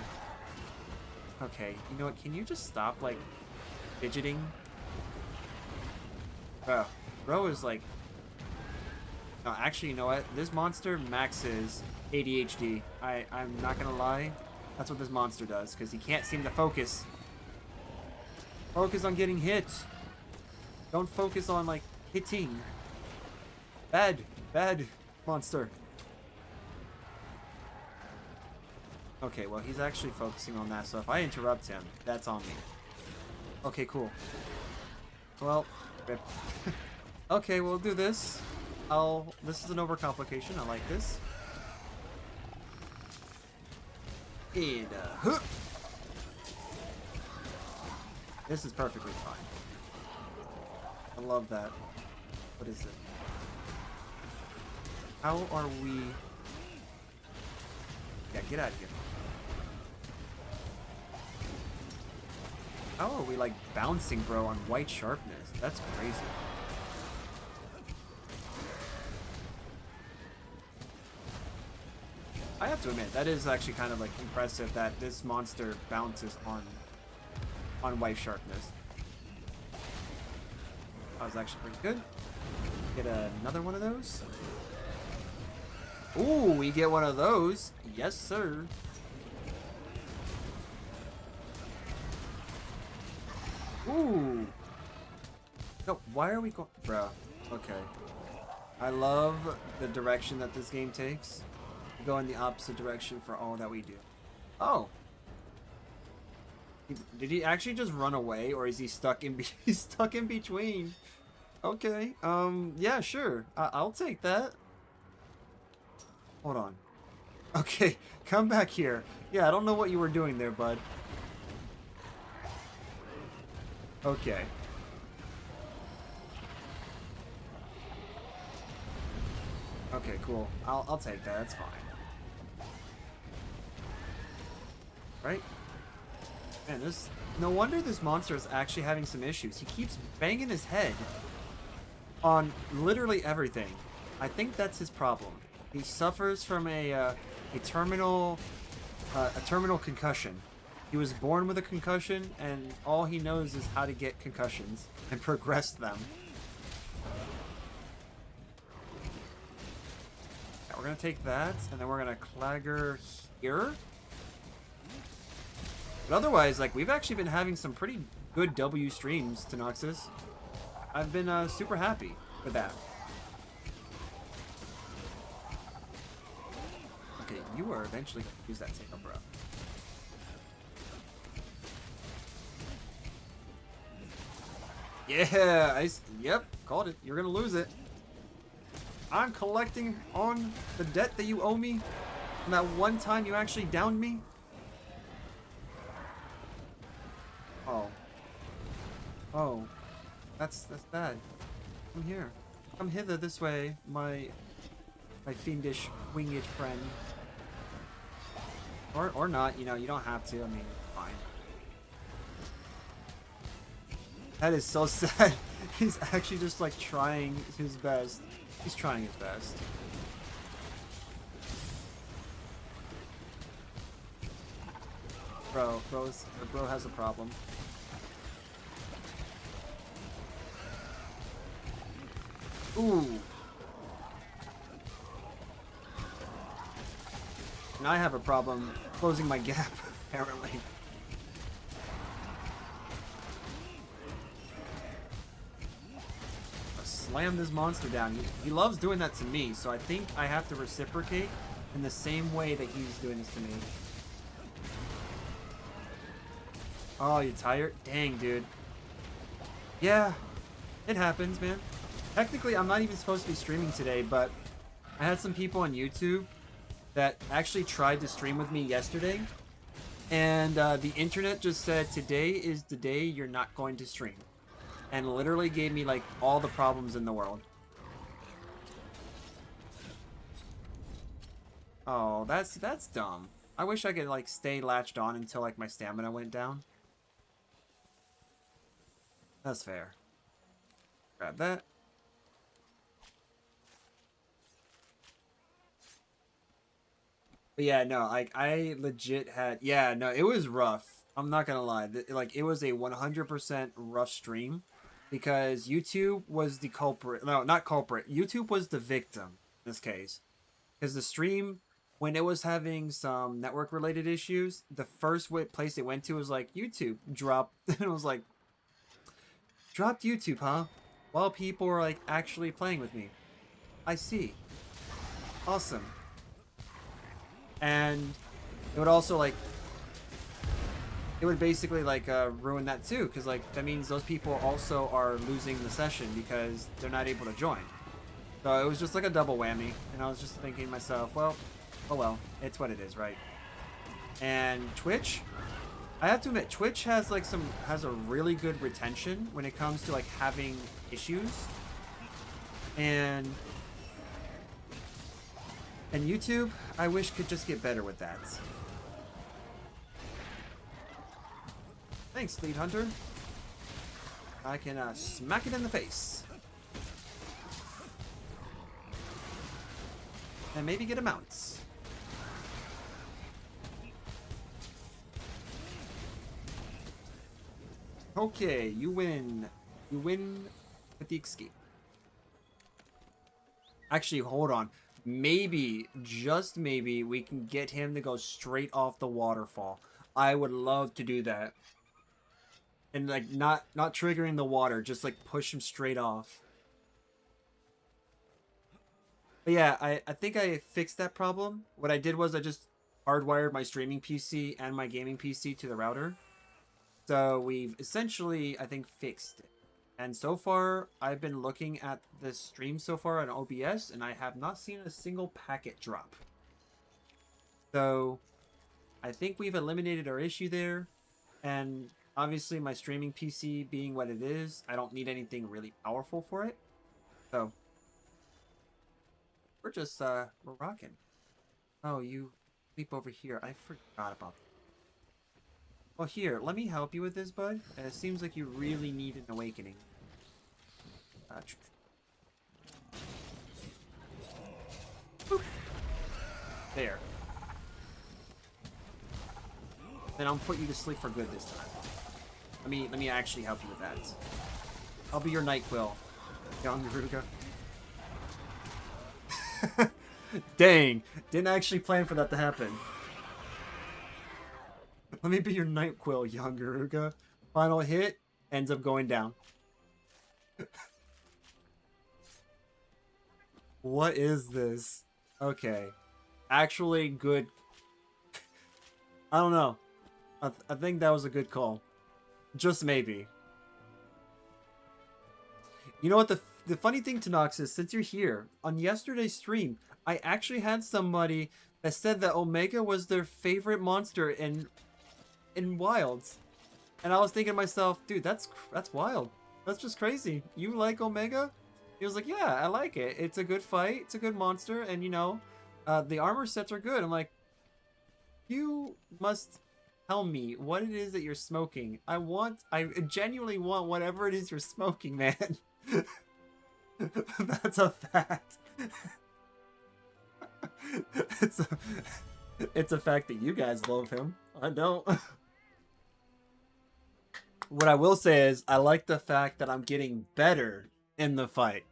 Okay, you know what? Can you just stop like fidgeting? Bro is like. No, actually, you know what? This monster maxes ADHD. I'm not gonna lie. That's what this monster does, because he can't seem to focus. Focus on getting hit. Don't focus on, like, hitting. Bad monster. Okay, well, he's actually focusing on that, so if I interrupt him, that's on me. Okay, cool. Well, rip. Okay, we'll do this. This is an overcomplication. I like this. And, this is perfectly fine. I love that. What is it? How are we... Yeah, get out of here. How are we, like, bouncing, bro, on white sharpness? That's crazy. I have to admit, that is actually kind of like impressive that this monster bounces on white sharpness. That was actually pretty good. Get another one of those. Ooh, we get one of those. Yes, sir. Ooh. No, why are we going... Bruh. Okay. I love the direction that this game takes. Go in the opposite direction for all that we do. Oh. Did he actually just run away, or is he stuck in he's stuck in between? Okay. Yeah, sure. I'll take that. Hold on. Okay, come back here. Yeah, I don't know what you were doing there, bud. Okay. Okay, cool. I'll take that. That's fine. Right? Man, no wonder this monster is actually having some issues. He keeps banging his head on literally everything. I think that's his problem. He suffers from a terminal concussion. He was born with a concussion, and all he knows is how to get concussions and progress them. Yeah, we're gonna take that, and then we're gonna clagger here. But otherwise, like, we've actually been having some pretty good W streams to Noxus. I've been super happy with that. Okay, you are eventually going to use that take-up, bro. Yeah, yep, called it. You're going to lose it. I'm collecting on the debt that you owe me from that one time you actually downed me. Oh. Oh. That's bad. Come here. Come hither this way, my fiendish winged friend. Or not, you know, you don't have to. I mean, fine. That is so sad. He's actually just like trying his best. He's trying his best. Bro has a problem. Ooh. And I have a problem closing my gap, apparently. Slam this monster down. He loves doing that to me, so I think I have to reciprocate in the same way that he's doing this to me. Oh, you tired? Dang, dude. Yeah, it happens, man. Technically, I'm not even supposed to be streaming today, but I had some people on YouTube that actually tried to stream with me yesterday, and the internet just said today is the day you're not going to stream, and literally gave me like all the problems in the world. Oh, that's dumb. I wish I could like stay latched on until like my stamina went down. That's fair. Grab that. But yeah, no, like I legit had, yeah, no, it was rough. I'm not gonna lie. Like it was a 100% rough stream because YouTube was the culprit. No, not culprit. YouTube was the victim in this case. Because the stream, when it was having some network related issues, the first place it went to was like YouTube drop. And it was like, dropped YouTube, huh? While people were like actually playing with me. I see. Awesome. And it would also like, it would basically like ruin that too, because like that means those people also are losing the session because they're not able to join. So it was just like a double whammy, and I was just thinking to myself, well, oh well, it's what it is, right? And Twitch, I have to admit, Twitch has like has a really good retention when it comes to like having issues, and YouTube, I wish could just get better with that. Thanks, Lead Hunter. I can smack it in the face. And maybe get a mount. Okay, you win. You win with the escape. Actually, hold on. Maybe, just maybe, we can get him to go straight off the waterfall. I would love to do that. And like not triggering the water, just like push him straight off. But yeah, I think I fixed that problem. What I did was I just hardwired my streaming PC and my gaming PC to the router. So we've essentially, I think, fixed it. And so far, I've been looking at this stream so far on OBS, and I have not seen a single packet drop. So I think we've eliminated our issue there. And obviously, my streaming PC being what it is, I don't need anything really powerful for it. So we're just, we're rocking. Oh, you sleep over here. I forgot about that. Well, here, let me help you with this, bud. It seems like you really need an awakening. Boop. There. Then I'll put you to sleep for good this time. Let me actually help you with that. I'll be your Nightquill, young Ruga. Dang, didn't actually plan for that to happen. Let me be your Nightquill, young Garuga. Final hit, ends up going down. What is this? Okay. Actually good. I don't know. I think that was a good call. Just maybe. You know what, the funny thing, Tanox, is since you're here, on yesterday's stream, I actually had somebody that said that Omega was their favorite monster in Wilds. And I was thinking to myself, dude, that's wild. That's just crazy. You like Omega? He was like, yeah, I like it. It's a good fight. It's a good monster. And, you know, the armor sets are good. I'm like, you must tell me what it is that you're smoking. I genuinely want whatever it is you're smoking, man. That's a fact. It's a fact that you guys love him. I don't. What I will say is, I like the fact that I'm getting better in the fight.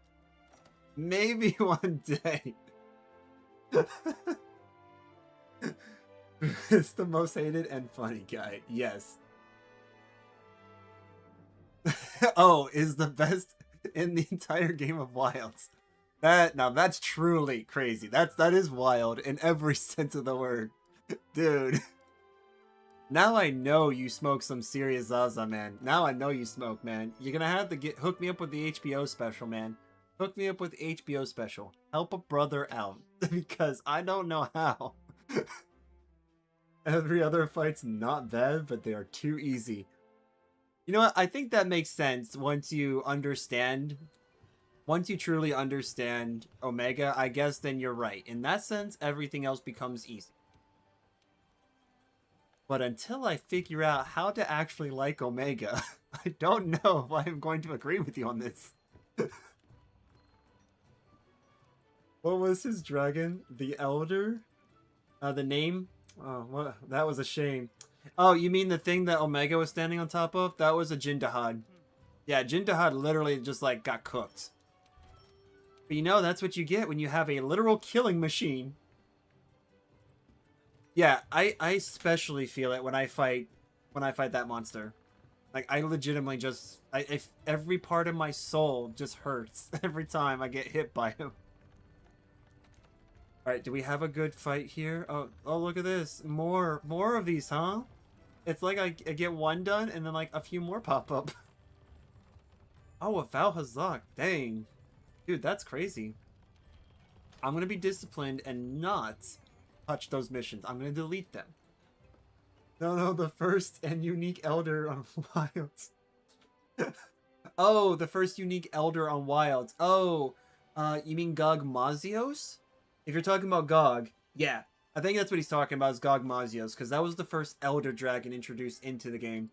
Maybe one day. It's the most hated and funny guy. Yes. Oh, is the best in the entire game of Wilds. Now that's truly crazy. That is wild in every sense of the word. Dude. Now I know you smoke some serious Zaza, man. Now I know you smoke, man. You're gonna have to hook me up with the HBO special, man. Hook me up with HBO special. Help a brother out. Because I don't know how. Every other fight's not bad, but they are too easy. You know what? I think that makes sense once you understand. Once you truly understand Omega, I guess then you're right. In that sense, everything else becomes easy. But until I figure out how to actually like Omega, I don't know if I'm going to agree with you on this. What was his dragon? The Elder? The name? Oh, what? That was a shame. Oh, you mean the thing that Omega was standing on top of? That was a Jindahad. Yeah, Jindahad literally just like got cooked. But you know, that's what you get when you have a literal killing machine. Yeah, I especially feel it when I fight that monster. Like I legitimately just every part of my soul just hurts every time I get hit by him. All right, do we have a good fight here? Oh, look at this. More of these, huh? It's like I get one done and then like a few more pop up. Oh, a Val Hazak. Dang. Dude, that's crazy. I'm going to be disciplined and not touch those missions. I'm going to delete them. No, the first and unique Elder on Wilds. Oh, the first unique Elder on Wilds. Oh, you mean Gog Mazios? If you're talking about Gog, yeah. I think that's what he's talking about is Gog Mazios, because that was the first Elder Dragon introduced into the game.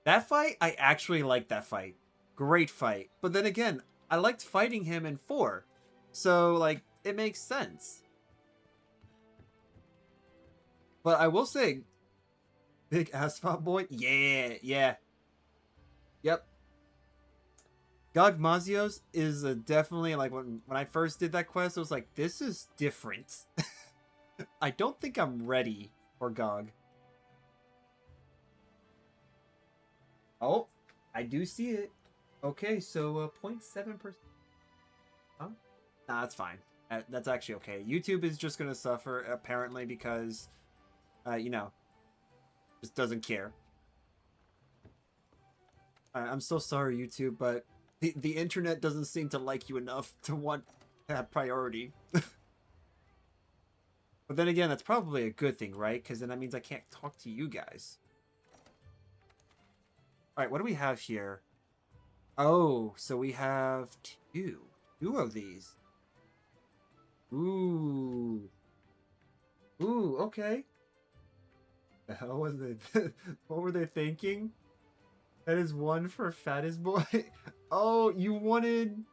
That fight, I actually liked that fight. Great fight. But then again, I liked fighting him in 4. So, like, it makes sense. But I will say, Big Asphalt Boy, yeah. Yep. Gog Mazios is definitely, like, when I first did that quest, I was like, this is different. I don't think I'm ready for Gog. Oh, I do see it. Okay, so 0.7%. Huh? Nah, that's fine. That's actually okay. YouTube is just going to suffer, apparently, because, you know, just doesn't care. I'm so sorry, YouTube, but the internet doesn't seem to like you enough to want to have priority. But then again, that's probably a good thing, right? Because then that means I can't talk to you guys. Alright, what do we have here? Oh, so we have two of these. Ooh, okay. The hell was it? What were they thinking? That is one for Fattest Boy. Oh, you wanted...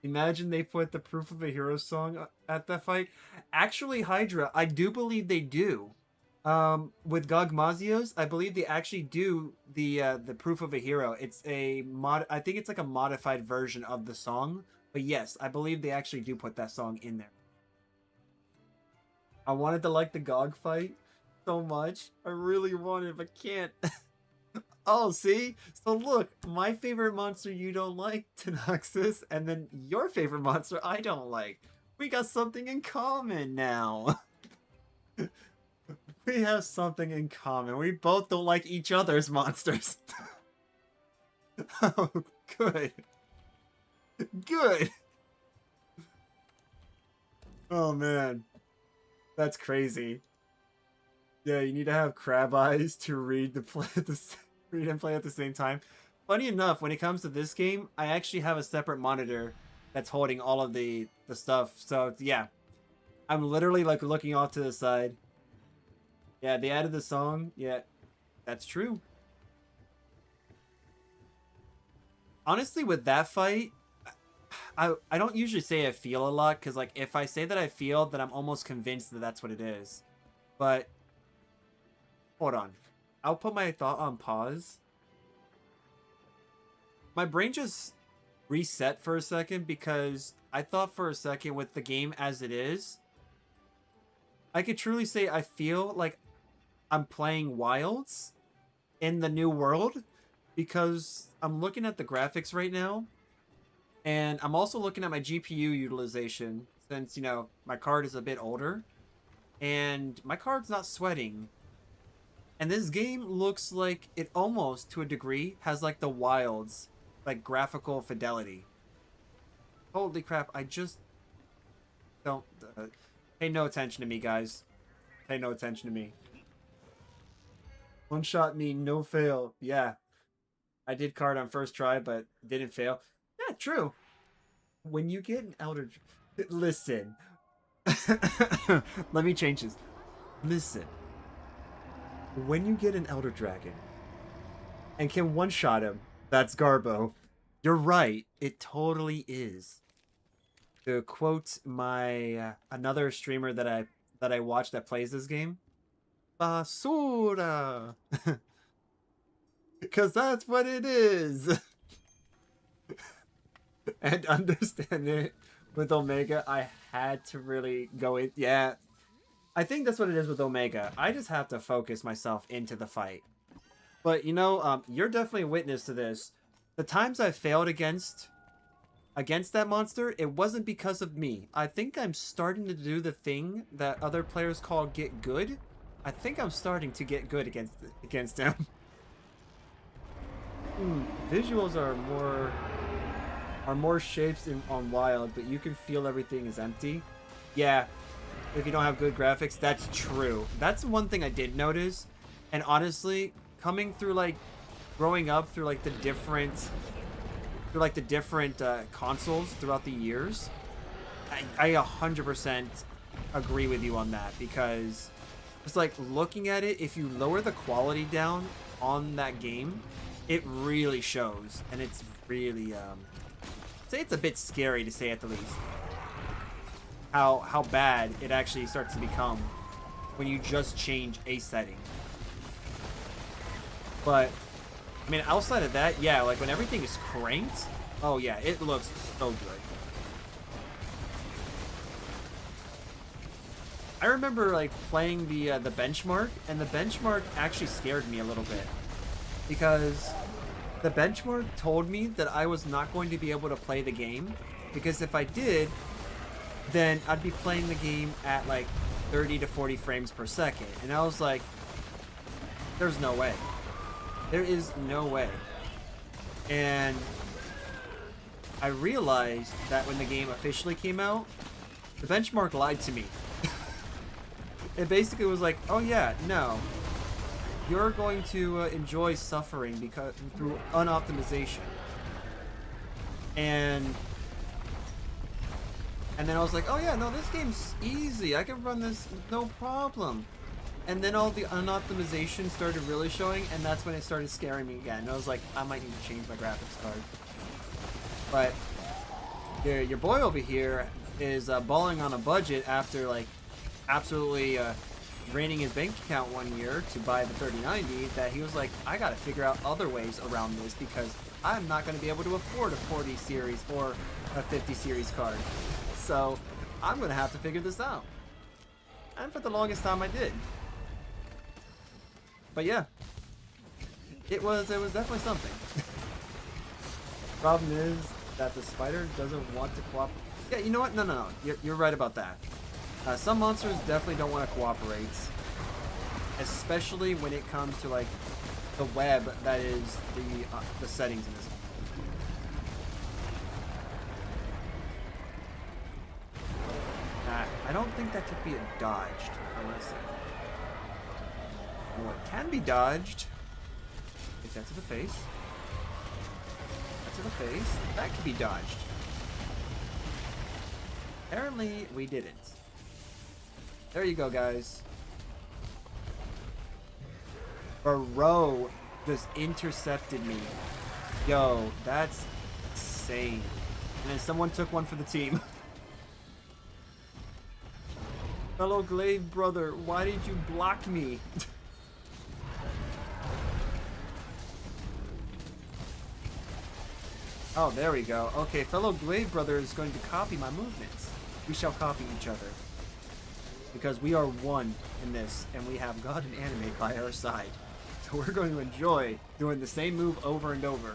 Imagine they put the Proof of a Hero song at that fight. Actually, Hydra, I do believe they do. With Gog Mazios, I believe they actually do the Proof of a Hero. It's a mod. I think it's like a modified version of the song. But yes, I believe they actually do put that song in there. I wanted to like the Gog fight so much. I really wanted, but can't. Oh, see? So look, my favorite monster you don't like, Tanaxis, and then your favorite monster I don't like. We got something in common now. We have something in common. We both don't like each other's monsters. Oh, good. Good. Oh, man. That's crazy. Yeah, you need to have crab eyes to read the play at the read and play at the same time. Funny enough, when it comes to this game, I actually have a separate monitor that's holding all of the stuff. So yeah, I'm literally like looking off to the side. Yeah, they added the song. Yeah, that's true. Honestly, with that fight, I don't usually say I feel a lot because like if I say that I feel, then I'm almost convinced that that's what it is. But hold on. I'll put my thought on pause. My brain just reset for a second because I thought for a second with the game as it is, I could truly say I feel like I'm playing Wilds in the new world because I'm looking at the graphics right now and I'm also looking at my GPU utilization since, you know, my card is a bit older and my card's not sweating. And this game looks like it almost, to a degree, has like the Wilds, like graphical fidelity. Holy crap, I just don't... pay no attention to me, guys. Pay no attention to me. One shot me, no fail. Yeah. I did card on first try, but didn't fail. Yeah, true. When you get an Elder... Listen. Let me change this. Listen. When you get an Elder Dragon and can one-shot him, that's Garbo. You're right. It totally is. To quote my another streamer that I watch that plays this game, basura. Because that's what it is. And understand it with Omega, I had to really go in. Yeah, I think that's what it is with Omega. I just have to focus myself into the fight. But you know, you're definitely a witness to this. The times I failed against that monster, it wasn't because of me. I think I'm starting to do the thing that other players call get good. I think I'm starting to get good against him. Visuals are more shapes on Wild, but you can feel everything is empty. Yeah, if you don't have good graphics, that's true. That's one thing I did notice. And honestly, coming through like growing up through like the different consoles throughout the years, I 100% agree with you on that, because it's like looking at it, if you lower the quality down on that game, it really shows, and it's really say it's a bit scary, to say at the least, how bad it actually starts to become when you just change a setting. But I mean, outside of that, yeah, like when everything is cranked, oh yeah, it looks so good. I remember like playing the benchmark, and the benchmark actually scared me a little bit, because the benchmark told me that I was not going to be able to play the game, because if I did, then I'd be playing the game at like 30 to 40 frames per second, and I was like, there's no way. There is no way. And I realized that when the game officially came out, the benchmark lied to me. It basically was like, oh yeah, no. You're going to enjoy suffering because through unoptimization. And then I was like, oh yeah, no, this game's easy. I can run this no problem. And then all the unoptimization started really showing, and that's when it started scaring me again. And I was like, I might need to change my graphics card. But your boy over here is balling on a budget after like absolutely draining his bank account one year to buy the 3090, that he was like, I gotta figure out other ways around this, because I'm not going to be able to afford a 40 series or a 50 series card. So I'm going to have to figure this out. And for the longest time I did. But yeah, it was definitely something. Problem is that the spider doesn't want to cooperate. Yeah, you know what? No. You're right about that. Some monsters definitely don't want to cooperate, especially when it comes to like the web that is the settings in this one. I don't think that could be dodged. I want to say. Well, it can be dodged. Take that to the face. That to the face. That can be dodged. Apparently, we didn't. There you go, guys. Bro just intercepted me. Yo, that's insane. And then someone took one for the team. Fellow Glaive brother, why did you block me? Oh, there we go. Okay, fellow Glaive brother is going to copy my movements. We shall copy each other. Because we are one in this, and we have God and anime by our side. So we're going to enjoy doing the same move over and over.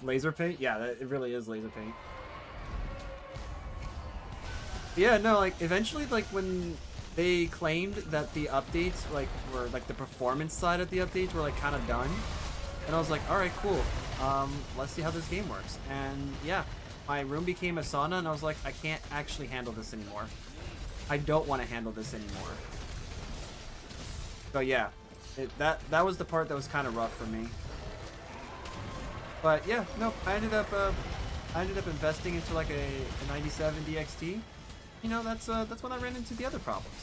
Laser paint? Yeah, it really is laser paint. Yeah, no, like, eventually, like, when they claimed that the updates, like, were, like, the performance side of the updates were, like, kind of done. And I was like, alright, cool. let's see how this game works. And yeah, my room became a sauna, and I was like, I can't actually handle this anymore. I don't want to handle this anymore. So yeah, that was the part that was kind of rough for me. But yeah, no, I ended up investing into like a 97 DXT. You know, that's when I ran into the other problems.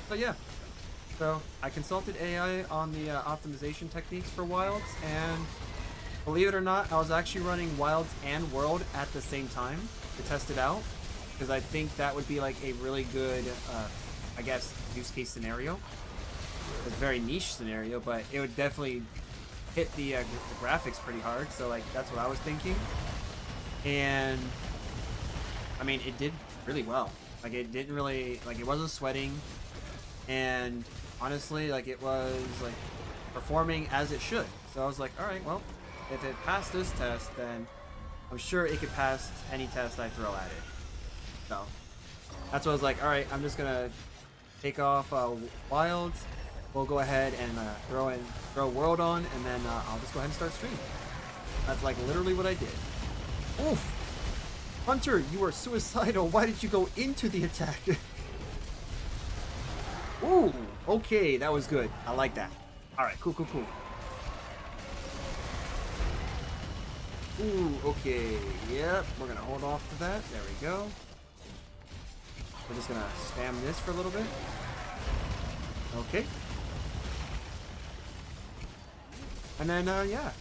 But yeah, so I consulted AI on the optimization techniques for Wilds, and believe it or not, I was actually running Wilds and World at the same time to test it out, because I think that would be like a really good, I guess, use case scenario. It's a very niche scenario, but it would definitely hit the graphics pretty hard. So like that's what I was thinking, and I mean it did really well. Like it didn't really it wasn't sweating, and honestly like it was like performing as it should. So I was like, all right, well, if it passed this test, then I'm sure it could pass any test I throw at it. So that's what I was like, all right, I'm just gonna take off Wilds. We'll go ahead and throw World on, and then I'll just go ahead and start streaming. That's like literally what I did. Oof! Hunter, you are suicidal. Why did you go into the attack? Ooh, okay, that was good. I like that. All right, cool. Ooh, okay, yep, we're gonna hold off to that. There we go. We're just gonna spam this for a little bit. Okay. And then, yeah.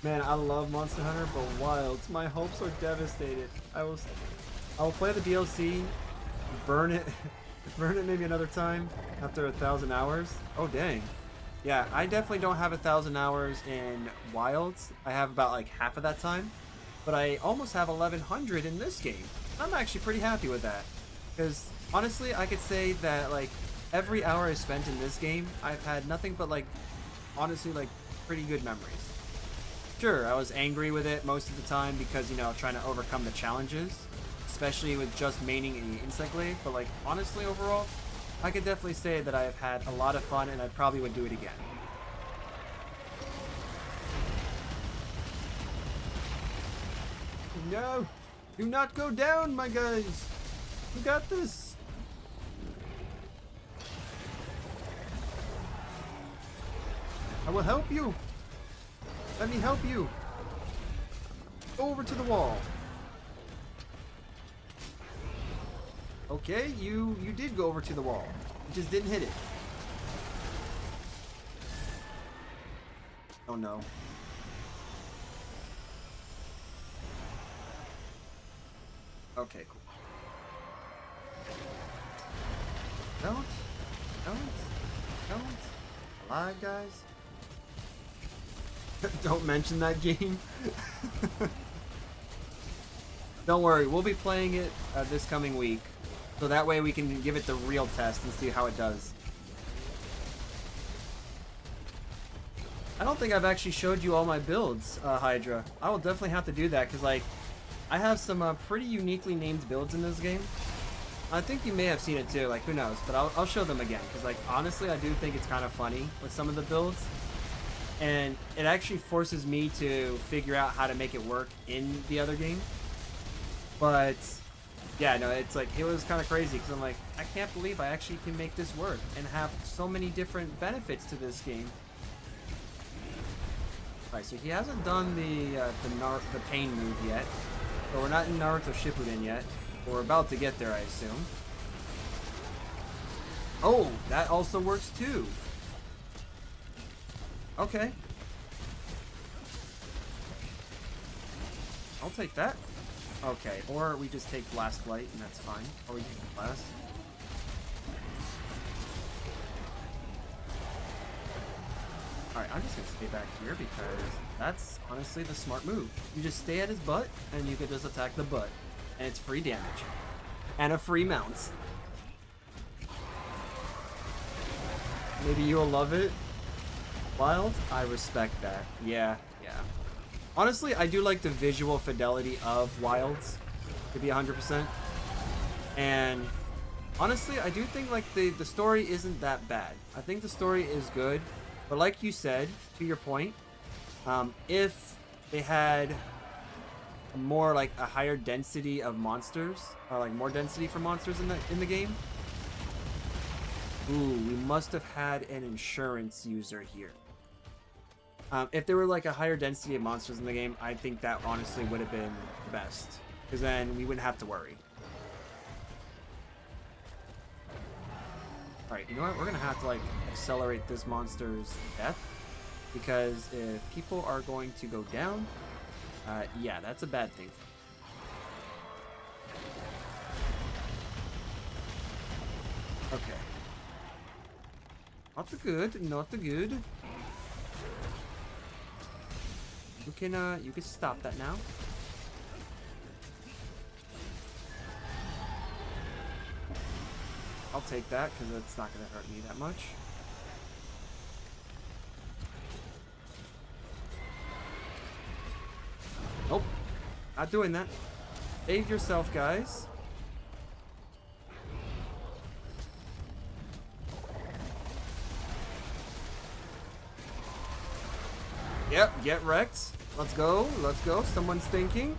Man, I love Monster Hunter, but Wilds, my hopes are devastated. I will play the DLC, burn it maybe another time after 1,000 hours. Oh, dang. Yeah, I definitely don't have 1,000 hours in Wilds. I have about like half of that time, but I almost have 1,100 in this game. I'm actually pretty happy with that, because honestly, I could say that like every hour I spent in this game, I've had nothing but like, honestly, like pretty good memories. Sure, I was angry with it most of the time because, you know, trying to overcome the challenges, especially with just maining an insect glaive, but like honestly overall, I could definitely say that I have had a lot of fun, and I probably would do it again. No! Do not go down, my guys! You got this! I will help you! Let me help you! Go over to the wall! Okay, you did go over to the wall. You just didn't hit it. Oh no. Okay, cool. Don't. Alive, guys. Don't mention that game. Don't worry, we'll be playing it this coming week, so that way we can give it the real test and see how it does. I don't think I've actually showed you all my builds, Hydra. I will definitely have to do that, because like I have some pretty uniquely named builds in this game. I think you may have seen it too, like who knows, but I'll show them again, because like honestly I do think it's kind of funny with some of the builds, and it actually forces me to figure out how to make it work in the other game. But yeah, no, it's like, it was kind of crazy, because I'm like, I can't believe I actually can make this work and have so many different benefits to this game. Alright, so he hasn't done the pain move yet, but we're not in Naruto Shippuden yet. We're about to get there, I assume. Oh, that also works too. Okay. I'll take that. Okay, or we just take Blast Light and that's fine. Or we take Blast. Alright, I'm just gonna stay back here because that's honestly the smart move. You just stay at his butt and you can just attack the butt. And it's free damage. And a free mount. Maybe you'll love it. Wild? I respect that. Yeah. Honestly, I do like the visual fidelity of Wilds, to be 100%. And Honestly, I do think like the story isn't that bad. I think the story is good, but like you said, to your point, if they had more like a higher density of monsters, or like more density for monsters in the game. Ooh, we must have had an insurance user here. If there were like a higher density of monsters in the game, I think that honestly would have been the best, because then we wouldn't have to worry. Alright, you know what? We're gonna have to like accelerate this monster's death, because if people are going to go down, yeah, that's a bad thing. Okay. Not the good, not the good. You can stop that now. I'll take that, because it's not gonna hurt me that much. Nope. Not doing that. Save yourself, guys. Yep, get wrecked. Let's go. Let's go. Someone's thinking.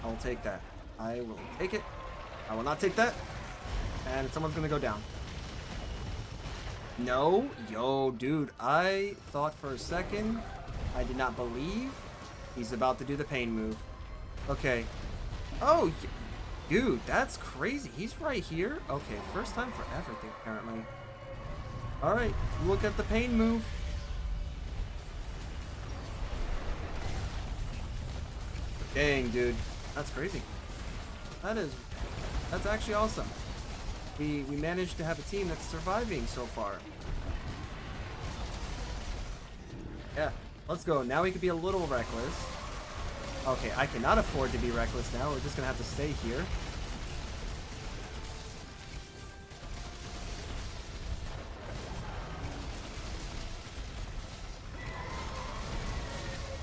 I will take that. I will take it. I will not take that. And someone's gonna go down. No. Yo, dude. I thought for a second. I did not believe he's about to do the pain move. Okay. Oh, dude, that's crazy. He's right here. Okay, first time for everything, apparently. Alright, look at the pain move. Dang, dude. That's crazy. That's actually awesome. We managed to have a team that's surviving so far. Yeah, let's go. Now we could be a little reckless. Okay, I cannot afford to be reckless now. We're just gonna have to stay here.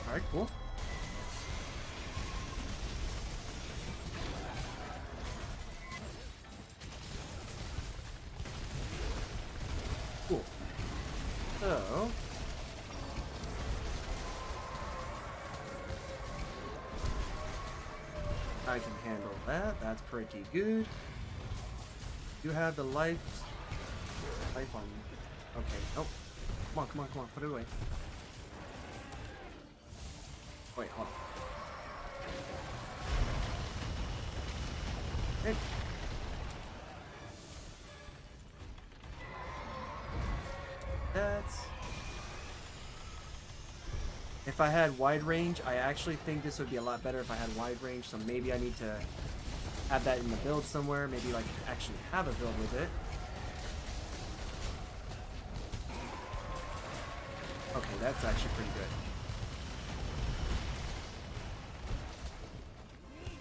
Alright, cool. Cool. So... I can handle that. That's pretty good. You have the life on you. Okay. Nope. Come on, come on, come on. Put it away. Wait, hold on. Hey. That's... If I had wide range, I actually think this would be a lot better if I had wide range, so maybe I need to have that in the build somewhere, maybe like actually have a build with it. Okay, that's actually pretty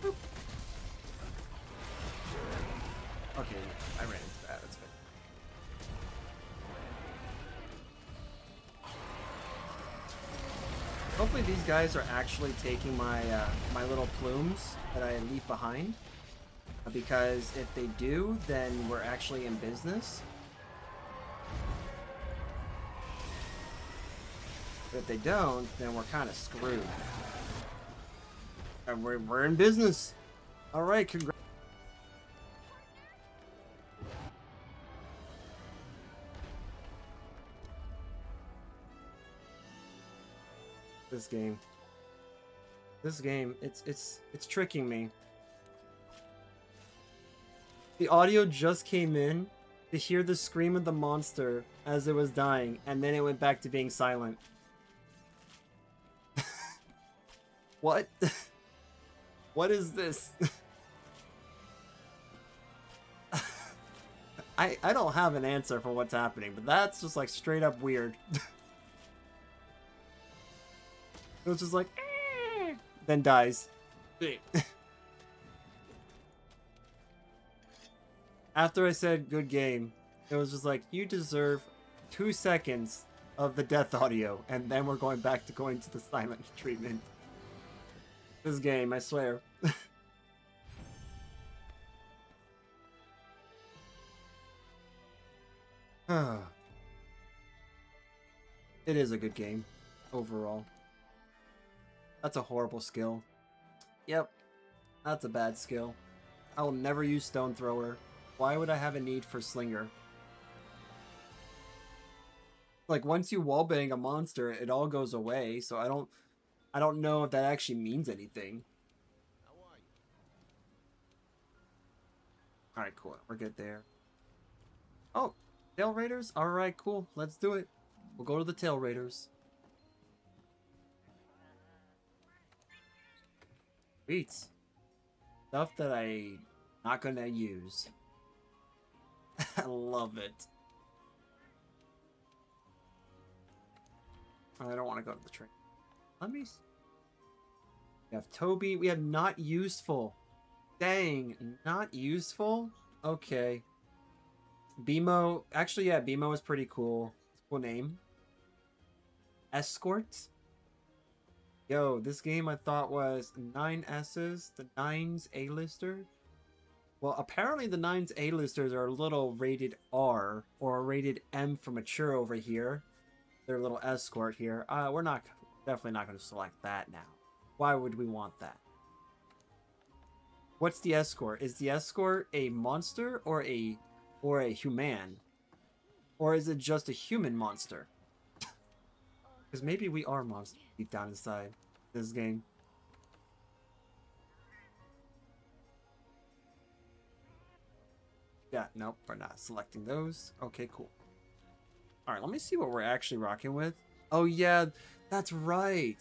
good. Boop. Okay, I ran into that, that's good. Hopefully these guys are actually taking my my little plumes that I leave behind, because if they do, then we're actually in business. But if they don't, then we're kind of screwed. And we're in business. All right, congrats. This game, it's tricking me. The audio just came in to hear the scream of the monster as it was dying, and then it went back to being silent. What? What is this? I don't have an answer for what's happening, but that's just like straight up weird. It was just like, then dies. After I said good game, it was just like, you deserve 2 seconds of the death audio, and then we're going back to going to the silent treatment. This game, I swear. It is a good game, overall. That's a horrible skill. Yep, that's a bad skill. I will never use Stone Thrower. Why would I have a need for Slinger? Like, once you wallbang a monster, it all goes away, so I don't know if that actually means anything. Alright, cool. We're good there. Oh, Tail Raiders? Alright, cool. Let's do it. We'll go to the Tail Raiders. Sweet. Stuff that I'm not gonna use. I love it. I don't want to go to the train. Let me see. We have Toby. We have not useful. Dang, not useful? Okay. BMO. Actually, yeah, BMO is pretty cool. Cool name. Escort. Yo, this game I thought was 9 S's. The 9's A-lister. Well, apparently the 9's A-listers are a little rated R or rated M for mature over here. Their little escort here. We're definitely not going to select that now. Why would we want that? What's the escort? Is the escort a monster or a human? Or is it just a human monster? Because maybe we are monsters deep down inside this game. Yeah, nope, we're not selecting those. Okay, cool. Alright, let me see what we're actually rocking with. Oh yeah, that's right.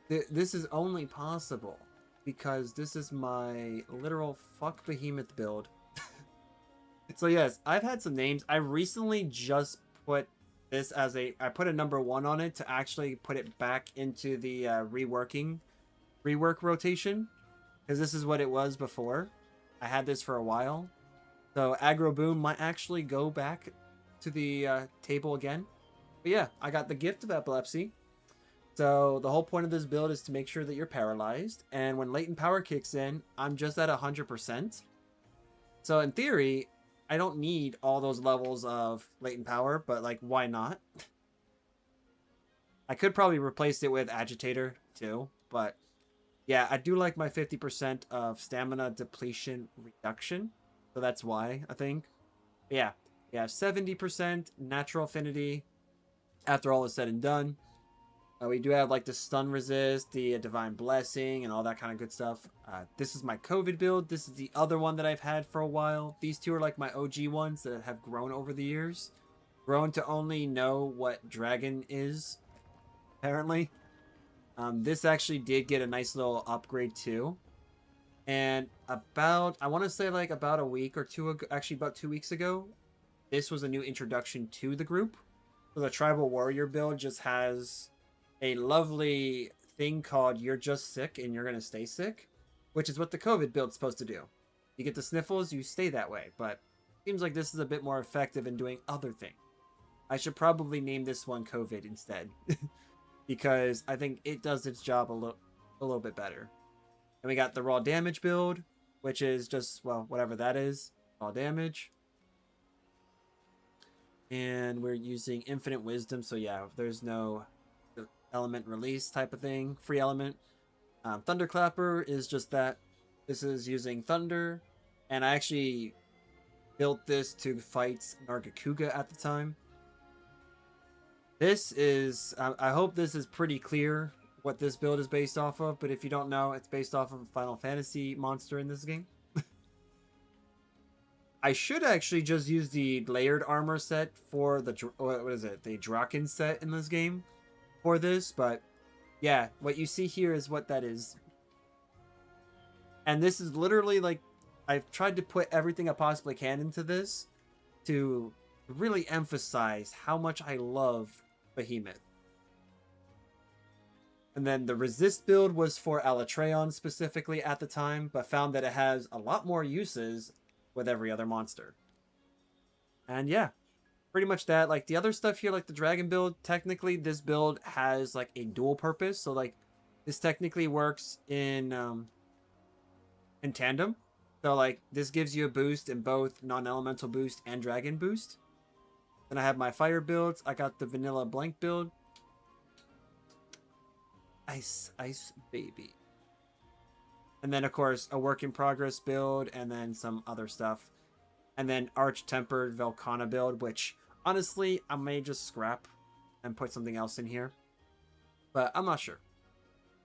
This is only possible because this is my literal fuck behemoth build. So yes, I've had some names. I recently just put this as I put a number 1 on it to actually put it back into the rework rotation. Because this is what it was before. I had this for a while. So Aggro Boom might actually go back to the table again. But yeah, I got the gift of epilepsy. So the whole point of this build is to make sure that you're paralyzed. And when latent power kicks in, I'm just at 100%. So in theory, I don't need all those levels of latent power, but like, why not? I could probably replace it with Agitator too, but yeah, I do like my 50% of stamina depletion reduction. So that's why, I think. But yeah, 70% natural affinity after all is said and done. We do have like the stun resist, the divine blessing, and all that kind of good stuff. This is my COVID build. This is the other one that I've had for a while. These two are like my OG ones that have grown over the years. Grown to only know what dragon is, apparently. This actually did get a nice little upgrade too. And I want to say like about a week or two ago, actually about 2 weeks ago, this was a new introduction to the group. So the Tribal Warrior build just has a lovely thing called You're Just Sick and You're Gonna Stay Sick, which is what the COVID build's supposed to do. You get the sniffles, you stay that way, but seems like this is a bit more effective in doing other things. I should probably name this one COVID instead, because I think it does its job a little bit better. And we got the raw damage build, which is just, well, whatever that is, raw damage. And we're using infinite wisdom, so yeah, there's no element release type of thing, free element. Thunderclapper is just that. This is using thunder, and I actually built this to fight Nargacuga at the time. This is, I hope this is pretty clear what this build is based off of, but if you don't know, it's based off of a Final Fantasy monster in this game. I should actually just use the layered armor set for the, what is it, the Draken set in this game for this, but yeah, what you see here is what that is. And this is literally like, I've tried to put everything I possibly can into this to really emphasize how much I love Behemoth. And then the resist build was for Alatreon specifically at the time, but found that it has a lot more uses with every other monster. And yeah, pretty much that. Like the other stuff here, like the dragon build, technically this build has like a dual purpose. So like This technically works in tandem. So like this gives you a boost in both non-elemental boost and dragon boost. Then I have my fire builds. I got the vanilla blank build. Ice, ice baby. And then of course a work in progress build and then some other stuff. And then arch tempered Velkhana build, which honestly I may just scrap and put something else in here. But I'm not sure.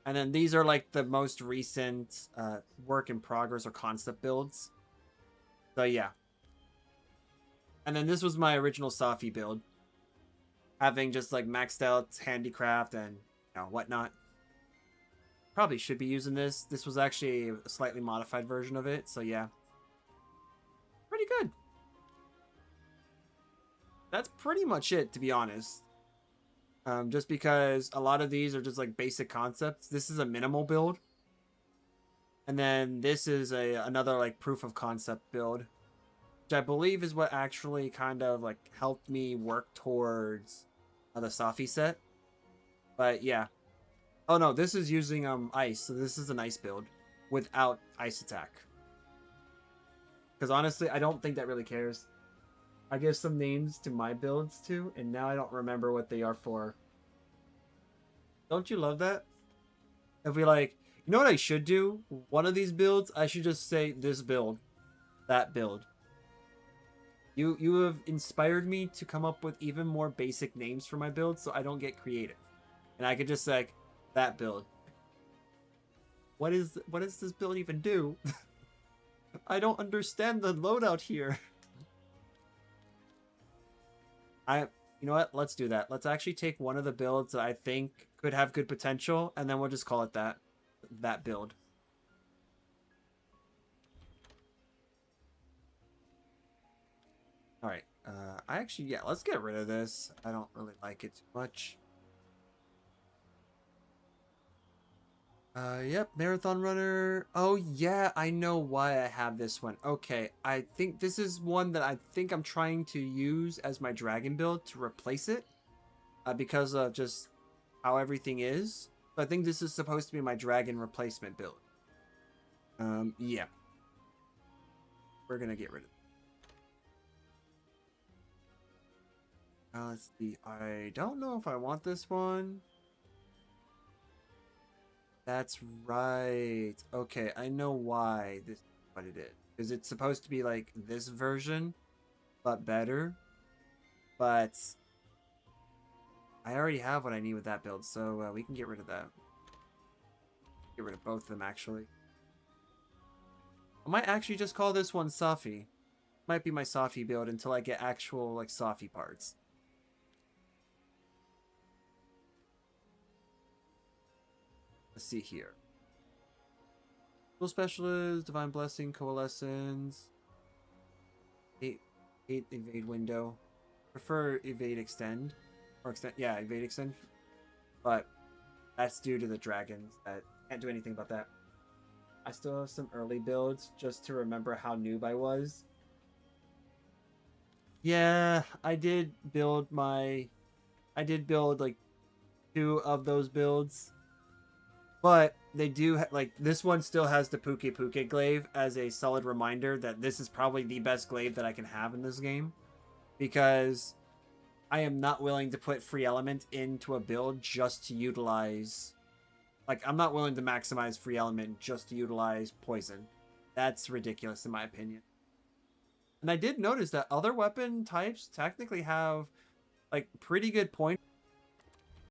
And then these are like the most recent work in progress or concept builds. So yeah. And then this was my original Safi build. Having just like maxed out handicraft and whatnot. Probably should be using this. This was actually a slightly modified version of it. So yeah. Pretty good. That's pretty much it, to be honest. Just because a lot of these are just like basic concepts. This is a minimal build. And then this is another like proof of concept build. Which I believe is what actually kind of like helped me work towards the Safi set. But yeah. Oh no, this is using ice. So this is an ice build without ice attack. Because honestly, I don't think that really cares. I give some names to my builds too, and now I don't remember what they are for. Don't you love that? If we like, you know what I should do? One of these builds, I should just say this build, that build. You have inspired me to come up with even more basic names for my builds, so I don't get creative, and I could just like that build. What does this build even do? I don't understand the loadout here. You know what? Let's do that. Let's actually take one of the builds that I think could have good potential, and then we'll just call it that build. All right. Let's get rid of this. I don't really like it too much. Yep, Marathon Runner. Oh, yeah, I know why I have this one. Okay, I think this is one that I think I'm trying to use as my dragon build to replace it. Because of just how everything is. So I think this is supposed to be my dragon replacement build. Yeah. We're gonna get rid of it. Let's see. I don't know if I want this one. That's right. Okay, I know why this is what it is. Because it's supposed to be like this version, but better. But I already have what I need with that build, so we can get rid of that. Get rid of both of them, actually. I might actually just call this one Safi. Might be my Safi build until I get actual like Safi parts. Let's see here. Dual Specialist, Divine Blessing, Coalescence. 8 evade window. Prefer evade extend. Or extend, yeah, evade extend. But that's due to the dragons. I can't do anything about that. I still have some early builds just to remember how noob I was. Yeah, I did build like 2 of those builds. But they do, like, this one still has the Puke Puke glaive as a solid reminder that this is probably the best glaive that I can have in this game. Because I am not willing to put free element into a build just to utilize... Like, I'm not willing to maximize free element just to utilize poison. That's ridiculous in my opinion. And I did notice that other weapon types technically have, like, pretty good points